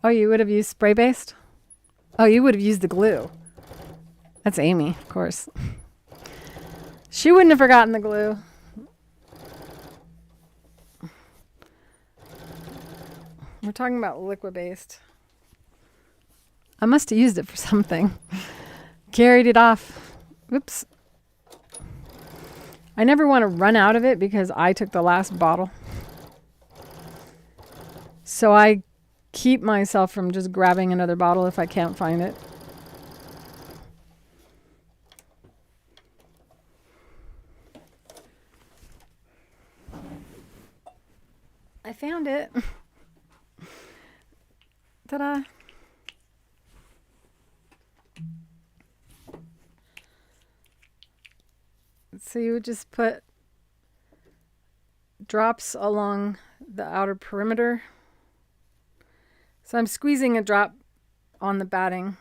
Speaker 1: Oh, you would have used spray based? Oh, you would have used the glue. That's Amy, of course. She wouldn't have forgotten the glue. We're talking about liquid based. I must have used it for something. Carried it off. Oops. I never want to run out of it because I took the last bottle. So I keep myself from just grabbing another bottle if I can't find it. I found it. Ta-da. So you would just put drops along the outer perimeter. So I'm squeezing a drop on the batting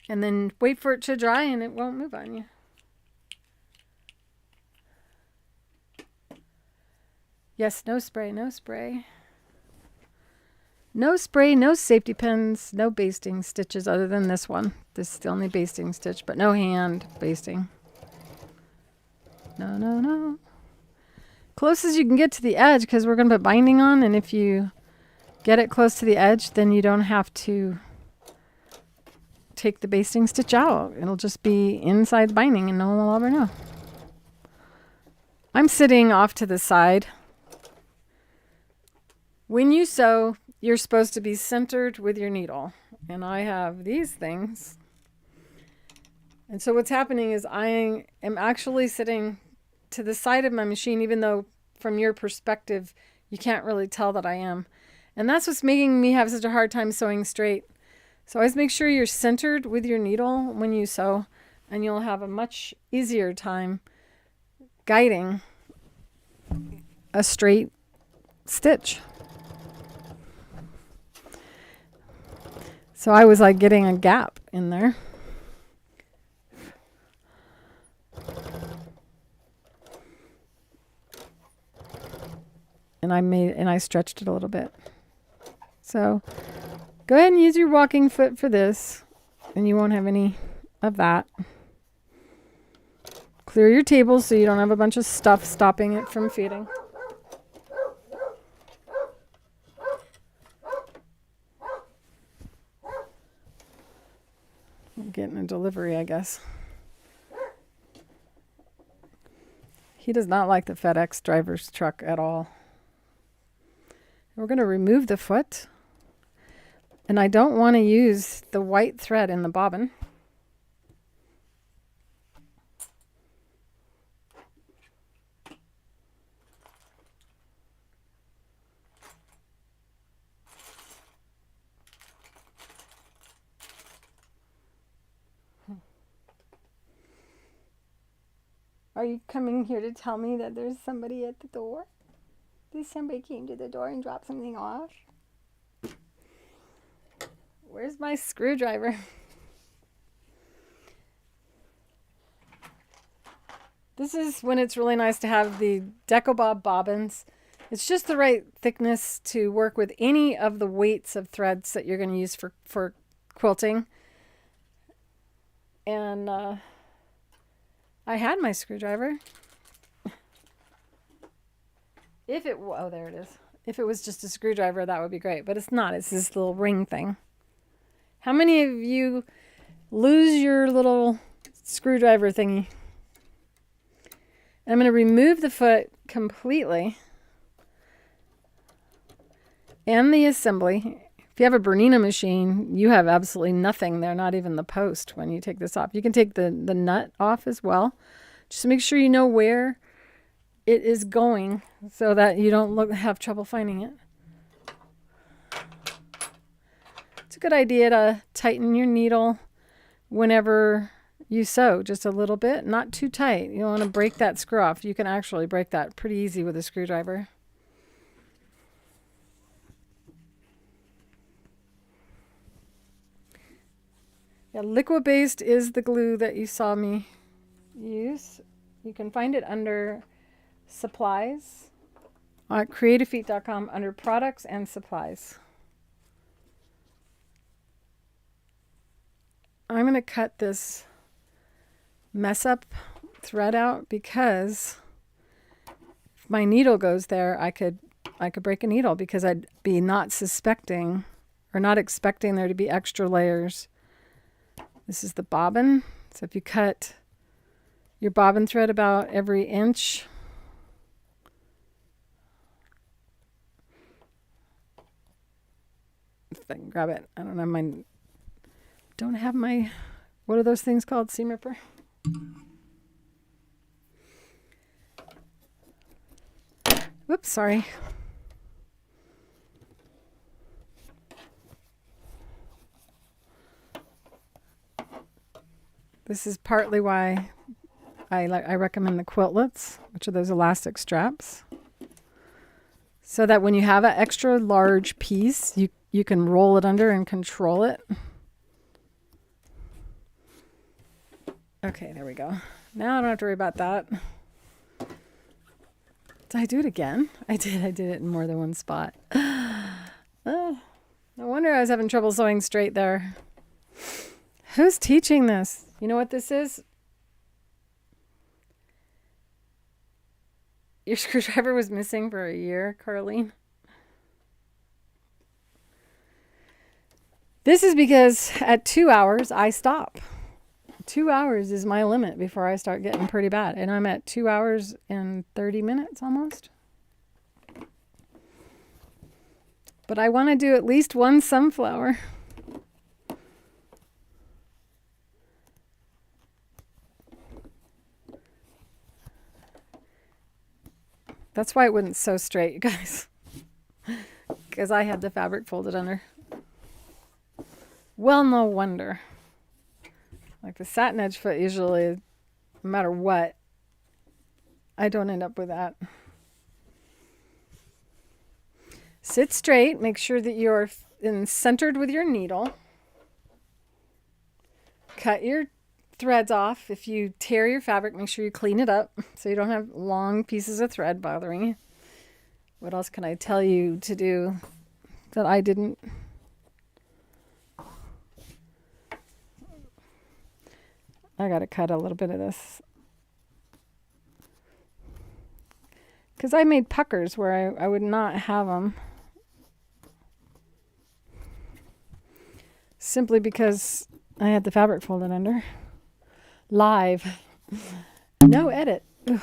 Speaker 1: and then wait for it to dry and it won't move on you. Yes, no spray, no spray. No spray, no safety pins, no basting stitches other than this one. This is the only basting stitch, but no hand basting. No, no, no. Close as you can get to the edge because we're going to put binding on, and if you get it close to the edge, then you don't have to take the basting stitch out. It'll just be inside the binding and no one will ever know. I'm sitting off to the side. When you sew, you're supposed to be centered with your needle. And I have these things. And so what's happening is I am actually sitting to the side of my machine, even though from your perspective, you can't really tell that I am. And that's what's making me have such a hard time sewing straight. So always make sure you're centered with your needle when you sew, and you'll have a much easier time guiding a straight stitch. So I was like getting a gap in there. And I stretched it a little bit. So go ahead and use your walking foot for this, and you won't have any of that. Clear your table so you don't have a bunch of stuff stopping it from feeding. I'm getting a delivery, I guess. He does not like the FedEx driver's truck at all. We're going to remove the foot. And I don't want to use the white thread in the bobbin. Are you coming here to tell me that there's somebody at the door? Did somebody came to the door and dropped something off? Where's my screwdriver? This is when it's really nice to have the Deco-Bob bobbins. It's just the right thickness to work with any of the weights of threads that you're going to use for quilting. And I had my screwdriver. Oh, there it is. If it was just a screwdriver, that would be great. But it's not. It's this little ring thing. How many of you lose your little screwdriver thingy? I'm going to remove the foot completely. And the assembly. If you have a Bernina machine, you have absolutely nothing there, not even the post when you take this off. You can take the nut off as well. Just make sure you know where it is going so that you don't have trouble finding it. It's a good idea to tighten your needle whenever you sew, just a little bit, not too tight. You don't want to break that screw off. You can actually break that pretty easy with a screwdriver. Yeah, liquid based is the glue that you saw me use. You can find it under supplies at creativefeet.com under products and supplies. I'm going to cut this mess up thread out because if my needle goes there, I could break a needle because I'd be not suspecting or not expecting there to be extra layers. This is the bobbin. So if you cut your bobbin thread about every inch, if I can grab it, I don't have my, what are those things called? Seam ripper? Whoops, sorry. This is partly why I recommend the Quiltlets, which are those elastic straps. So that when you have an extra large piece, you can roll it under and control it. Okay, there we go. Now I don't have to worry about that. Did I do it again? I did it in more than one spot. No wonder I was having trouble sewing straight there. Who's teaching this? You know what this is? Your screwdriver was missing for a year, Carlene. This is because at 2 hours, I stop. 2 hours is my limit before I start getting pretty bad. And I'm at 2 hours and 30 minutes almost. But I want to do at least one sunflower. That's why it wouldn't sew straight, you guys. Because I had the fabric folded under. Well, no wonder. Like the Satinedge Foot usually, no matter what, I don't end up with that. Sit straight. Make sure that you're centered with your needle. cut your threads off. If you tear your fabric, make sure you clean it up so you don't have long pieces of thread bothering you. What else can I tell you to do that I didn't? I got to cut a little bit of this. Because I made puckers where I would not have them. Simply because I had the fabric folded under. Live. No edit. Ugh.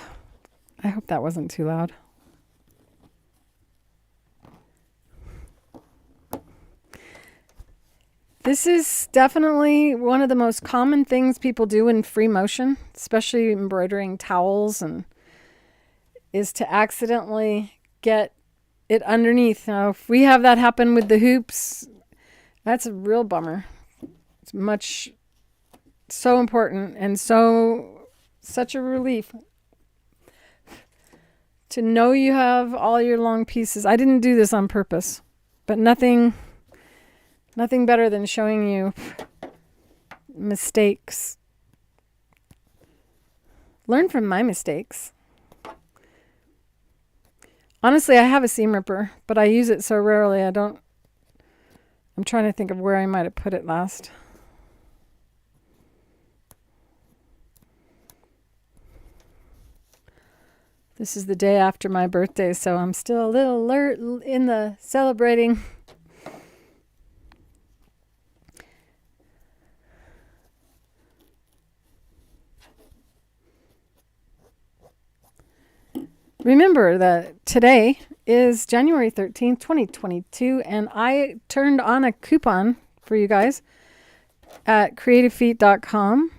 Speaker 1: I hope that wasn't too loud. This is definitely one of the most common things people do in free motion, especially embroidering towels, and is to accidentally get it underneath. Now, if we have that happen with the hoops, that's a real bummer. It's so important and such a relief to know you have all your long pieces. I didn't do this on purpose, but nothing better than showing you mistakes. Learn from my mistakes. Honestly, I have a seam ripper, but I use it so rarely I'm trying to think of where I might have put it last. This is the day after my birthday, so I'm still a little alert in the celebrating. Remember that today is January 13th, 2022, and I turned on a coupon for you guys at creativefeet.com.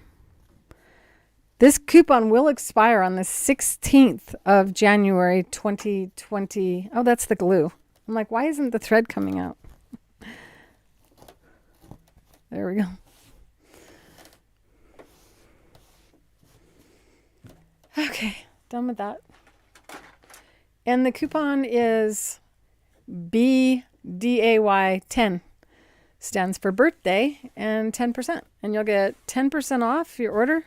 Speaker 1: This coupon will expire on the 16th of January 2020. Oh, that's the glue. I'm like, why isn't the thread coming out? There we go. Okay, done with that. And the coupon is BDAY10. Stands for birthday and 10%. And you'll get 10% off your order.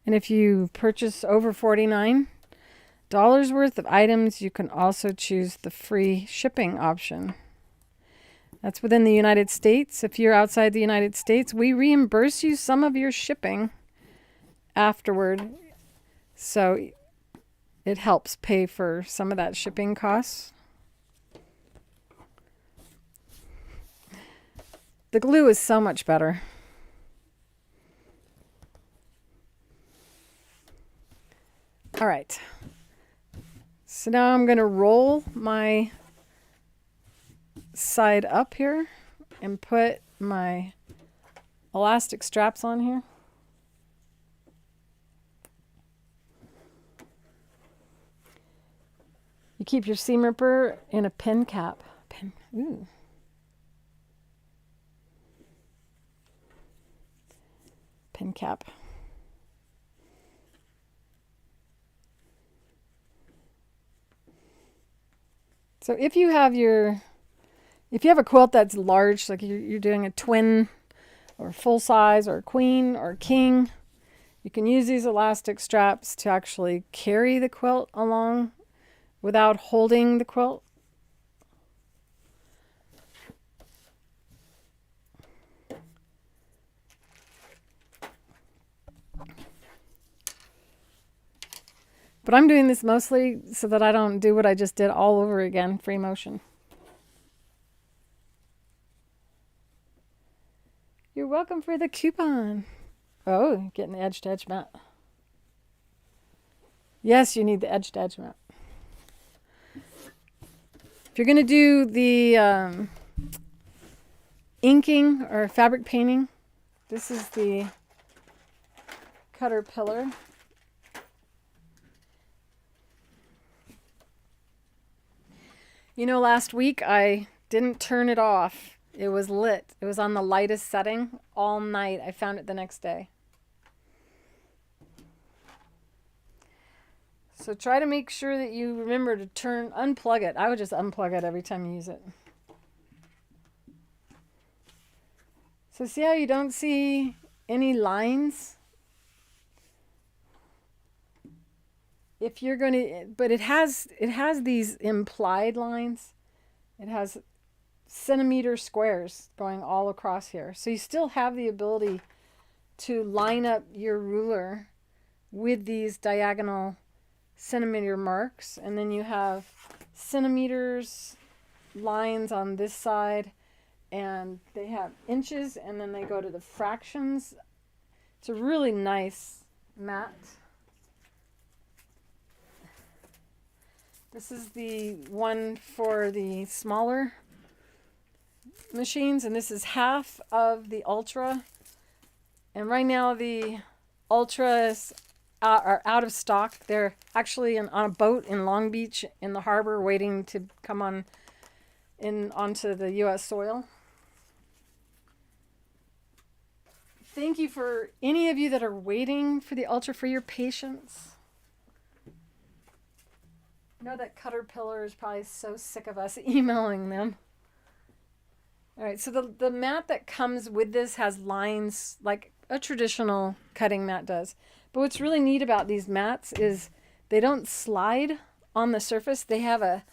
Speaker 1: And if you purchase over $49 worth of items, you can also choose the free shipping option. That's within the United States. If you're outside the United States, we reimburse you some of your shipping afterward. So it helps pay for some of that shipping costs. The glue is so much better. All right. So now I'm going to roll my side up here and put my elastic straps on here. You keep your seam ripper in a pin cap. Ooh. Pin cap. So if you have a quilt that's large, like you're doing a twin or full size or queen or king, you can use these elastic straps to actually carry the quilt along without holding the quilt. But I'm doing this mostly so that I don't do what I just did all over again, free motion. You're welcome for the coupon. Oh, getting the edge-to-edge mat. Yes, you need the edge-to-edge mat. If you're going to do the inking or fabric painting, this is the cutter pillar. You know, last week I didn't turn it off. It was lit. It was on the lightest setting all night. I found it the next day. So try to make sure that you remember to unplug it. I would just unplug it every time you use it. So see how you don't see any lines. If you're going to, but it has these implied lines. It has centimeter squares going all across here. So you still have the ability to line up your ruler with these diagonal centimeter marks, and then you have centimeters lines on this side, and they have inches, and then they go to the fractions. It's a really nice mat. This is the one for the smaller machines, and this is half of the Ultra. And right now the Ultras are out of stock. They're actually on a boat in Long Beach in the harbor waiting to come onto the U.S. soil. Thank you for any of you that are waiting for the Ultra, for your patience. I know that Caterpillar is probably so sick of us emailing them. All right, so the mat that comes with this has lines like a traditional cutting mat does. But what's really neat about these mats is they don't slide on the surface. They have a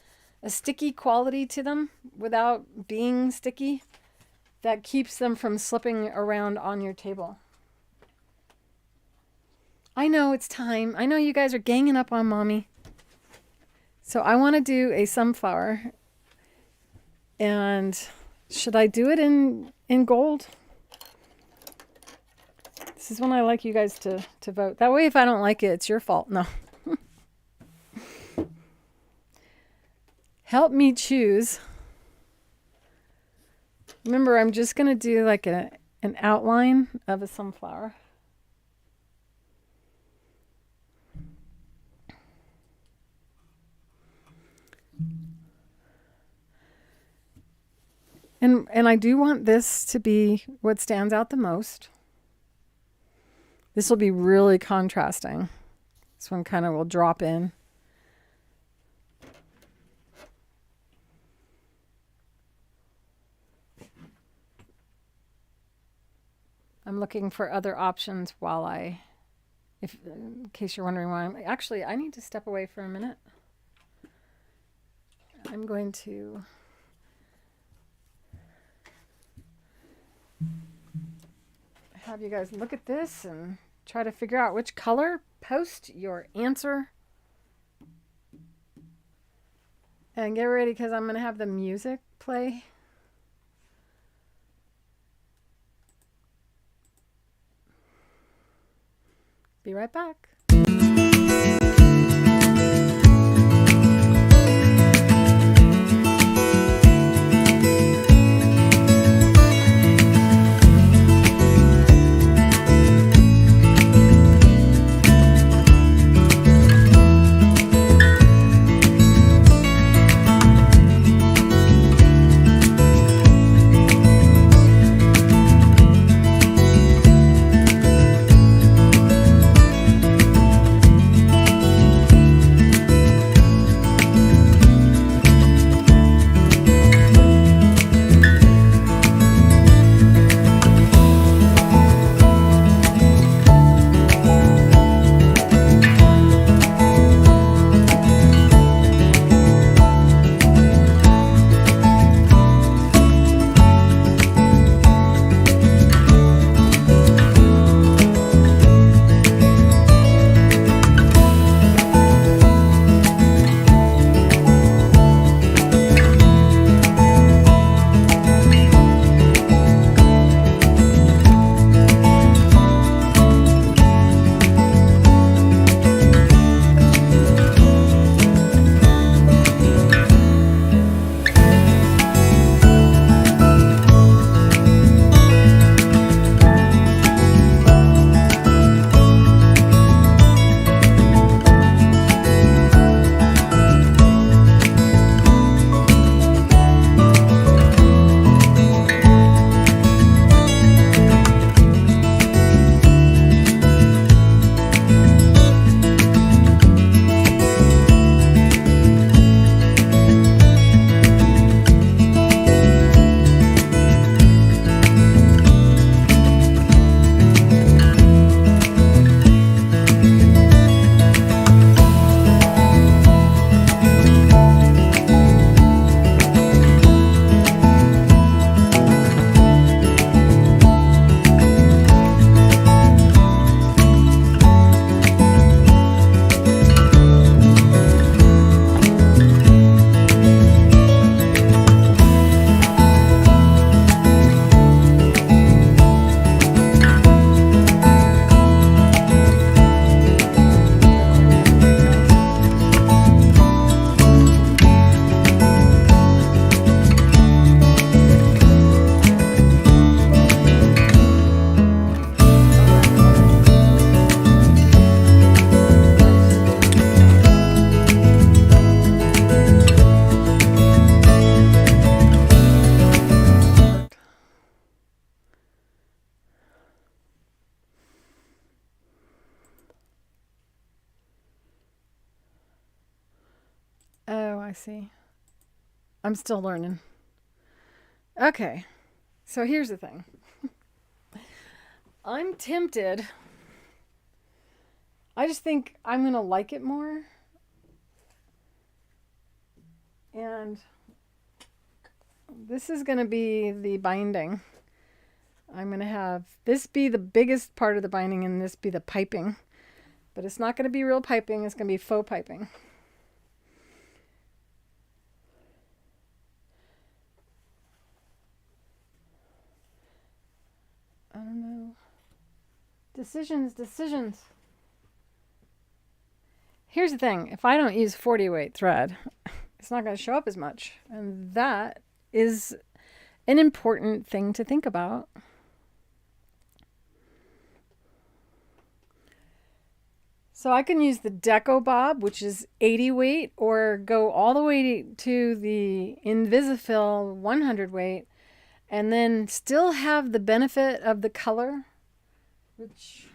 Speaker 1: sticky quality to them without being sticky that keeps them from slipping around on your table. I know it's time. I know you guys are ganging up on mommy. So I want to do a sunflower. And should I do it in gold? This is when I like you guys to vote. That way, if I don't like it, it's your fault. No. Help me choose. Remember, I'm just going to do like an outline of a sunflower. And I do want this to be what stands out the most. This will be really contrasting. This one kind of will drop in. I'm looking for other options while in case you're wondering why I need to step away for a minute. I'm going to have you guys look at this and try to figure out which color. Post your answer. And get ready because I'm going to have the music play. Be right back. I see. I'm still learning. Okay, so here's the thing. I'm tempted. I just think I'm going to like it more. And this is going to be the binding. I'm going to have this be the biggest part of the binding and this be the piping. But it's not going to be real piping. It's going to be faux piping. I don't know. Decisions. Here's the thing. If I don't use 40 weight thread, it's not going to show up as much. And that is an important thing to think about. So I can use the Deco Bob, which is 80 weight, or go all the way to the Invisifil 100 weight, and then still have the benefit of the color, which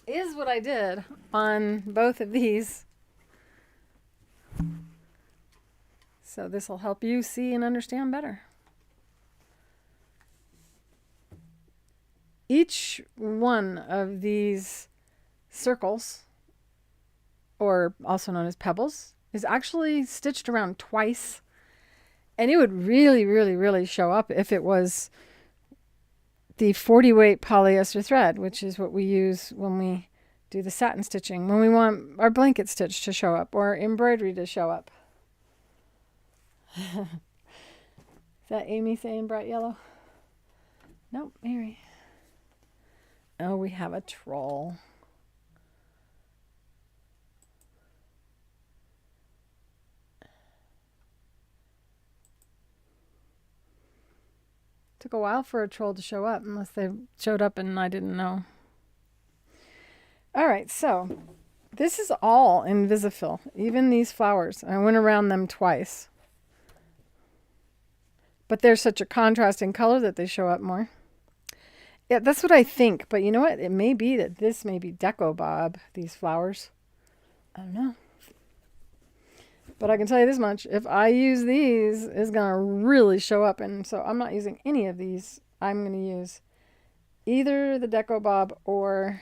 Speaker 1: is what I did on both of these. So this will help you see and understand better. Each one of these circles, or also known as pebbles, is actually stitched around twice. And it would really show up if it was the 40 weight polyester thread, which is what we use when we do the satin stitching, when we want our blanket stitch to show up or embroidery to show up. Is that Amy saying bright yellow? Nope, Mary. Oh, we have a troll. Took a while for a troll to show up, unless they showed up and I didn't know. All right, so this is all Invisifil, even these flowers. I went around them twice. But they're such a contrasting color that they show up more. Yeah, that's what I think. But you know what? It may be that this may be Deco Bob, these flowers. I don't know. But I can tell you this much. If I use these, it's going to really show up. And so I'm not using any of these. I'm going to use either the Deco Bob or...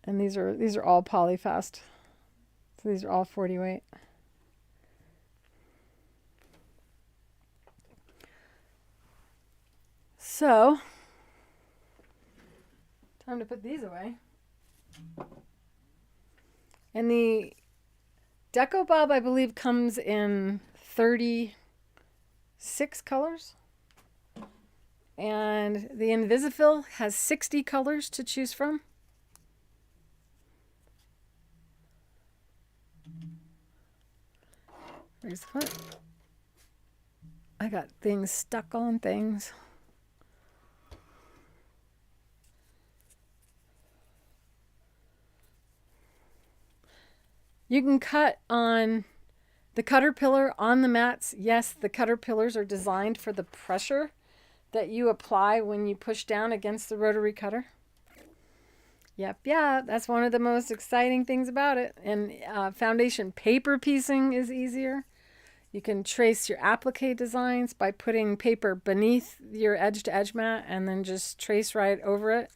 Speaker 1: And these are all PolyFast. So these are all 40 weight. So, time to put these away. And the Deco Bob, I believe, comes in 36 colors. And the Invisifil has 60 colors to choose from. Where's the foot? I got things stuck on things. You can cut on the cutter pillar on the mats. Yes, the cutter pillars are designed for the pressure that you apply when you push down against the rotary cutter. Yep, yeah, that's one of the most exciting things about it. And foundation paper piecing is easier. You can trace your applique designs by putting paper beneath your edge-to-edge mat and then just trace right over it,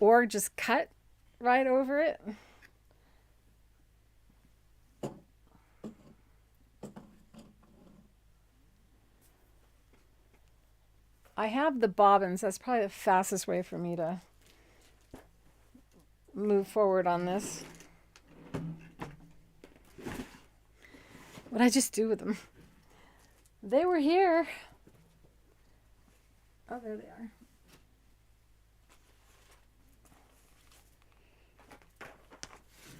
Speaker 1: or just cut right over it. I have the bobbins. That's probably the fastest way for me to move forward on this. What'd I just do with them? They were here. Oh, there they are.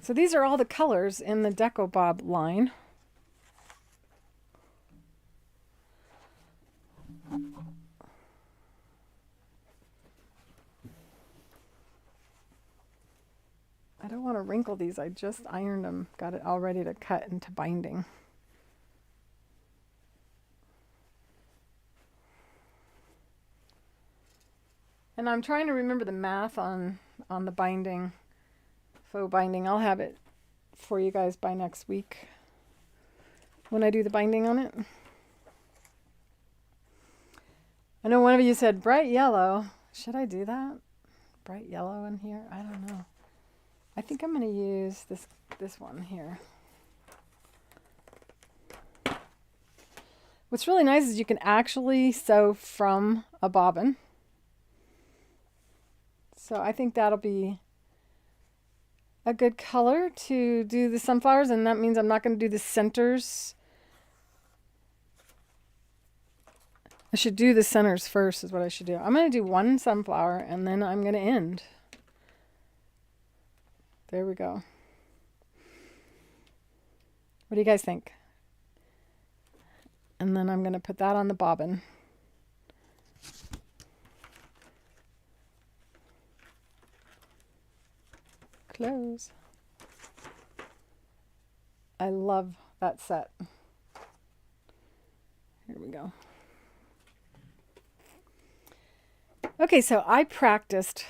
Speaker 1: So these are all the colors in the Deco Bob line. I don't want to wrinkle these. I just ironed them. Got it all ready to cut into binding. And I'm trying to remember the math on the binding faux binding. I'll have it for you guys by next week when I do the binding on it. I know one of you said bright yellow. Should I do that? Bright yellow in here? I don't know. I think I'm going to use this one here. What's really nice is you can actually sew from a bobbin. So I think that'll be a good color to do the sunflowers, and that means I'm not going to do the centers. I should do the centers first is what I should do. I'm going to do one sunflower and then I'm going to end. There we go. What do you guys think? And then I'm going to put that on the bobbin. Close. I love that set. Here we go. Okay, so I practiced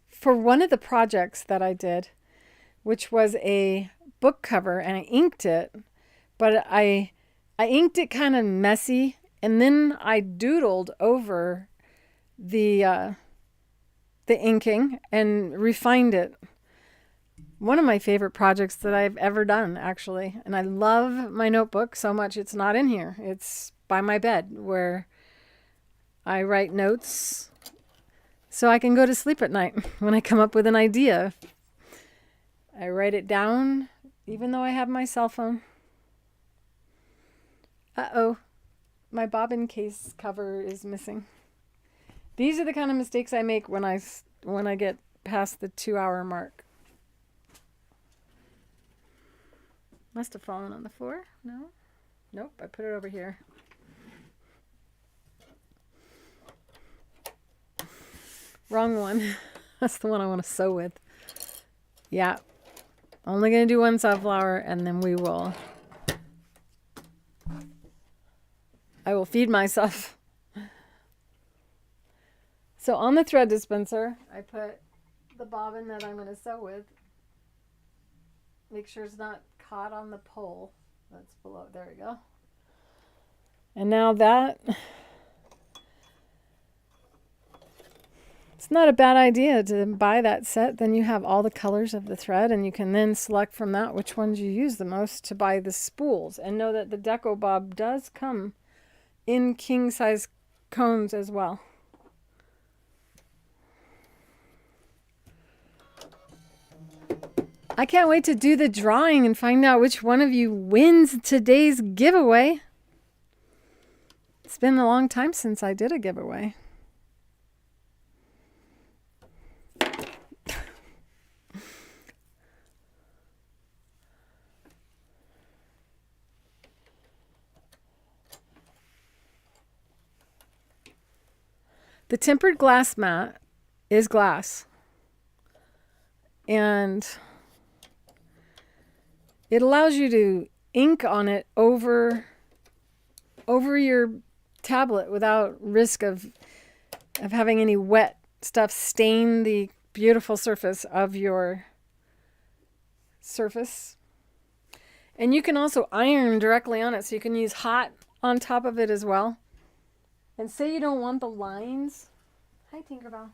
Speaker 1: for one of the projects that I did, which was a book cover, and I inked it, but I inked it kind of messy, and then I doodled over the inking and refined it. One of my favorite projects that I've ever done, actually, and I love my notebook so much. It's not in here. It's by my bed where I write notes so I can go to sleep at night when I come up with an idea. I write it down, even though I have my cell phone. Uh-oh, my bobbin case cover is missing. These are the kind of mistakes I make when I get past the 2-hour mark. Must have fallen on the floor. No? Nope, I put it over here. Wrong one. That's the one I want to sew with. Yeah. Only going to do one sunflower, and then I will feed myself. So on the thread dispenser, I put the bobbin that I'm going to sew with. Make sure it's not caught on the pole. That's below. There we go. And now that... It's not a bad idea to buy that set. Then you have all the colors of the thread, and you can then select from that which ones you use the most to buy the spools. And know that the Deco Bob does come in king size cones as well. I can't wait to do the drawing and find out which one of you wins today's giveaway. It's been a long time since I did a giveaway. The tempered glass mat is glass, and it allows you to ink on it over your tablet without risk of having any wet stuff stain the beautiful surface of your surface. And you can also iron directly on it, so you can use hot on top of it as well. And say you don't want the lines. Hi, Tinkerbell.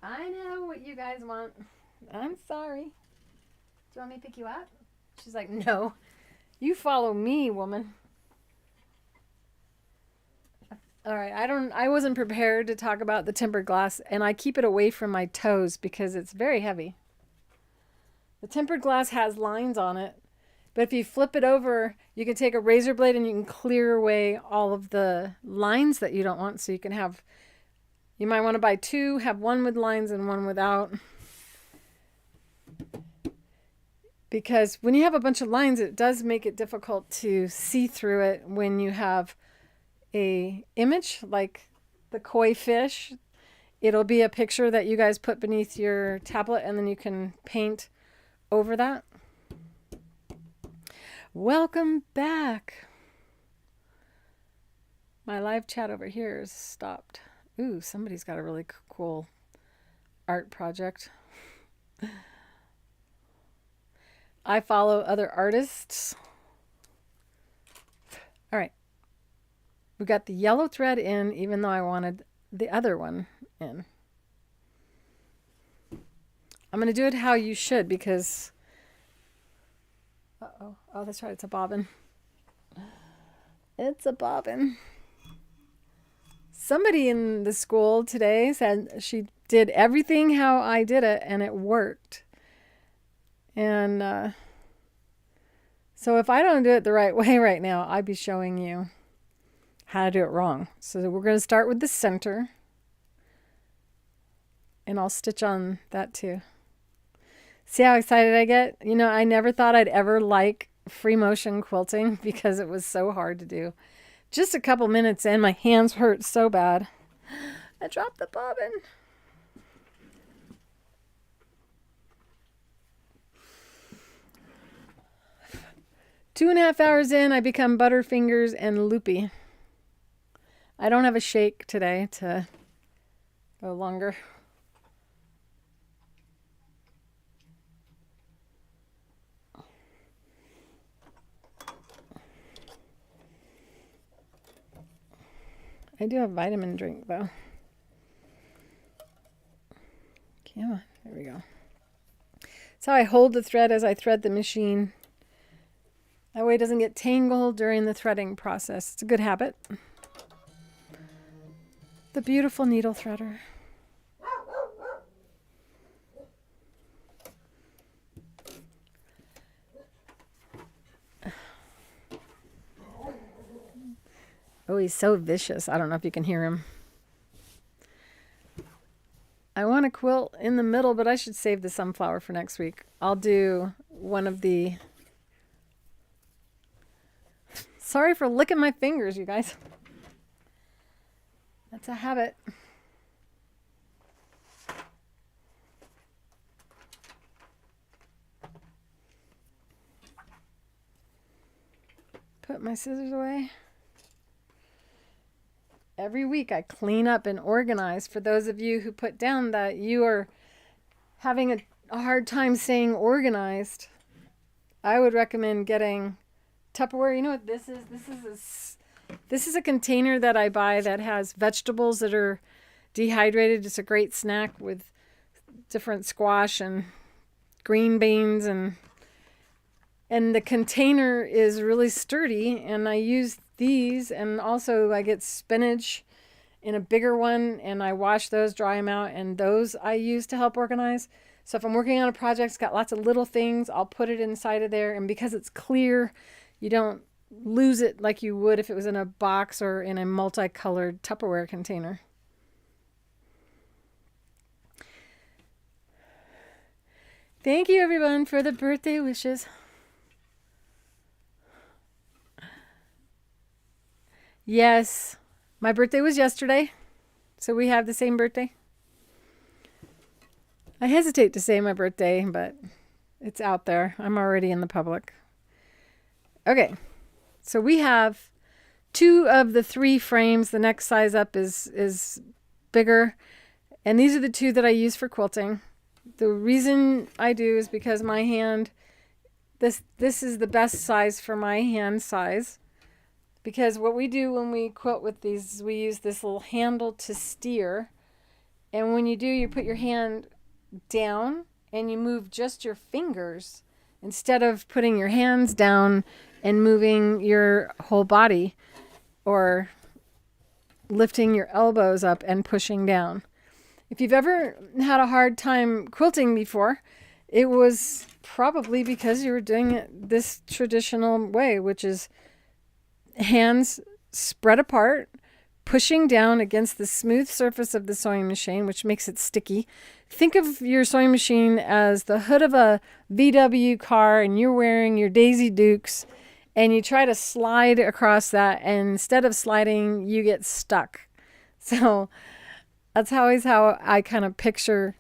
Speaker 1: I know what you guys want. I'm sorry. Do you want me to pick you up? She's like, no. You follow me, woman. All right, I wasn't prepared to talk about the tempered glass, and I keep it away from my toes because it's very heavy. The tempered glass has lines on it. But if you flip it over, you can take a razor blade and you can clear away all of the lines that you don't want. So you can have, you might want to buy two, have one with lines and one without. Because when you have a bunch of lines, it does make it difficult to see through it when you have a image like the koi fish. It'll be a picture that you guys put beneath your tablet, and then you can paint over that. Welcome back. My live chat over here is stopped. Ooh, somebody's got a really cool art project. I follow other artists. All right. We got the yellow thread in, even though I wanted the other one in. I'm going to do it how you should because... Uh-oh. Oh, that's right. It's a bobbin. It's a bobbin. Somebody in the school today said she did everything how I did it and it worked. And so if I don't do it the right way right now, I'd be showing you how to do it wrong. So we're going to start with the center. And I'll stitch on that too. See how excited I get? You know, I never thought I'd ever like free motion quilting because it was so hard to do. Just a couple minutes in, my hands hurt so bad. I dropped the bobbin. Two and a half hours in, I become butterfingers and loopy. I don't have a shake today to go longer. I do have vitamin drink though. Come on, there we go. That's how I hold the thread as I thread the machine. That way it doesn't get tangled during the threading process. It's a good habit. The beautiful needle threader. Oh, he's so vicious. I don't know if you can hear him. I want to quilt in the middle, but I should save the sunflower for next week. I'll do one of the... Sorry for licking my fingers, you guys. That's a habit. Put my scissors away. Every week I clean up and organize. For those of you who put down that you are having a hard time staying organized, I would recommend getting Tupperware. You know what this is? This is a container that I buy that has vegetables that are dehydrated. It's a great snack with different squash and green beans, and the container is really sturdy, and I use these, and also I get spinach in a bigger one, and I wash those, dry them out, and those I use to help organize. So if I'm working on a project, it's got lots of little things, I'll put it inside of there, and because it's clear, you don't lose it like you would if it was in a box or in a multicolored Tupperware container. Thank you everyone for the birthday wishes. Yes, my birthday was yesterday, so we have the same birthday. I hesitate to say my birthday, but it's out there. I'm already in the public. Okay, so we have 2 of the 3 frames. The next size up is bigger, and these are the 2 that I use for quilting. The reason I do is because my hand, this is the best size for my hand size. Because what we do when we quilt with these is we use this little handle to steer. And when you do, you put your hand down and you move just your fingers instead of putting your hands down and moving your whole body or lifting your elbows up and pushing down. If you've ever had a hard time quilting before, it was probably because you were doing it this traditional way, which is hands spread apart, pushing down against the smooth surface of the sewing machine, which makes it sticky. Think of your sewing machine as the hood of a VW car, and you're wearing your Daisy Dukes, and you try to slide across that, and instead of sliding, you get stuck. So that's always how I kind of picture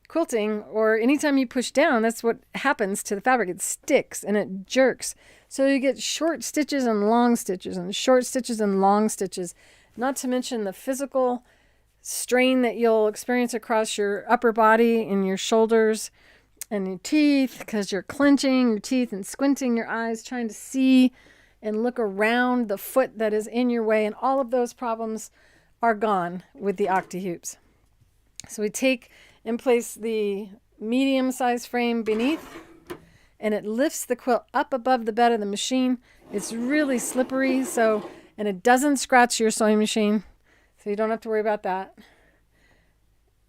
Speaker 1: quilting, or anytime you push down, that's what happens to the fabric. It sticks and it jerks. So you get short stitches and long stitches and short stitches and long stitches, not to mention the physical strain that you'll experience across your upper body and your shoulders and your teeth, because you're clenching your teeth and squinting your eyes, trying to see and look around the foot that is in your way. And all of those problems are gone with the Octi-Hoops. So we take and place the medium-sized frame beneath, and it lifts the quilt up above the bed of the machine. It's really slippery, and it doesn't scratch your sewing machine, so you don't have to worry about that.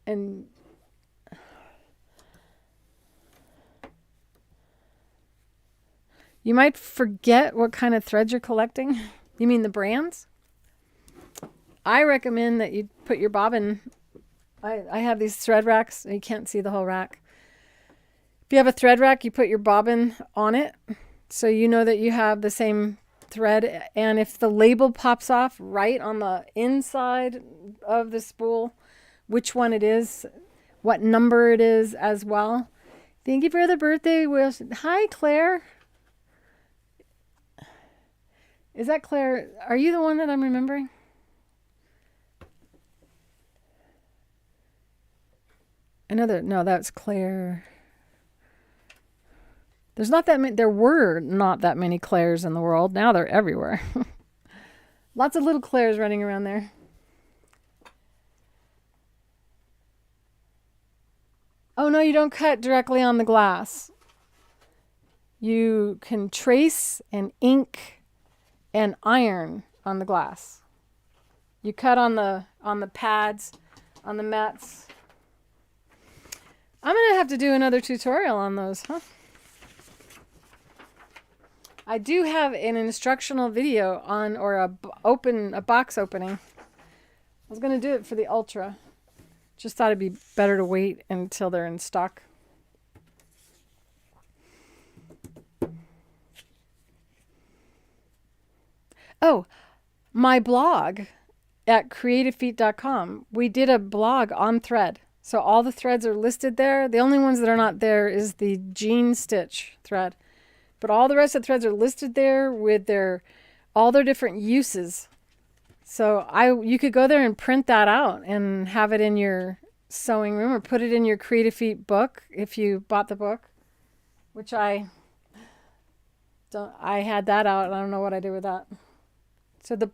Speaker 1: And you might forget what kind of threads you're collecting. You mean the brands? I recommend that you put your bobbin. I have these thread racks. You can't see the whole rack. If you have a thread rack, you put your bobbin on it so you know that you have the same thread. And if the label pops off right on the inside of the spool, which one it is, what number it is as well. Thank you for the birthday wish. Hi, Claire. Is that Claire? Are you the one that I'm remembering? No, that's Claire. There's not that many. There were not that many Claires in the world. Now they're everywhere. Lots of little Claires running around there. Oh no, you don't cut directly on the glass. You can trace and ink and iron on the glass. You cut on the pads, on the mats. I'm gonna have to do another tutorial on those, huh? I do have an instructional video on, or a box opening. I was gonna do it for the Ultra. Just thought it'd be better to wait until they're in stock. Oh, my blog at creativefeet.com. We did a blog on thread. So all the threads are listed there. The only ones that are not there is the jean stitch thread. But all the rest of the threads are listed there with all their different uses. So you could go there and print that out and have it in your sewing room, or put it in your Creative Feet book if you bought the book, which I had that out and I don't know what I did with that. So the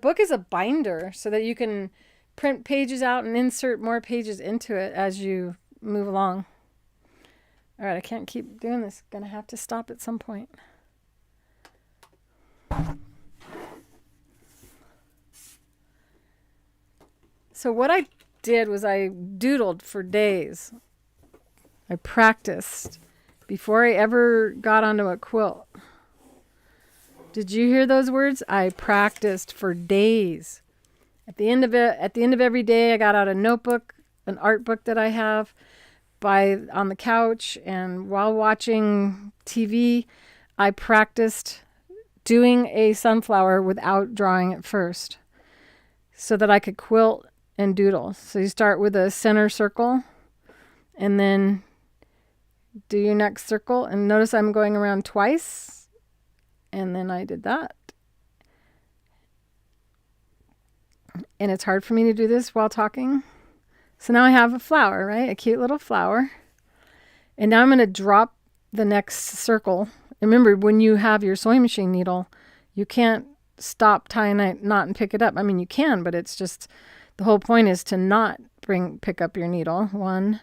Speaker 1: book is a binder so that you can print pages out and insert more pages into it as you move along. All right, I can't keep doing this. Gonna have to stop at some point. So what I did was I doodled for days. I practiced before I ever got onto a quilt. Did you hear those words? I practiced for days. At the end of every day, I got out a notebook, an art book that I have, on the couch, and while watching TV, I practiced doing a sunflower without drawing it first, so that I could quilt and doodle. So you start with a center circle, and then do your next circle, and notice I'm going around twice, and then I did that. And it's hard for me to do this while talking. So now I have a flower, right? A cute little flower. And now I'm going to drop the next circle. Remember, when you have your sewing machine needle, you can't stop, tie a knot, and pick it up. I mean, you can, but it's just, the whole point is to not pick up your needle. 1.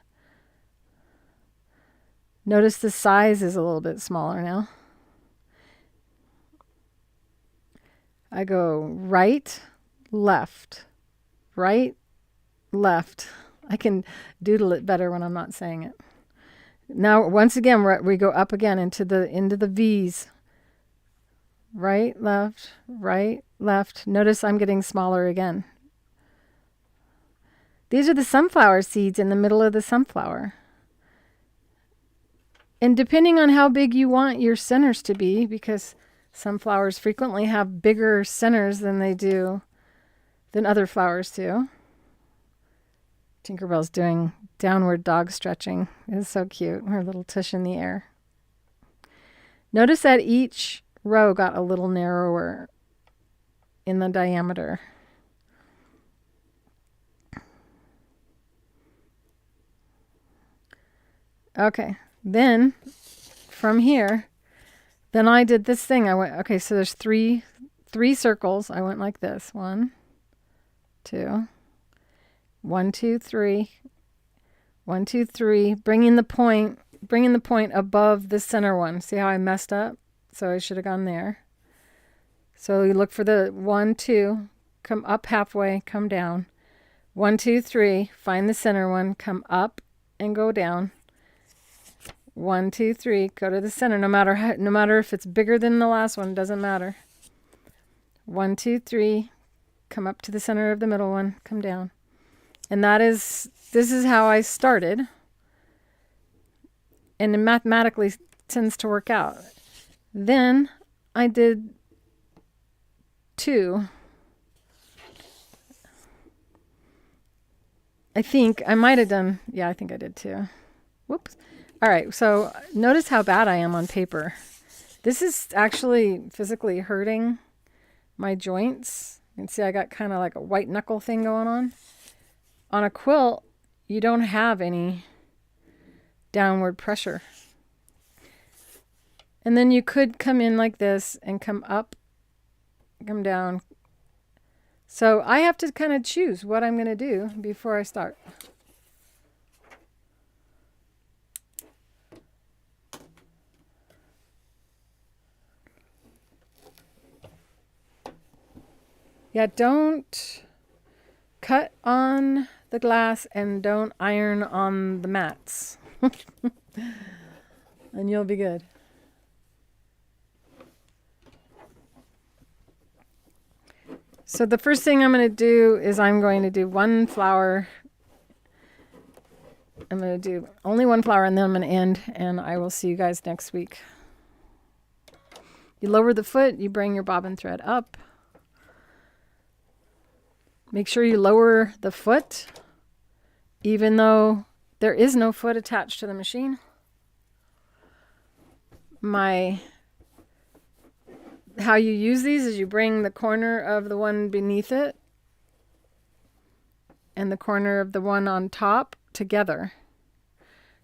Speaker 1: Notice the size is a little bit smaller now. I go right, left, right, left. I can doodle it better when I'm not saying it. Now, once again, we go up again into the V's. Right, left, right, left. Notice I'm getting smaller again. These are the sunflower seeds in the middle of the sunflower. And depending on how big you want your centers to be, because sunflowers frequently have bigger centers than other flowers do. Tinkerbell's doing downward dog stretching. It's so cute. Her little tush in the air. Notice that each row got a little narrower in the diameter. Okay, then from here, then I did this thing. I went, okay, so there's three circles. I went like this. 1, 2, 1, 2, 3, 1, 2, 3, bringing the point above the center one. See how I messed up? So I should have gone there. So you look for the 1, 2, come up halfway, come down. 1, 2, 3, find the center one, come up and go down. 1, 2, 3, go to the center. No matter if it's bigger than the last one, doesn't matter. 1, 2, 3, come up to the center of the middle one, come down. And this is how I started. And it mathematically tends to work out. Then I did 2. I think I might have done, yeah, I think I did 2. Whoops. All right, so notice how bad I am on paper. This is actually physically hurting my joints. You can see I got kind of like a white knuckle thing going on. On a quilt, you don't have any downward pressure. And then you could come in like this and come up, come down. So I have to kind of choose what I'm going to do before I start. Yeah, don't cut on the glass and don't iron on the mats. And you'll be good. So the first thing I'm going to do is I'm going to do 1 flower. I'm going to do only 1 flower and then I'm going to end, and I will see you guys next week. You lower the foot, you bring your bobbin thread up. Make sure you lower the foot, even though there is no foot attached to the machine. How you use these is you bring the corner of the one beneath it and the corner of the one on top together.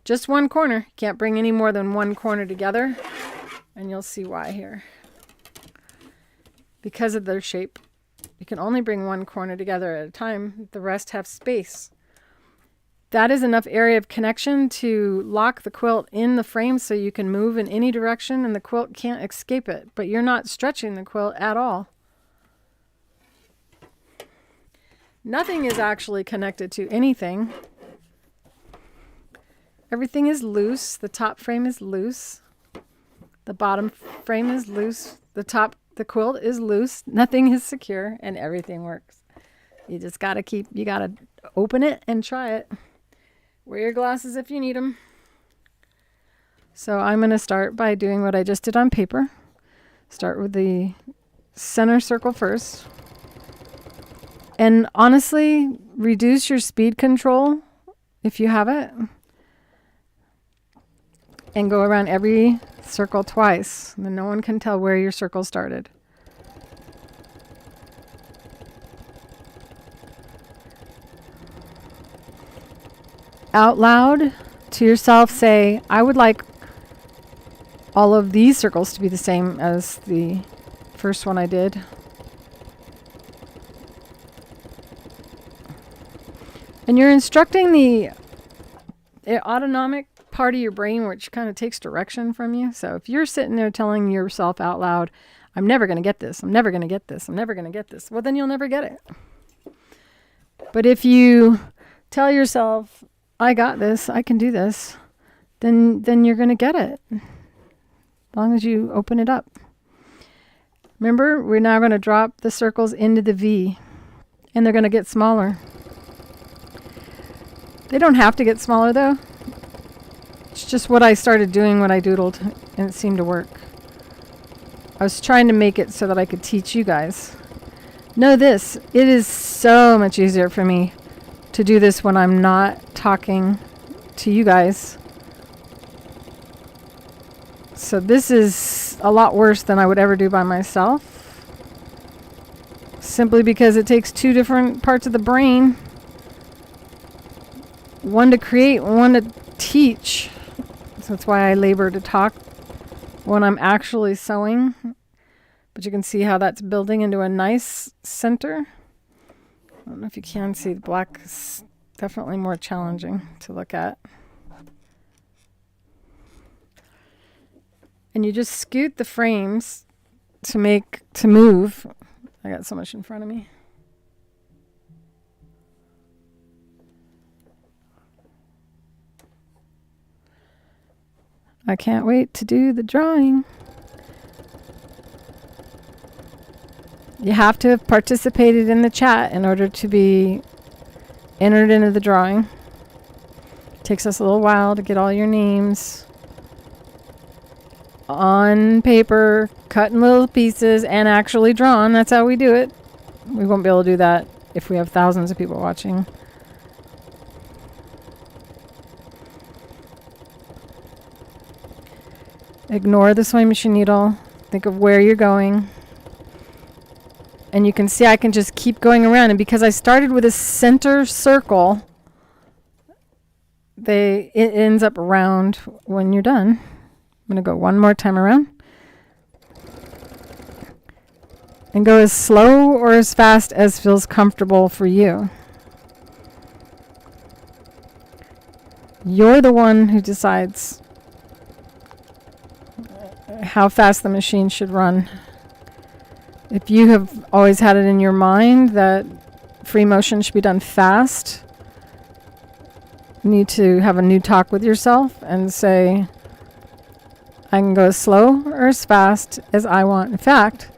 Speaker 1: Just one corner. Can't bring any more than one corner together, and you'll see why here. Because of their shape. You can only bring one corner together at a time. The rest have space. That is enough area of connection to lock the quilt in the frame so you can move in any direction and the quilt can't escape it. But you're not stretching the quilt at all. Nothing is actually connected to anything. Everything is loose. The top frame is loose. The bottom frame is loose. The quilt is loose. Nothing is secure, and everything works. You just gotta open it and try it. Wear your glasses if you need them. So I'm gonna start by doing what I just did on paper. Start with the center circle first. And honestly, reduce your speed control if you have it. And go around every circle twice. Then no one can tell where your circle started. Out loud to yourself say, I would like all of these circles to be the same as the first one I did. And you're instructing the autonomic part of your brain, which kind of takes direction from you. So if you're sitting there telling yourself out loud, I'm never going to get this, I'm never going to get this, I'm never going to get this, well, then you'll never get it. But if you tell yourself, I got this, I can do this, then you're going to get it. As long as you open it up. Remember, we're now going to drop the circles into the V, and they're going to get smaller. They don't have to get smaller though. It's just what I started doing when I doodled, and it seemed to work. I was trying to make it so that I could teach you guys. Know this, it is so much easier for me to do this when I'm not talking to you guys. So this is a lot worse than I would ever do by myself. Simply because it takes 2 different parts of the brain. One to create, one to teach. So that's why I labor to talk when I'm actually sewing. But you can see how that's building into a nice center. I don't know if you can see, the black is definitely more challenging to look at. And you just scoot the frames to move. I got so much in front of me. I can't wait to do the drawing. You have to have participated in the chat in order to be entered into the drawing. It takes us a little while to get all your names on paper, cut in little pieces, and actually drawn. That's how we do it. We won't be able to do that if we have thousands of people watching. Ignore the sewing machine needle. Think of where you're going. And you can see I can just keep going around. And because I started with a center circle, it ends up round when you're done. I'm going to go one more time around. And go as slow or as fast as feels comfortable for you. You're the one who decides how fast the machine should run. If you have always had it in your mind that free motion should be done fast, you need to have a new talk with yourself and say, I can go as slow or as fast as I want. In fact,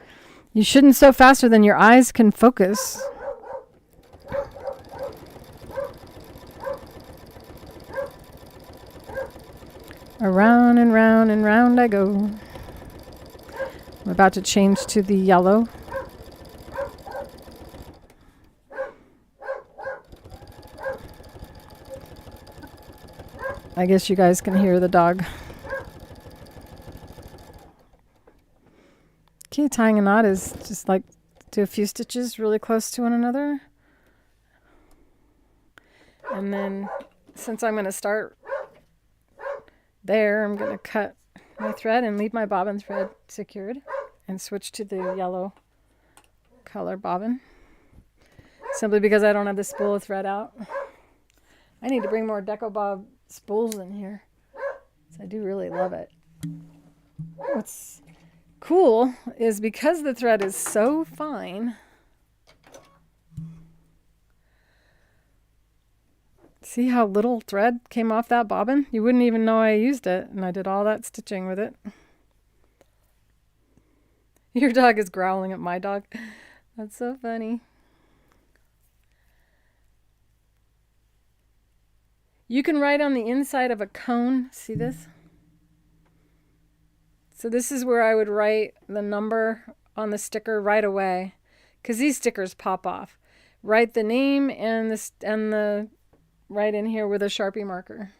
Speaker 1: you shouldn't sew faster than your eyes can focus. Around and round and round I go. I'm about to change to the yellow. I guess you guys can hear the dog. Okay, tying a knot is just like do a few stitches really close to one another. And then since I'm going to start there, I'm going to cut my thread and leave my bobbin thread secured and switch to the yellow color bobbin. Simply because I don't have the spool of thread out. I need to bring more Deco Bob spools in here. I do really love it. What's cool is because the thread is so fine, see how little thread came off that bobbin? You wouldn't even know I used it, and I did all that stitching with it. Your dog is growling at my dog. That's so funny. You can write on the inside of a cone. See this? So this is where I would write the number on the sticker right away, because these stickers pop off. Write the name and the right in here with a Sharpie marker,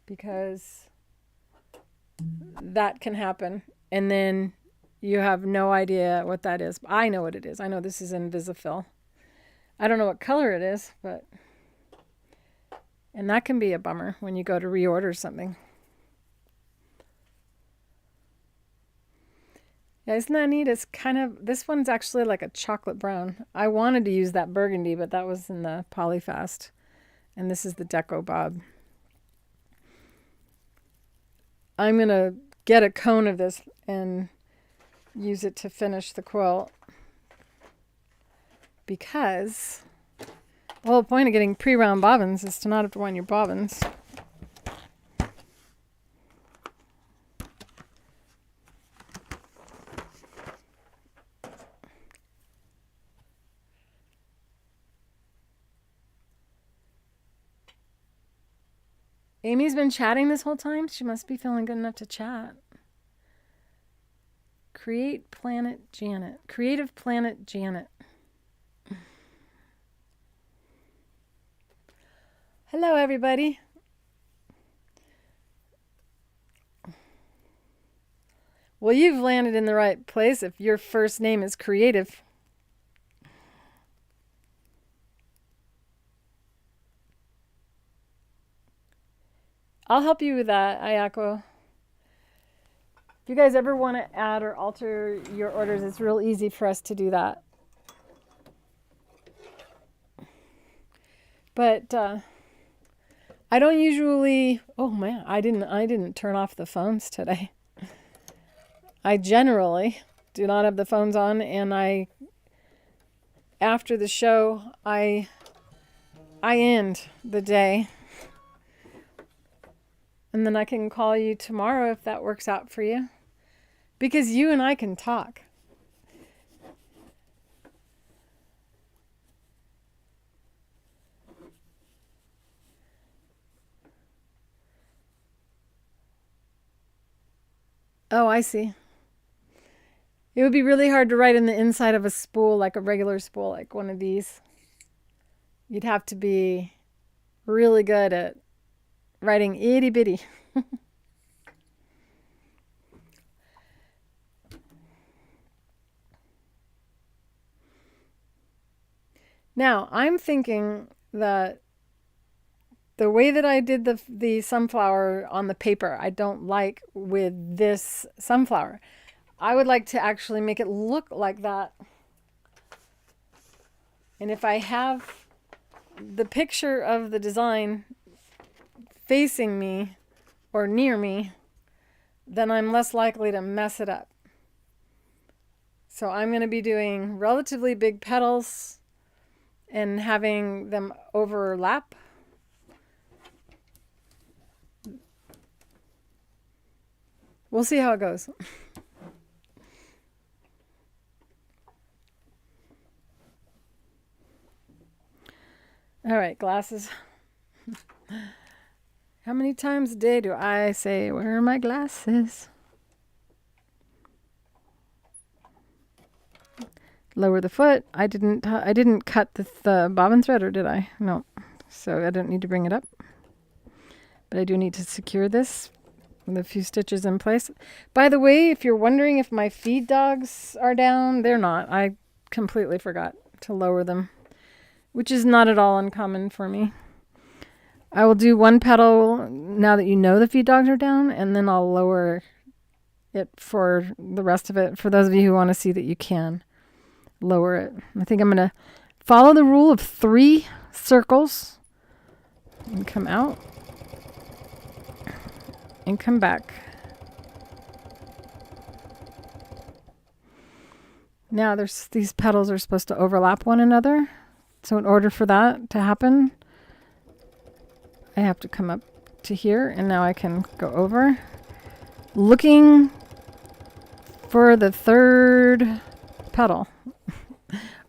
Speaker 1: because that can happen, and then you have no idea what that is. I know what it is. I know this is Invisafill. I don't know what color it is, and that can be a bummer when you go to reorder something. Yeah, isn't that neat? It's kind of, this one's actually like a chocolate brown. I wanted to use that burgundy, but that was in the PolyFast. And this is the Deco Bob. I'm going to get a cone of this and use it to finish the quilt. Because the whole point of getting pre-round bobbins is to not have to wind your bobbins. Amy's been chatting this whole time. She must be feeling good enough to chat. Creative Planet Janet. Hello, everybody. Well, you've landed in the right place if your first name is Creative. I'll help you with that, Ayako. If you guys ever want to add or alter your orders, it's real easy for us to do that. But I don't usually, oh man, I didn't turn off the phones today. I generally do not have the phones on, and after the show, I end the day. And then I can call you tomorrow if that works out for you. Because you and I can talk. Oh, I see. It would be really hard to write in the inside of a spool, like a regular spool, like one of these. You'd have to be really good at writing itty bitty. Now, I'm thinking that the way that I did the sunflower on the paper, I don't like with this sunflower. I would like to actually make it look like that. And if I have the picture of the design facing me or near me, then I'm less likely to mess it up. So I'm going to be doing relatively big petals and having them overlap. We'll see how it goes. All right, glasses. How many times a day do I say, where are my glasses? Lower the foot. I didn't cut the bobbin thread, or did I? No. So I don't need to bring it up. But I do need to secure this with a few stitches in place. By the way, if you're wondering if my feed dogs are down, they're not. I completely forgot to lower them, which is not at all uncommon for me. I will do one petal now that you know the feed dogs are down, and then I'll lower it for the rest of it. For those of you who want to see that you can lower it. I think I'm going to follow the rule of 3 circles and come out and come back. Now these petals are supposed to overlap one another. So in order for that to happen, I have to come up to here, and now I can go over, looking for the 3rd petal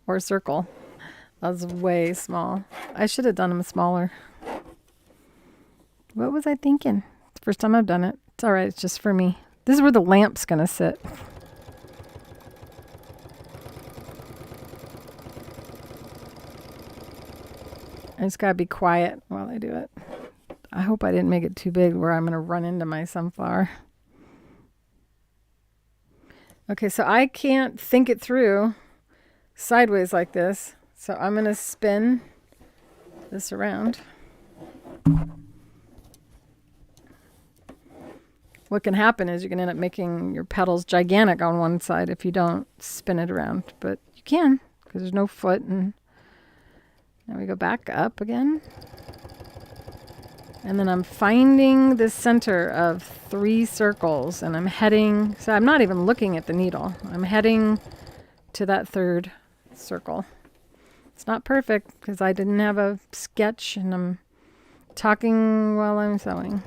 Speaker 1: or circle. That was way small. I should have done them smaller. What was I thinking? It's the first time I've done it. It's all right. It's just for me. This is where the lamp's going to sit. I just got to be quiet while I do it. I hope I didn't make it too big where I'm going to run into my sunflower. Okay, so I can't think it through sideways like this. So I'm going to spin this around. What can happen is you can end up making your petals gigantic on one side if you don't spin it around. But you can, because there's no foot. And now we go back up again. And then I'm finding the center of 3 circles, and I'm heading, so I'm not even looking at the needle. I'm heading to that 3rd circle. It's not perfect because I didn't have a sketch, and I'm talking while I'm sewing.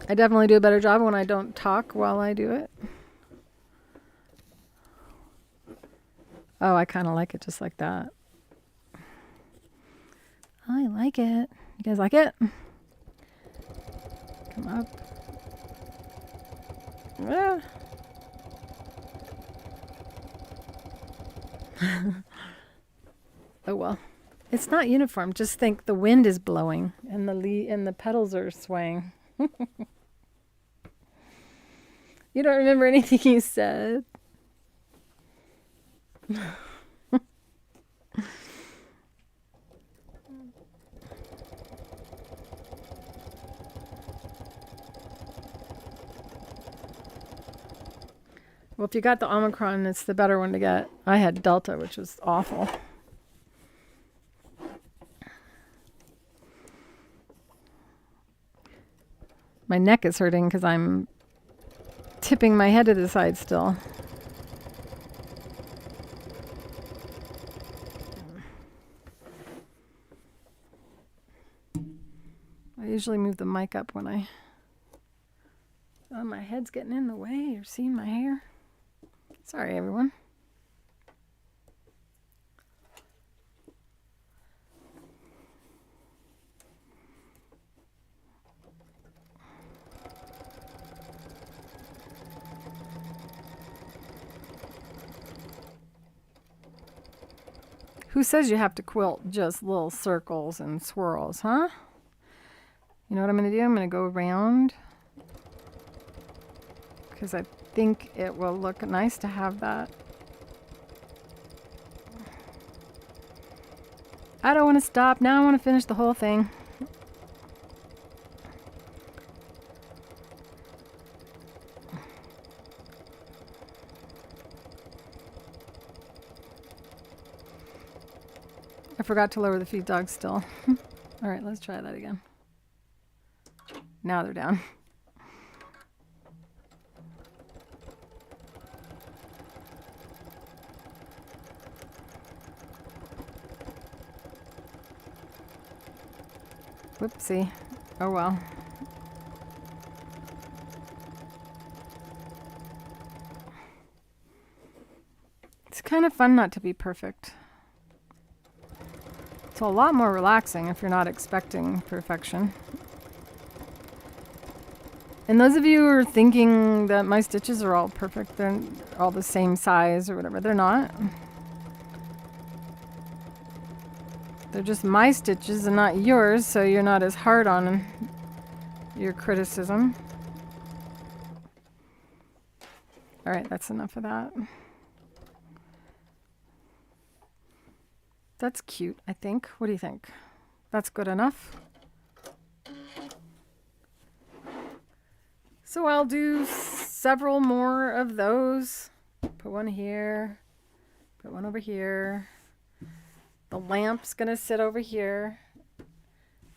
Speaker 1: I definitely do a better job when I don't talk while I do it. Oh, I kind of like it just like that. I like it. You guys like it? Come up. Ah. Oh well. It's not uniform. Just think the wind is blowing and the petals are swaying. You don't remember anything you said? Well, if you got the Omicron, it's the better one to get. I had Delta, which was awful. My neck is hurting because I'm tipping my head to the side still. I usually move the mic up when my head's getting in the way. You're seeing my hair. Sorry, everyone. Who says you have to quilt just little circles and swirls, huh? You know what I'm going to do? I'm going to go around because I think it will look nice to have that. I don't want to stop. Now I want to finish the whole thing. I forgot to lower the feed dogs still. All right, let's try that again. Now they're down. Whoopsie. Oh well. It's kind of fun not to be perfect. It's a lot more relaxing if you're not expecting perfection. And those of you who are thinking that my stitches are all perfect, they're all the same size or whatever, they're not. They're just my stitches and not yours, so you're not as hard on your criticism. All right, that's enough of that. That's cute, I think. What do you think? That's good enough. So I'll do several more of those. Put one here, put one over here. The lamp's gonna sit over here.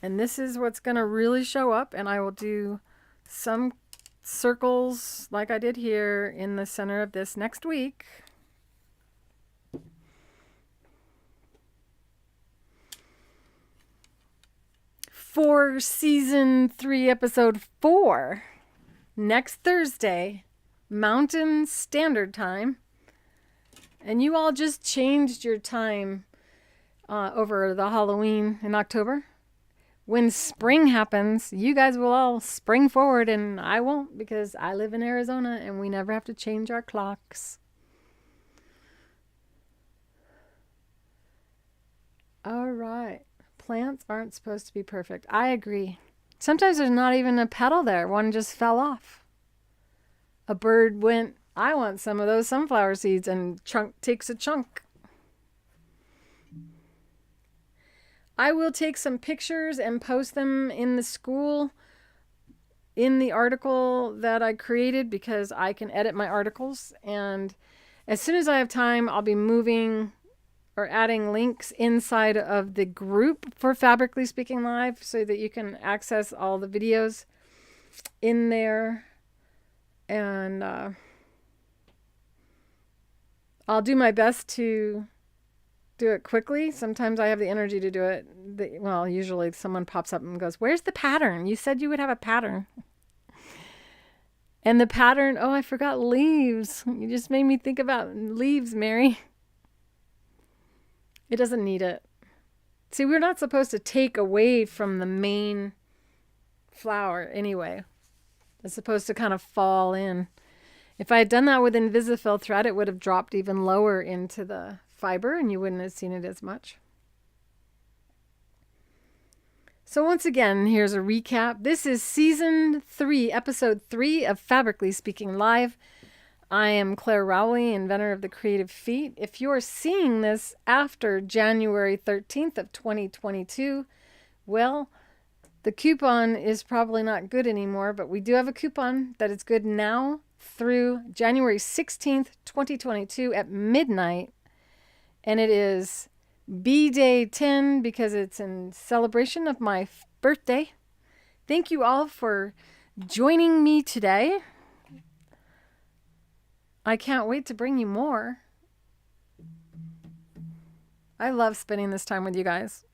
Speaker 1: And this is what's gonna really show up, and I will do some circles like I did here in the center of this next week. For season 3, episode 4, next Thursday, Mountain Standard Time. And you all just changed your time over the Halloween in October. When spring happens, you guys will all spring forward and I won't, because I live in Arizona and we never have to change our clocks. All right. Plants aren't supposed to be perfect. I agree. Sometimes there's not even a petal there. One just fell off. A bird went, I want some of those sunflower seeds, and takes a chunk. I will take some pictures and post them in the school in the article that I created, because I can edit my articles. And as soon as I have time, I'll be moving or adding links inside of the group for Fabrically Speaking Live so that you can access all the videos in there. And I'll do my best to do it quickly. Sometimes I have the energy to do it. Well, usually someone pops up and goes, "Where's the pattern? You said you would have a pattern." And the pattern, oh, I forgot leaves. You just made me think about leaves, Mary. It doesn't need it. See, we're not supposed to take away from the main flower anyway. It's supposed to kind of fall in. If I had done that with Invisifil thread, it would have dropped even lower into the fiber and you wouldn't have seen it as much. So once again, here's a recap. This is season 3, episode 3 of Fabrically Speaking Live. I am Clare Rowley, inventor of the Creative Feet. If you're seeing this after January 13th of 2022, well, the coupon is probably not good anymore, but we do have a coupon that is good now through January 16th, 2022 at midnight. And it is B-Day 10 because it's in celebration of my birthday. Thank you all for joining me today. I can't wait to bring you more. I love spending this time with you guys.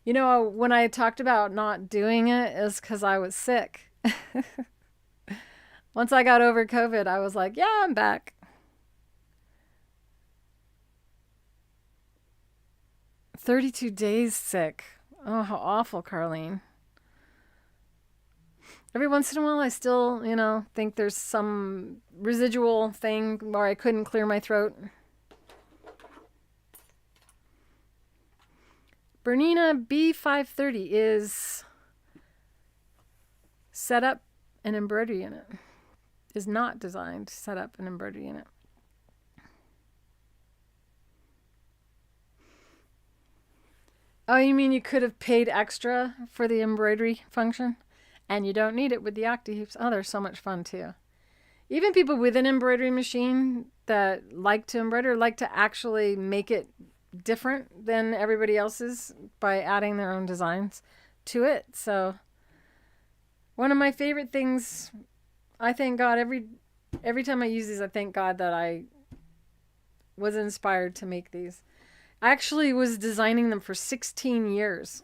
Speaker 1: You know, when I talked about not doing it is because I was sick. Once I got over COVID, I was like, yeah, I'm back. 32 days sick. Oh, how awful, Carlene. Every once in a while, I still, think there's some residual thing where I couldn't clear my throat. Bernina B530 is set up an embroidery in it. Is not designed to set up an embroidery in it. Oh, you mean you could have paid extra for the embroidery function? And you don't need it with the Octi-Hoops. Oh, they're so much fun too. Even people with an embroidery machine that like to embroider like to actually make it different than everybody else's by adding their own designs to it. So one of my favorite things, I thank God every time I use these, I thank God that I was inspired to make these. I actually was designing them for 16 years.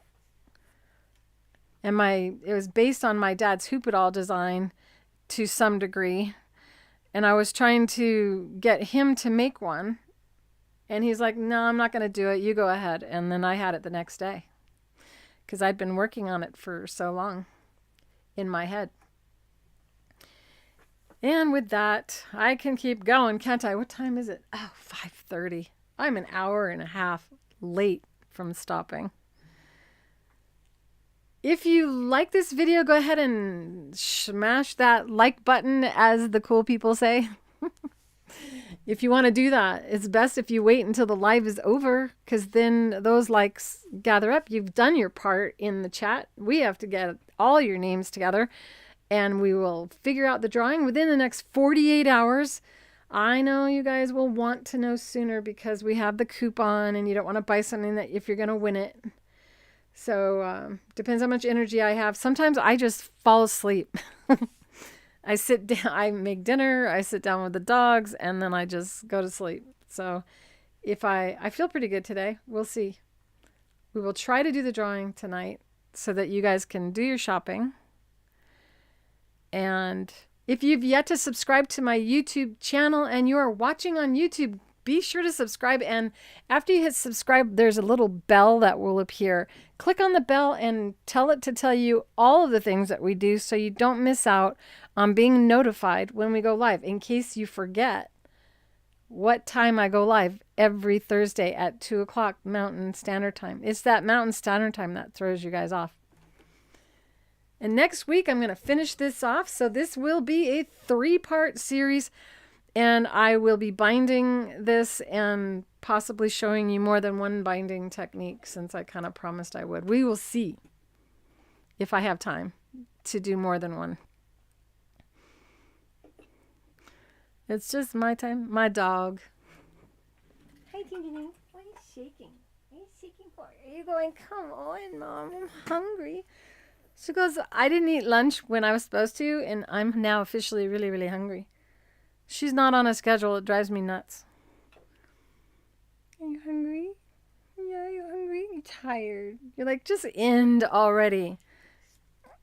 Speaker 1: And it was based on my dad's hoop it all design to some degree. And I was trying to get him to make one. And he's like, no, I'm not going to do it. You go ahead. And then I had it the next day because I'd been working on it for so long in my head. And with that, I can keep going, can't I? What time is it? Oh, 5:30. I'm an hour and a half late from stopping. If you like this video, go ahead and smash that like button, as the cool people say. If you want to do that, it's best if you wait until the live is over, because then those likes gather up. You've done your part in the chat. We have to get all your names together, and we will figure out the drawing within the next 48 hours. I know you guys will want to know sooner because we have the coupon, and you don't want to buy something that if you're going to win it. So depends how much energy I have. Sometimes I just fall asleep. I sit down, I make dinner, I sit down with the dogs, and then I just go to sleep. So if I feel pretty good today. We'll see. We will try to do the drawing tonight so that you guys can do your shopping. And if you've yet to subscribe to my YouTube channel and you are watching on YouTube, be sure to subscribe. And after you hit subscribe, there's a little bell that will appear. Click on the bell and tell it to tell you all of the things that we do so you don't miss out on being notified when we go live, in case you forget what time I go live every Thursday at 2 o'clock Mountain Standard Time. It's that Mountain Standard Time that throws you guys off. And next week, I'm going to finish this off. So this will be a 3-part series. And I will be binding this and possibly showing you more than one binding technique, since I kind of promised I would. We will see if I have time to do more than one. It's just my time. My dog. Hi, Tingy. Why are you shaking? What are you shaking for? Are you going, come on, Mom, I'm hungry? She goes, I didn't eat lunch when I was supposed to, and I'm now officially really, really hungry. She's not on a schedule. It drives me nuts. Are you hungry? Yeah, are you hungry? You're tired. You're like, just end already.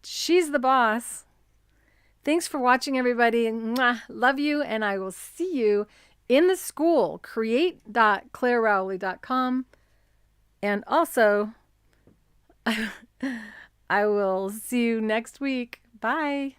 Speaker 1: She's the boss. Thanks for watching, everybody. Mwah. Love you, and I will see you in the school. create.clarerowley.com. And also, I will see you next week. Bye.